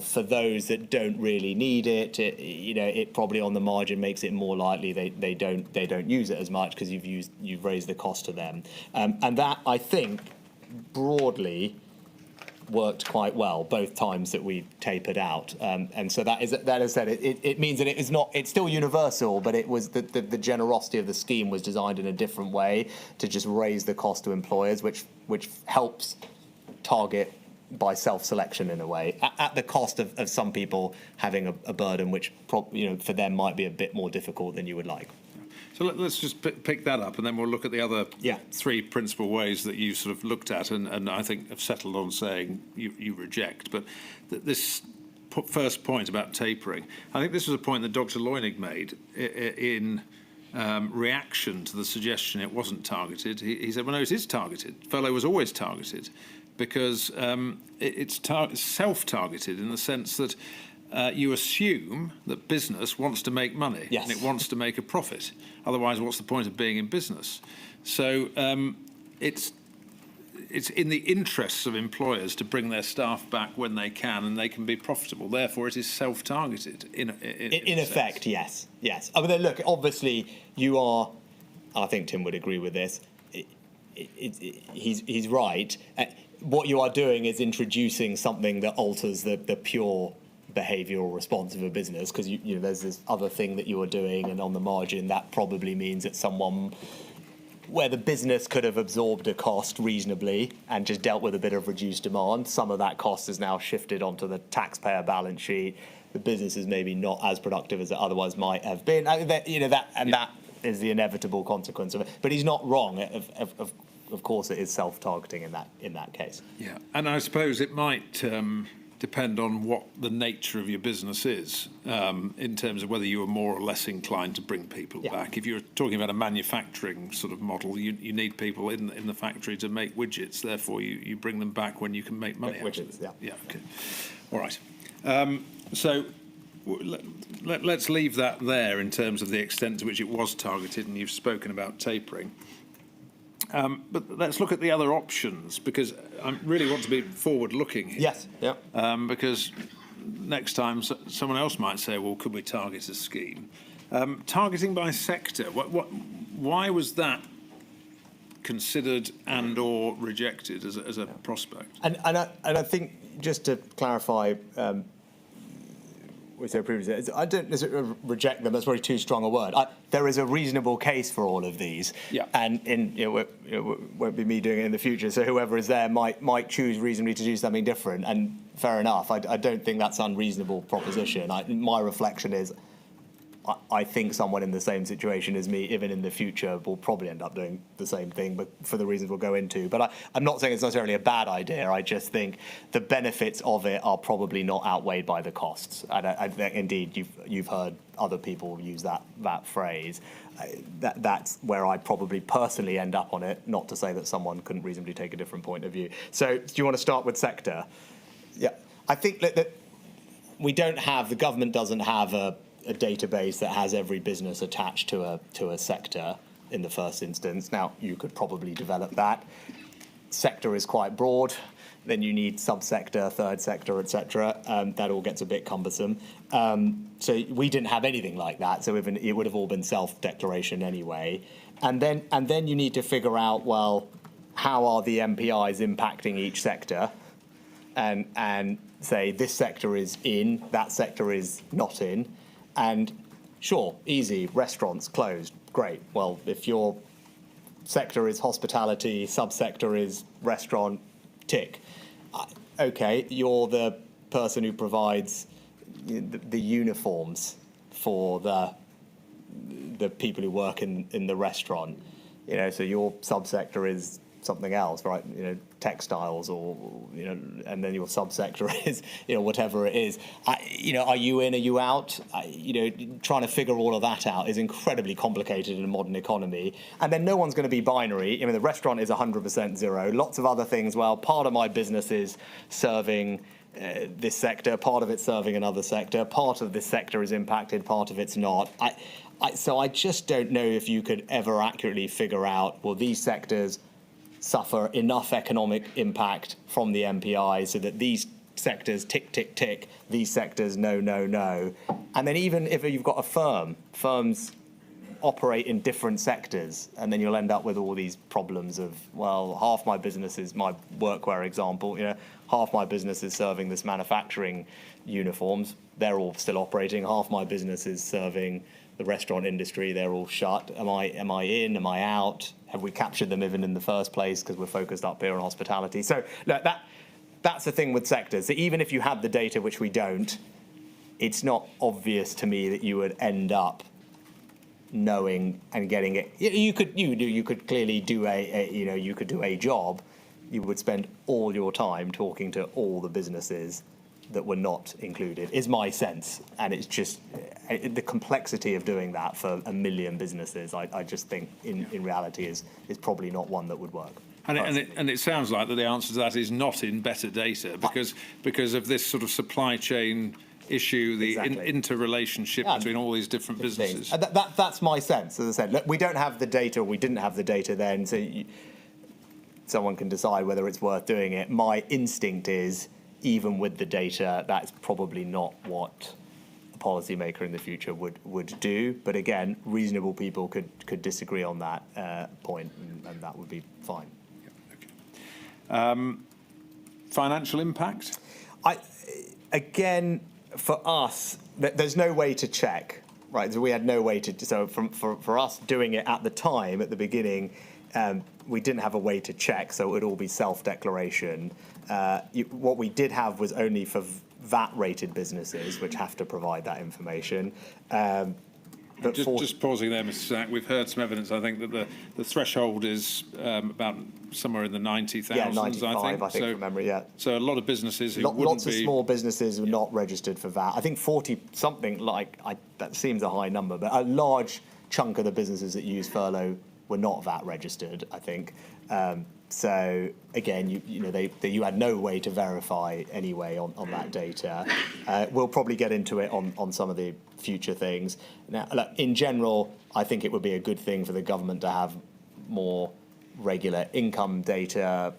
for those that don't really need it, it probably on the margin makes it more likely they don't use it as much because you've raised the cost to them, and that, I think, broadly worked quite well both times that we tapered out, and so that is said, it means that it's still universal, but it was the generosity of the scheme was designed in a different way to just raise the cost to employers, which helps target by self-selection in a way, at the cost of some people having a burden which for them might be a bit more difficult than you would like. So let's just pick that up, and then we'll look at the other three principal ways that you sort of looked at, and I think have settled on saying you reject. But this first point about tapering, I think this was a point that Dr. Leunig made in reaction to the suggestion it wasn't targeted. He said, well, no, it is targeted. Furlough was always targeted. because it's self-targeted in the sense that you assume that business wants to make money Yes. and it wants to make a profit. Otherwise, what's the point of being in business? So it's in the interests of employers to bring their staff back when they can and they can be profitable. Therefore, it is self-targeted in effect, yes. I mean, look, obviously, you are. I think Tim would agree with this. He's right. What you are doing is introducing something that alters the pure behavioural response of a business, because you know there's this other thing that you are doing, and on the margin that probably means that someone where the business could have absorbed a cost reasonably and just dealt with a bit of reduced demand, some of that cost is now shifted onto the taxpayer balance sheet. The business is maybe not as productive as it otherwise might have been. That is the inevitable consequence of it. But he's not wrong. Of course, it is self-targeting in that case. Yeah, and I suppose it might depend on what the nature of your business is in terms of whether you are more or less inclined to bring people back. If you're talking about a manufacturing sort of model, you need people in the factory to make widgets. Therefore, you bring them back when you can make money out of it. Yeah, okay. All right. So let's leave that there in terms of the extent to which it was targeted, and you've spoken about tapering. But let's look at the other options, because I really want to be forward-looking here. Yes. Yeah. Because next time someone else might say, "Well, could we target a scheme?" Targeting by sector. Why was that considered and/or rejected as a prospect? And I think, just to clarify. We said previously, I don't necessarily reject them. That's probably too strong a word. There is a reasonable case for all of these, and it won't be me doing it in the future. So whoever is there might choose reasonably to do something different, and fair enough. I don't think that's an unreasonable proposition. My reflection is, I think someone in the same situation as me, even in the future, will probably end up doing the same thing, but for the reasons we'll go into. But I'm not saying it's necessarily a bad idea. I just think the benefits of it are probably not outweighed by the costs. And indeed, you've heard other people use that phrase. That's where I probably personally end up on it. Not to say that someone couldn't reasonably take a different point of view. So, do you want to start with sector? Yeah, I think that the government doesn't have a database that has every business attached to a sector in the first instance. Now, you could probably develop that. Sector is quite broad. Then you need subsector, third sector, etc. That all gets a bit cumbersome. So we didn't have anything like that. So even it would have all been self-declaration anyway. And then you need to figure out, well, how are the MPIs impacting each sector? And say this sector is in, that sector is not in. And sure, easy, restaurants closed, great. Well, if your sector is hospitality, subsector is restaurant, tick. Okay, you're the person who provides the uniforms for the people who work in the restaurant. You know, so your subsector is something else, right? You know, textiles, or and then your subsector is whatever it is. Are you in? Are you out? Trying to figure all of that out is incredibly complicated in a modern economy. And then no one's going to be binary. The restaurant is 100% zero. Lots of other things. Well, part of my business is serving this sector. Part of it's serving another sector. Part of this sector is impacted. Part of it's not. So I just don't know if you could ever accurately figure out, well, these sectors suffer enough economic impact from the MPI so that these sectors tick, tick, tick, these sectors no, no, no. And then even if you've got a firms operate in different sectors, and then you'll end up with all these problems of, well, half my business is my workwear example, half my business is serving this manufacturing uniforms, they're all still operating, half my business is serving the restaurant industry, they're all shut. Am I in? Am I out? Have we captured them even in the first place because we're focused up here on hospitality? So look, that's the thing with sectors. So even if you have the data, which we don't, it's not obvious to me that you would end up knowing and getting it. You could clearly do you could do a job. You would spend all your time talking to all the businesses that were not included, is my sense. And it's just the complexity of doing that for 1 million businesses, I just think in reality is probably not one that would work. And it sounds like that the answer to that is not in better data because of this sort of supply chain issue, the interrelationship between all these different businesses. That's my sense. As I said, look, we don't have the data, or we didn't have the data then, so someone can decide whether it's worth doing it. My instinct is, even with the data, that's probably not what a policymaker in the future would do. But again, reasonable people could disagree on that point, and that would be fine. Yeah, okay. Financial impact? Again, for us, there's no way to check, right? So we had no way to. So for us doing it at the time, at the beginning, we didn't have a way to check, so it would all be self-declaration. What we did have was only for VAT-rated businesses, which have to provide that information. But just pausing there, Mr. Sunak, we've heard some evidence, I think, that the threshold is about somewhere in the 90,000s, yeah, 95, I think. From memory, yeah. So a lot of businesses who lots of small businesses were not registered for VAT. I think 40-something, that seems a high number, but a large chunk of the businesses that use furlough were not VAT registered, I think. So again, you had no way to verify anyway on that data. We'll probably get into it on some of the future things. Now, look, in general, I think it would be a good thing for the government to have more regular income data.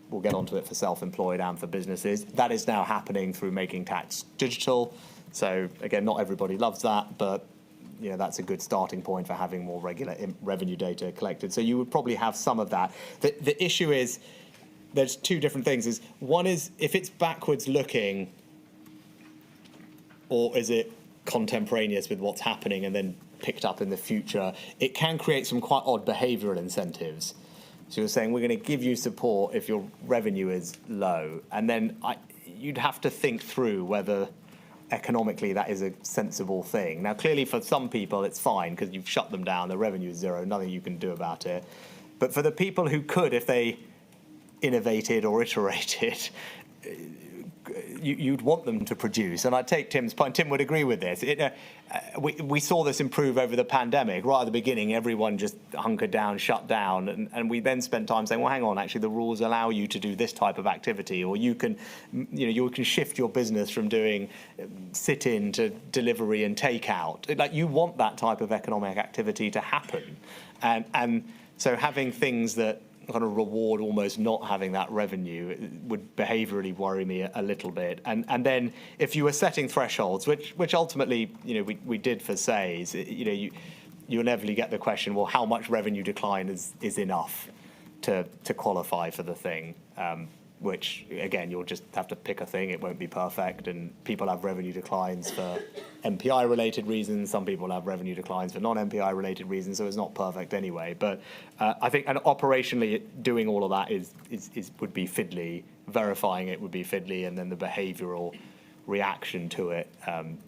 We'll get onto it for self-employed and for businesses. That is now happening through making tax digital. So again, not everybody loves that, but that's a good starting point for having more regular revenue data collected. So you would probably have some of that. The issue is there's two different things. One is if it's backwards looking, or is it contemporaneous with what's happening and then picked up in the future, it can create some quite odd behavioural incentives. So you're saying we're going to give you support if your revenue is low, and then you'd have to think through whether economically that is a sensible thing. Now, clearly for some people it's fine because you've shut them down, the revenue is zero, nothing you can do about it. But for the people who could, if they innovated or iterated, you'd want them to produce. And I take Tim's point. Tim would agree with this. We saw this improve over the pandemic. Right at the beginning, everyone just hunkered down, shut down, and we then spent time saying, well, hang on, actually the rules allow you to do this type of activity, or you can shift your business from doing sit-in to delivery and takeout. Like, you want that type of economic activity to happen, and so having things that kind of reward almost not having that revenue would behaviourally worry me a little bit. And then if you were setting thresholds, which ultimately we did for SAYS, you inevitably get the question, well, how much revenue decline is enough to qualify for the thing? Which again, you'll just have to pick a thing. It won't be perfect, and people have revenue declines for MPI related reasons. Some people have revenue declines for non-MPI related reasons, so it's not perfect anyway. But I think, and operationally, doing all of that would be fiddly. Verifying it would be fiddly, and then the behavioural reaction to it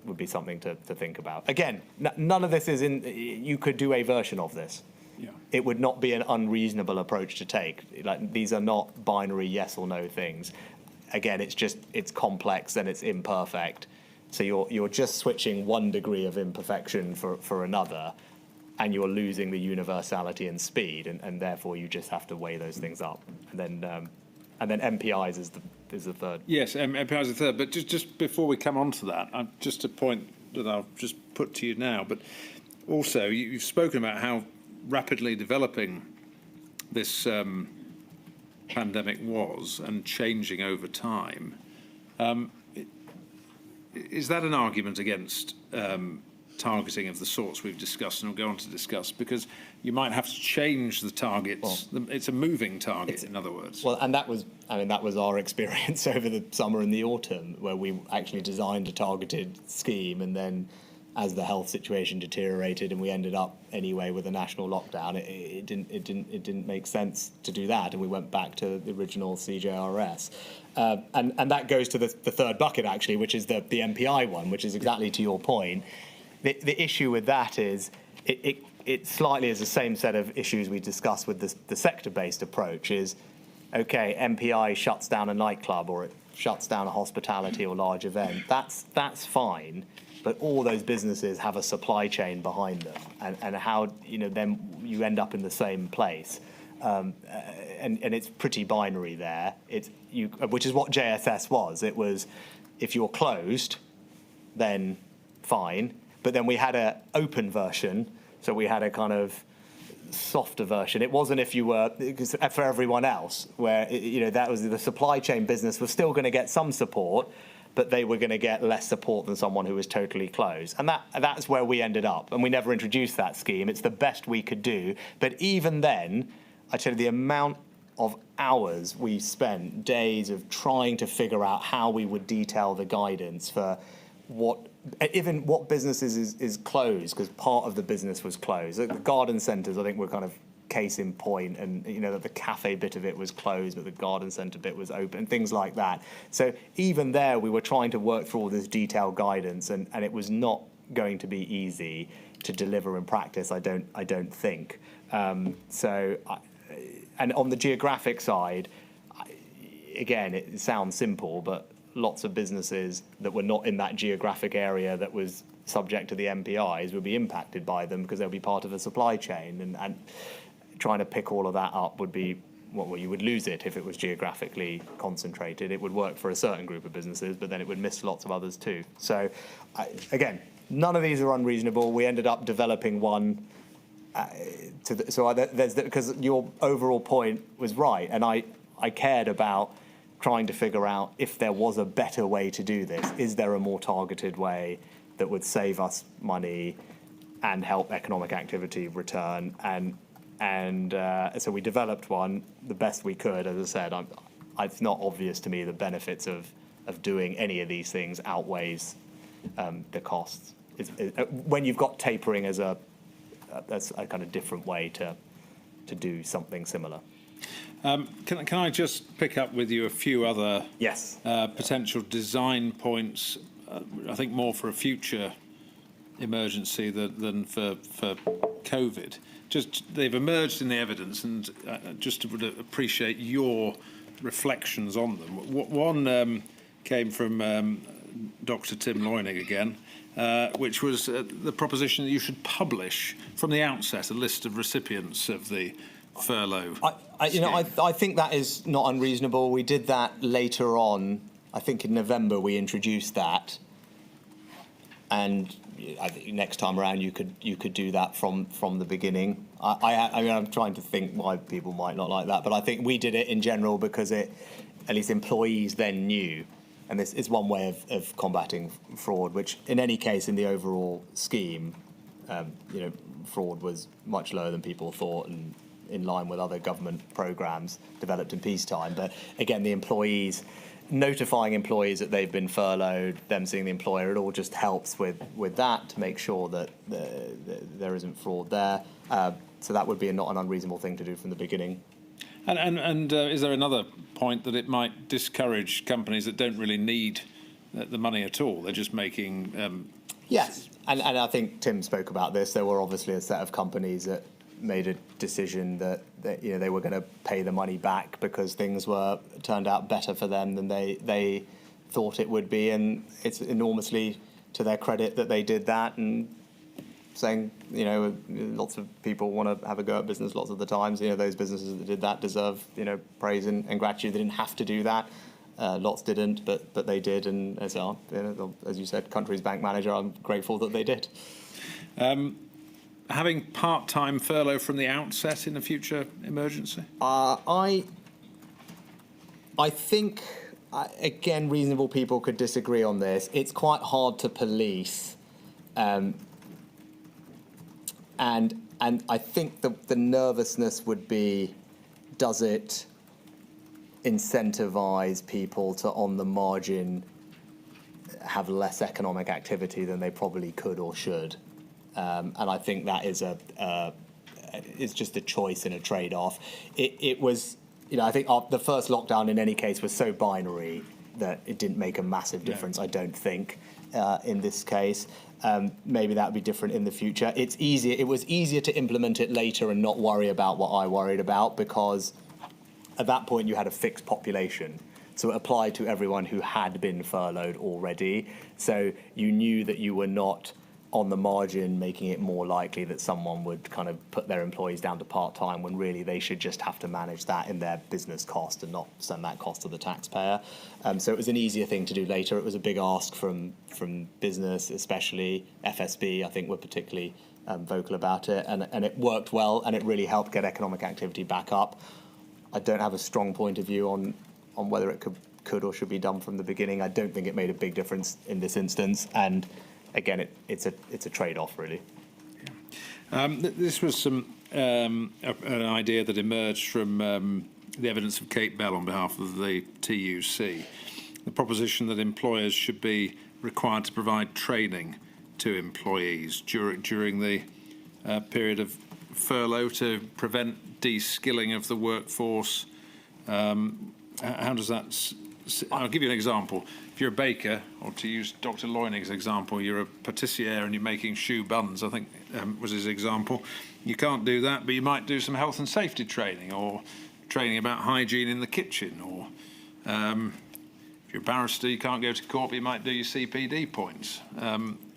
would be something to think about. Again, none of this is in. You could do a version of this. Yeah. It would not be an unreasonable approach to take. Like, these are not binary yes or no things. Again, it's complex and it's imperfect. So you're just switching one degree of imperfection for another, and you're losing the universality and speed, and therefore you just have to weigh those things up. And then MPIs is the third. Yes, MPIs is the third. But just before we come on to that, just a point that I'll just put to you now. But also, you've spoken about how rapidly developing this pandemic was and changing over time. Is that an argument against targeting of the sorts we've discussed and we'll go on to discuss? Because you might have to change the targets. Well, it's a moving target, in other words. Well, and that was our experience over the summer and the autumn, where we actually designed a targeted scheme, and then as the health situation deteriorated and we ended up anyway with a national lockdown, it didn't make sense to do that, and we went back to the original CJRS. And that goes to the third bucket, actually, which is the MPI one, which is exactly to your point. The issue with that is it slightly is the same set of issues we discussed with the sector-based approach. Is, okay, MPI shuts down a nightclub, or it shuts down a hospitality or large event. That's fine. But all those businesses have a supply chain behind them, and how then you end up in the same place. and it's pretty binary there. Which is what JSS was. It was, if you're closed, then fine. But then we had an open version, so we had a kind of softer version. It wasn't if you were, because for everyone else, where that was the supply chain business was still going to get some support, but they were going to get less support than someone who was totally closed. And that's where we ended up. And we never introduced that scheme. It's the best we could do. But even then, I tell you, the amount of hours we spent, days of trying to figure out how we would detail the guidance for what businesses is closed, because part of the business was closed. The garden centres, I think, were kind of case in point, and that the cafe bit of it was closed, but the garden centre bit was open, things like that. So even there, we were trying to work through all this detailed guidance, and it was not going to be easy to deliver in practice. I don't think. And on the geographic side, again, it sounds simple, but lots of businesses that were not in that geographic area that was subject to the MPIs would be impacted by them because they'll be part of a supply chain, and trying to pick all of that up would be, well, you would lose it if it was geographically concentrated. It would work for a certain group of businesses, but then it would miss lots of others too. So, again, none of these are unreasonable. We ended up developing one. Because your overall point was right, and I cared about trying to figure out if there was a better way to do this. Is there a more targeted way that would save us money and help economic activity return? And so we developed one the best we could. As I said, it's not obvious to me the benefits of doing any of these things outweighs the costs. When you've got tapering that's a kind of different way to do something similar. Can I just pick up with you a few other Yes. Potential design points? I think more for a future emergency than for COVID. They've emerged in the evidence, and just would appreciate your reflections on them. One came from Dr. Tim Loynig again, which was the proposition that you should publish from the outset a list of recipients of the furlough. I think that is not unreasonable. We did that later on. I think in November we introduced that, and I think next time around you could do that from the beginning. I'm trying to think why people might not like that, but I think we did it in general because at least employees then knew. And this is one way of combating fraud, which in any case in the overall scheme, fraud was much lower than people thought and in line with other government programmes developed in peacetime. But again, the employees, notifying employees that they've been furloughed, them seeing the employer, it all just helps with that to make sure that there isn't fraud there. So that would be not an unreasonable thing to do from the beginning. And is there another point that it might discourage companies that don't really need the money at all? They're just making... Yes, and I think Tim spoke about this. There were obviously a set of companies that made a decision that they were going to pay the money back because things turned out better for them than they thought it would be, and it's enormously to their credit that they did that. And saying, lots of people want to have a go at business lots of the times. Those businesses that did that deserve, praise and gratitude. They didn't have to do that. Lots didn't, but they did. And as you said, country's bank manager, I'm grateful that they did. Having part-time furlough from the outset in a future emergency? I think, again, reasonable people could disagree on this. It's quite hard to police. And I think the nervousness would be, does it incentivise people to, on the margin, have less economic activity than they probably could or should? And I think that is it's just a choice and a trade-off. It was, I think the first lockdown in any case was so binary that it didn't make a massive difference, I don't think, in this case. Maybe that would be different in the future. It was easier to implement it later and not worry about what I worried about, because at that point you had a fixed population. So it applied to everyone who had been furloughed already. So you knew that you were not on the margin, making it more likely that someone would kind of put their employees down to part-time when really they should just have to manage that in their business cost and not send that cost to the taxpayer. So it was an easier thing to do later. It was a big ask from business, especially FSB, I think, were particularly vocal about it, and it worked well, and it really helped get economic activity back up. I don't have a strong point of view on whether it could or should be done from the beginning. I don't think it made a big difference in this instance, and again, it's a trade-off, really. This was an idea that emerged from the evidence of Kate Bell on behalf of the TUC, the proposition that employers should be required to provide training to employees during the period of furlough to prevent de-skilling of the workforce. How does that... I'll give you an example. If you're a baker, or to use Dr. Loynig's example, you're a patissier and you're making shoe buns, I think was his example. You can't do that, but you might do some health and safety training or training about hygiene in the kitchen. Or if you're a barrister, you can't go to court, but you might do your CPD points.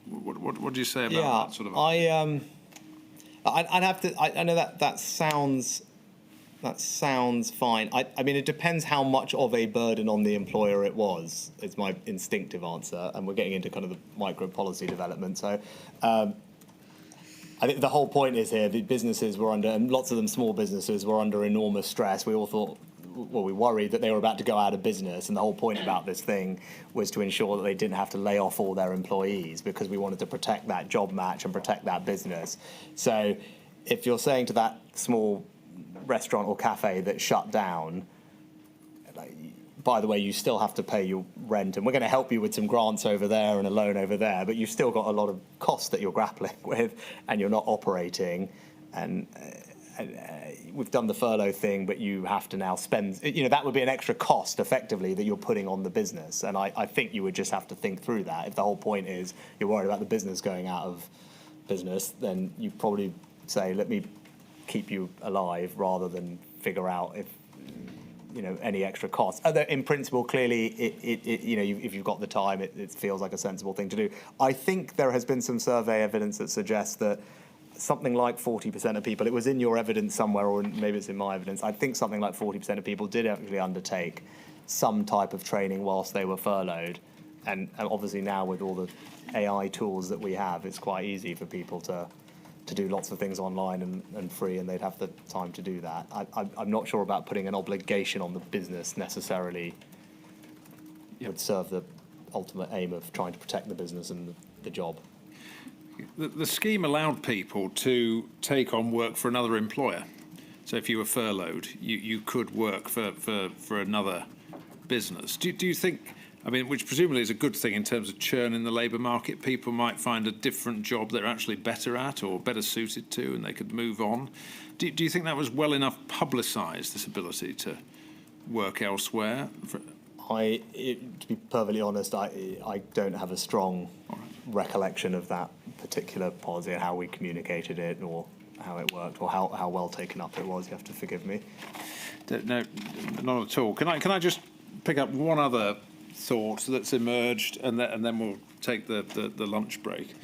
What do you say about that sort of... I'd have to... I know that sounds... That sounds fine. I mean, it depends how much of a burden on the employer it was, is my instinctive answer. And we're getting into kind of the micro policy development. So I think the whole point is here, the businesses were under, and lots of them small businesses, were under enormous stress. We all thought, well, we worried that they were about to go out of business. And the whole point about this thing was to ensure that they didn't have to lay off all their employees, because we wanted to protect that job match and protect that business. So if you're saying to that small restaurant or cafe that shut down, like, by the way, you still have to pay your rent, and we're going to help you with some grants over there and a loan over there, but you've still got a lot of costs that you're grappling with, and you're not operating, and we've done the furlough thing, but you have to now spend, that would be an extra cost effectively that you're putting on the business. And I think you would just have to think through that. If the whole point is you're worried about the business going out of business, then you probably say, let me keep you alive, rather than figure out if any extra costs. Although in principle, clearly, if you've got the time, it feels like a sensible thing to do. I think there has been some survey evidence that suggests that something like 40% of people, it was in your evidence somewhere, or maybe it's in my evidence, I think something like 40% of people did actually undertake some type of training whilst they were furloughed. And obviously now with all the AI tools that we have, it's quite easy for people to do lots of things online and free, and they'd have the time to do that. I'm not sure about putting an obligation on the business necessarily would serve the ultimate aim of trying to protect the business and the job. The scheme allowed people to take on work for another employer. So if you were furloughed, you could work for another business. Do you think... I mean, which presumably is a good thing in terms of churn in the labour market. People might find a different job they're actually better at or better suited to, and they could move on. Do you think that was well enough publicised, this ability to work elsewhere? To be perfectly honest, I don't have a strong recollection of that particular policy and how we communicated it, or how it worked, or how well taken up it was. You have to forgive me. No, not at all. Can I just pick up one other thought that's emerged, and then we'll take the lunch break.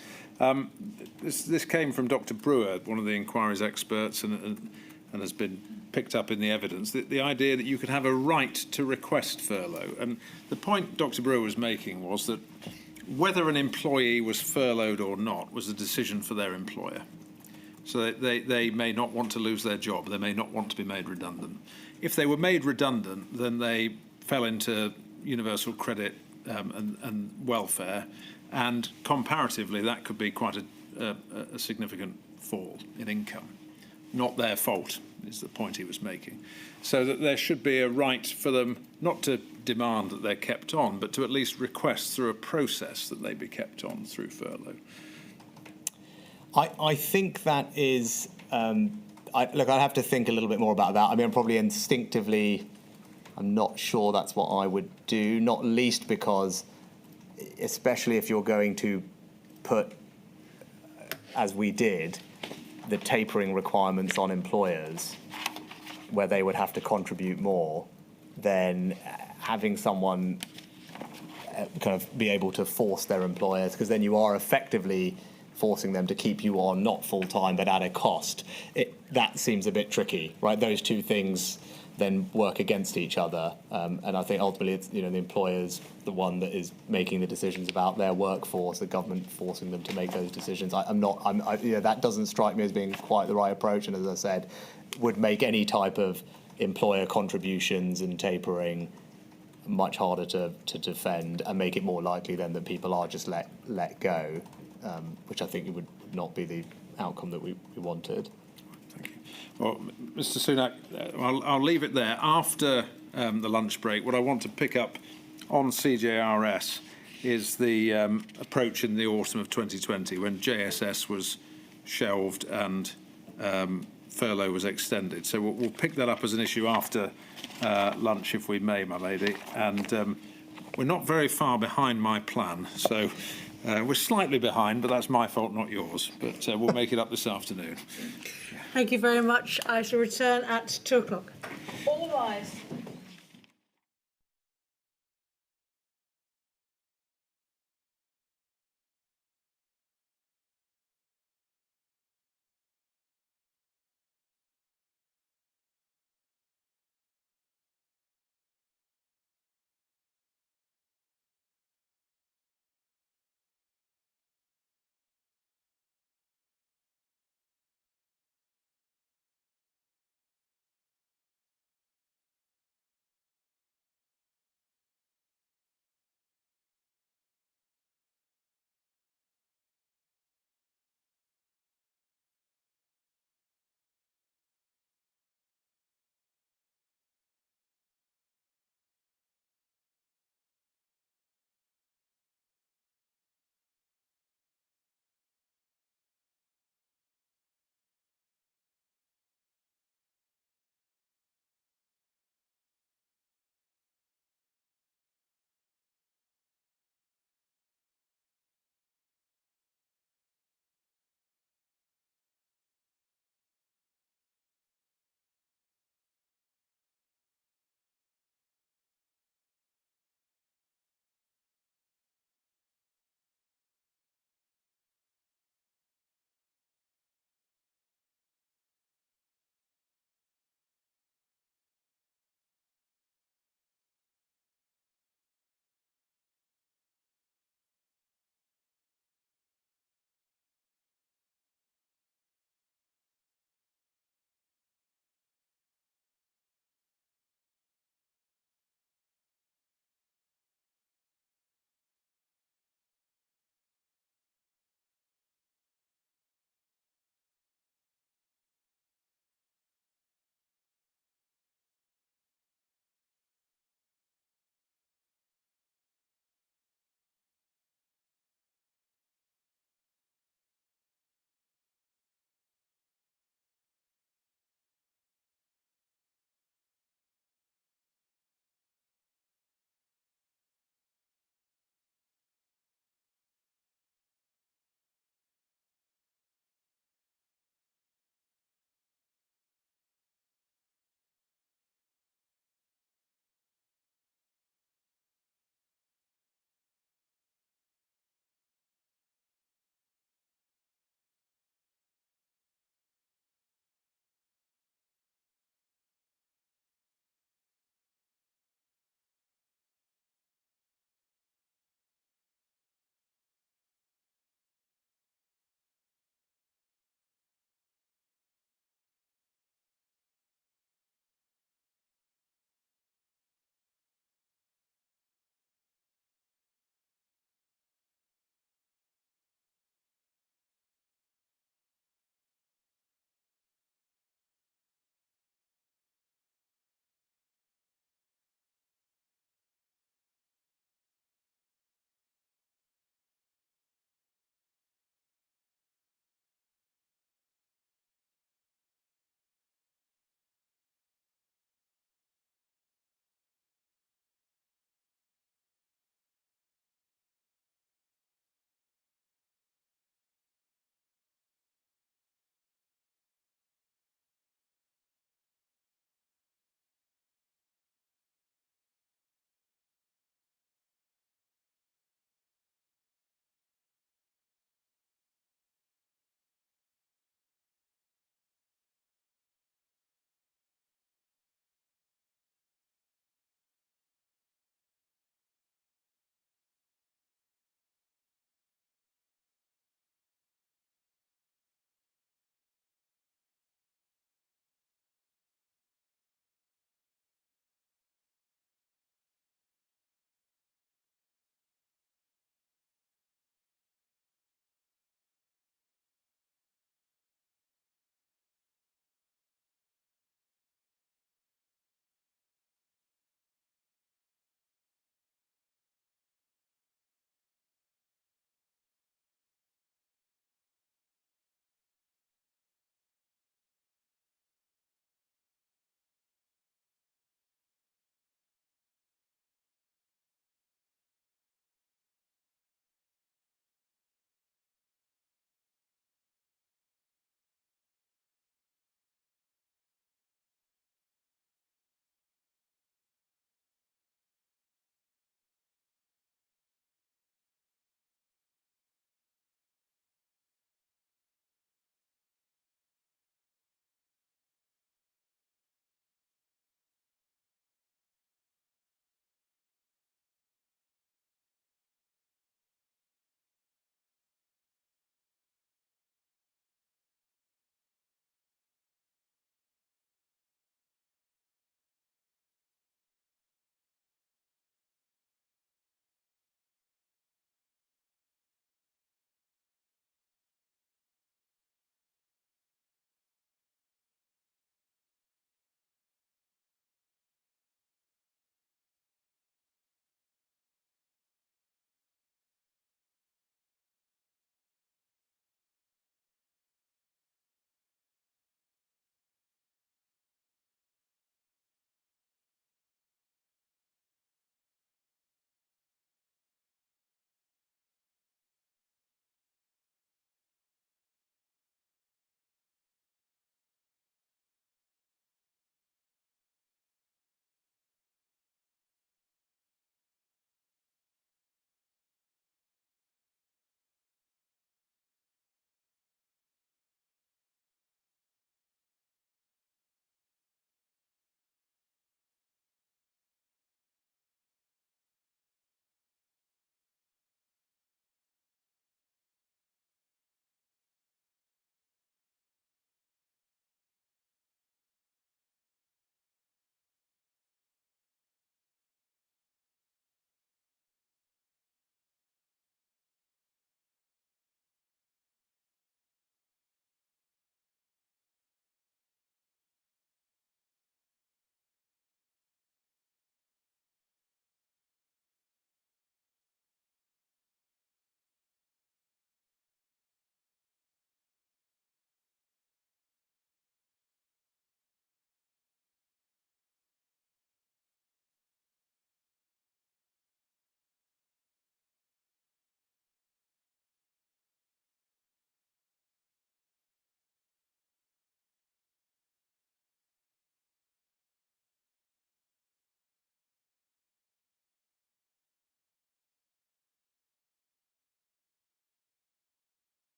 This came from Dr. Brewer, one of the inquiry's experts, and has been picked up in the evidence. The idea that you could have a right to request furlough, and the point Dr. Brewer was making was that whether an employee was furloughed or not was a decision for their employer. So they may not want to lose their job, they may not want to be made redundant. If they were made redundant, then they fell into universal credit and welfare, and comparatively that could be quite a significant fall in income. Not their fault, is the point he was making. So that there should be a right for them not to demand that they're kept on, but to at least request through a process that they be kept on through furlough. I think that is... I'd have to think a little bit more about that. I mean, probably instinctively, I'm not sure that's what I would do, not least because, especially if you're going to put, as we did, the tapering requirements on employers, where they would have to contribute more, then having someone kind of be able to force their employers, because then you are effectively forcing them to keep you on, not full-time, but at a cost. That seems a bit tricky, right? Those two things then work against each other. And I think ultimately it's, the employer's the one that is making the decisions about their workforce, the government forcing them to make those decisions. That doesn't strike me as being quite the right approach. And as I said, would make any type of employer contributions and tapering much harder to defend, and make it more likely then that people are just let go, which I think it would not be the outcome that we wanted. Thank you. Well, Mr. Sunak, I'll leave it there. After the lunch break, what I want to pick up on CJRS is the approach in the autumn of 2020 when JSS was shelved and furlough was extended. So we'll pick that up as an issue after lunch, if we may, my lady. And we're not very far behind my plan. So we're slightly behind, but that's my fault, not yours. But we'll make it up this afternoon. Thank you very much. I shall return at 2 o'clock. All rise.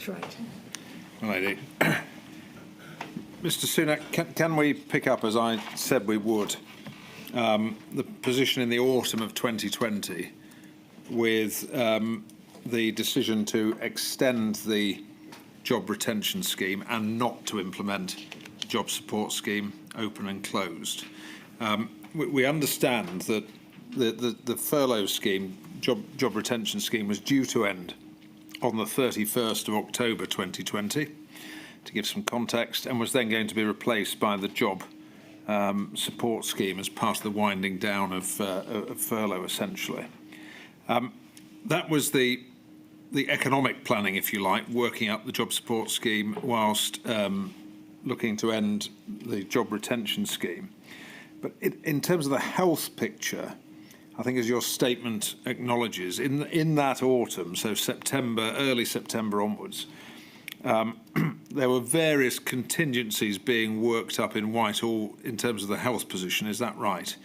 That's right. Lady. Mr. Sunak, can we pick up, as I said we would, the position in the autumn of 2020 with the decision to extend the job retention scheme and not to implement the job support scheme open and closed? We understand that the furlough scheme, job retention scheme, was due to end on the 31st of October 2020, to give some context, and was then going to be replaced by the job support scheme as part of the winding down of furlough, essentially. That was the economic planning, if you like, working up the job support scheme whilst looking to end the job retention scheme. But in terms of the health picture, I think, as your statement acknowledges, in that autumn, so September, early September onwards, there were various contingencies being worked up in Whitehall in terms of the health position. Is that right?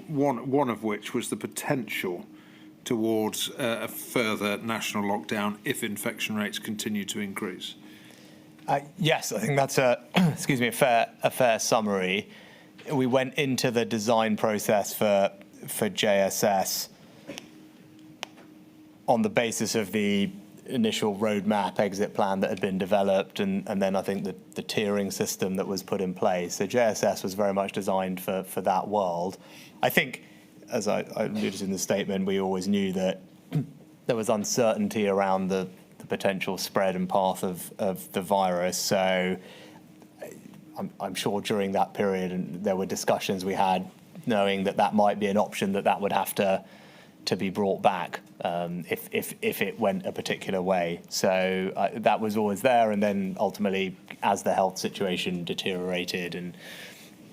One of which was the potential towards a further national lockdown if infection rates continue to increase. Yes, I think that's a fair summary. We went into the design process for JSS on the basis of the initial roadmap exit plan that had been developed, and then I think the tiering system that was put in place. So JSS was very much designed for that world. I think, as I alluded in the statement, we always knew that there was uncertainty around the potential spread and path of the virus. So I'm sure during that period, and there were discussions we had, knowing that might be an option that would have to be brought back if it went a particular way. So that was always there, and then ultimately, as the health situation deteriorated and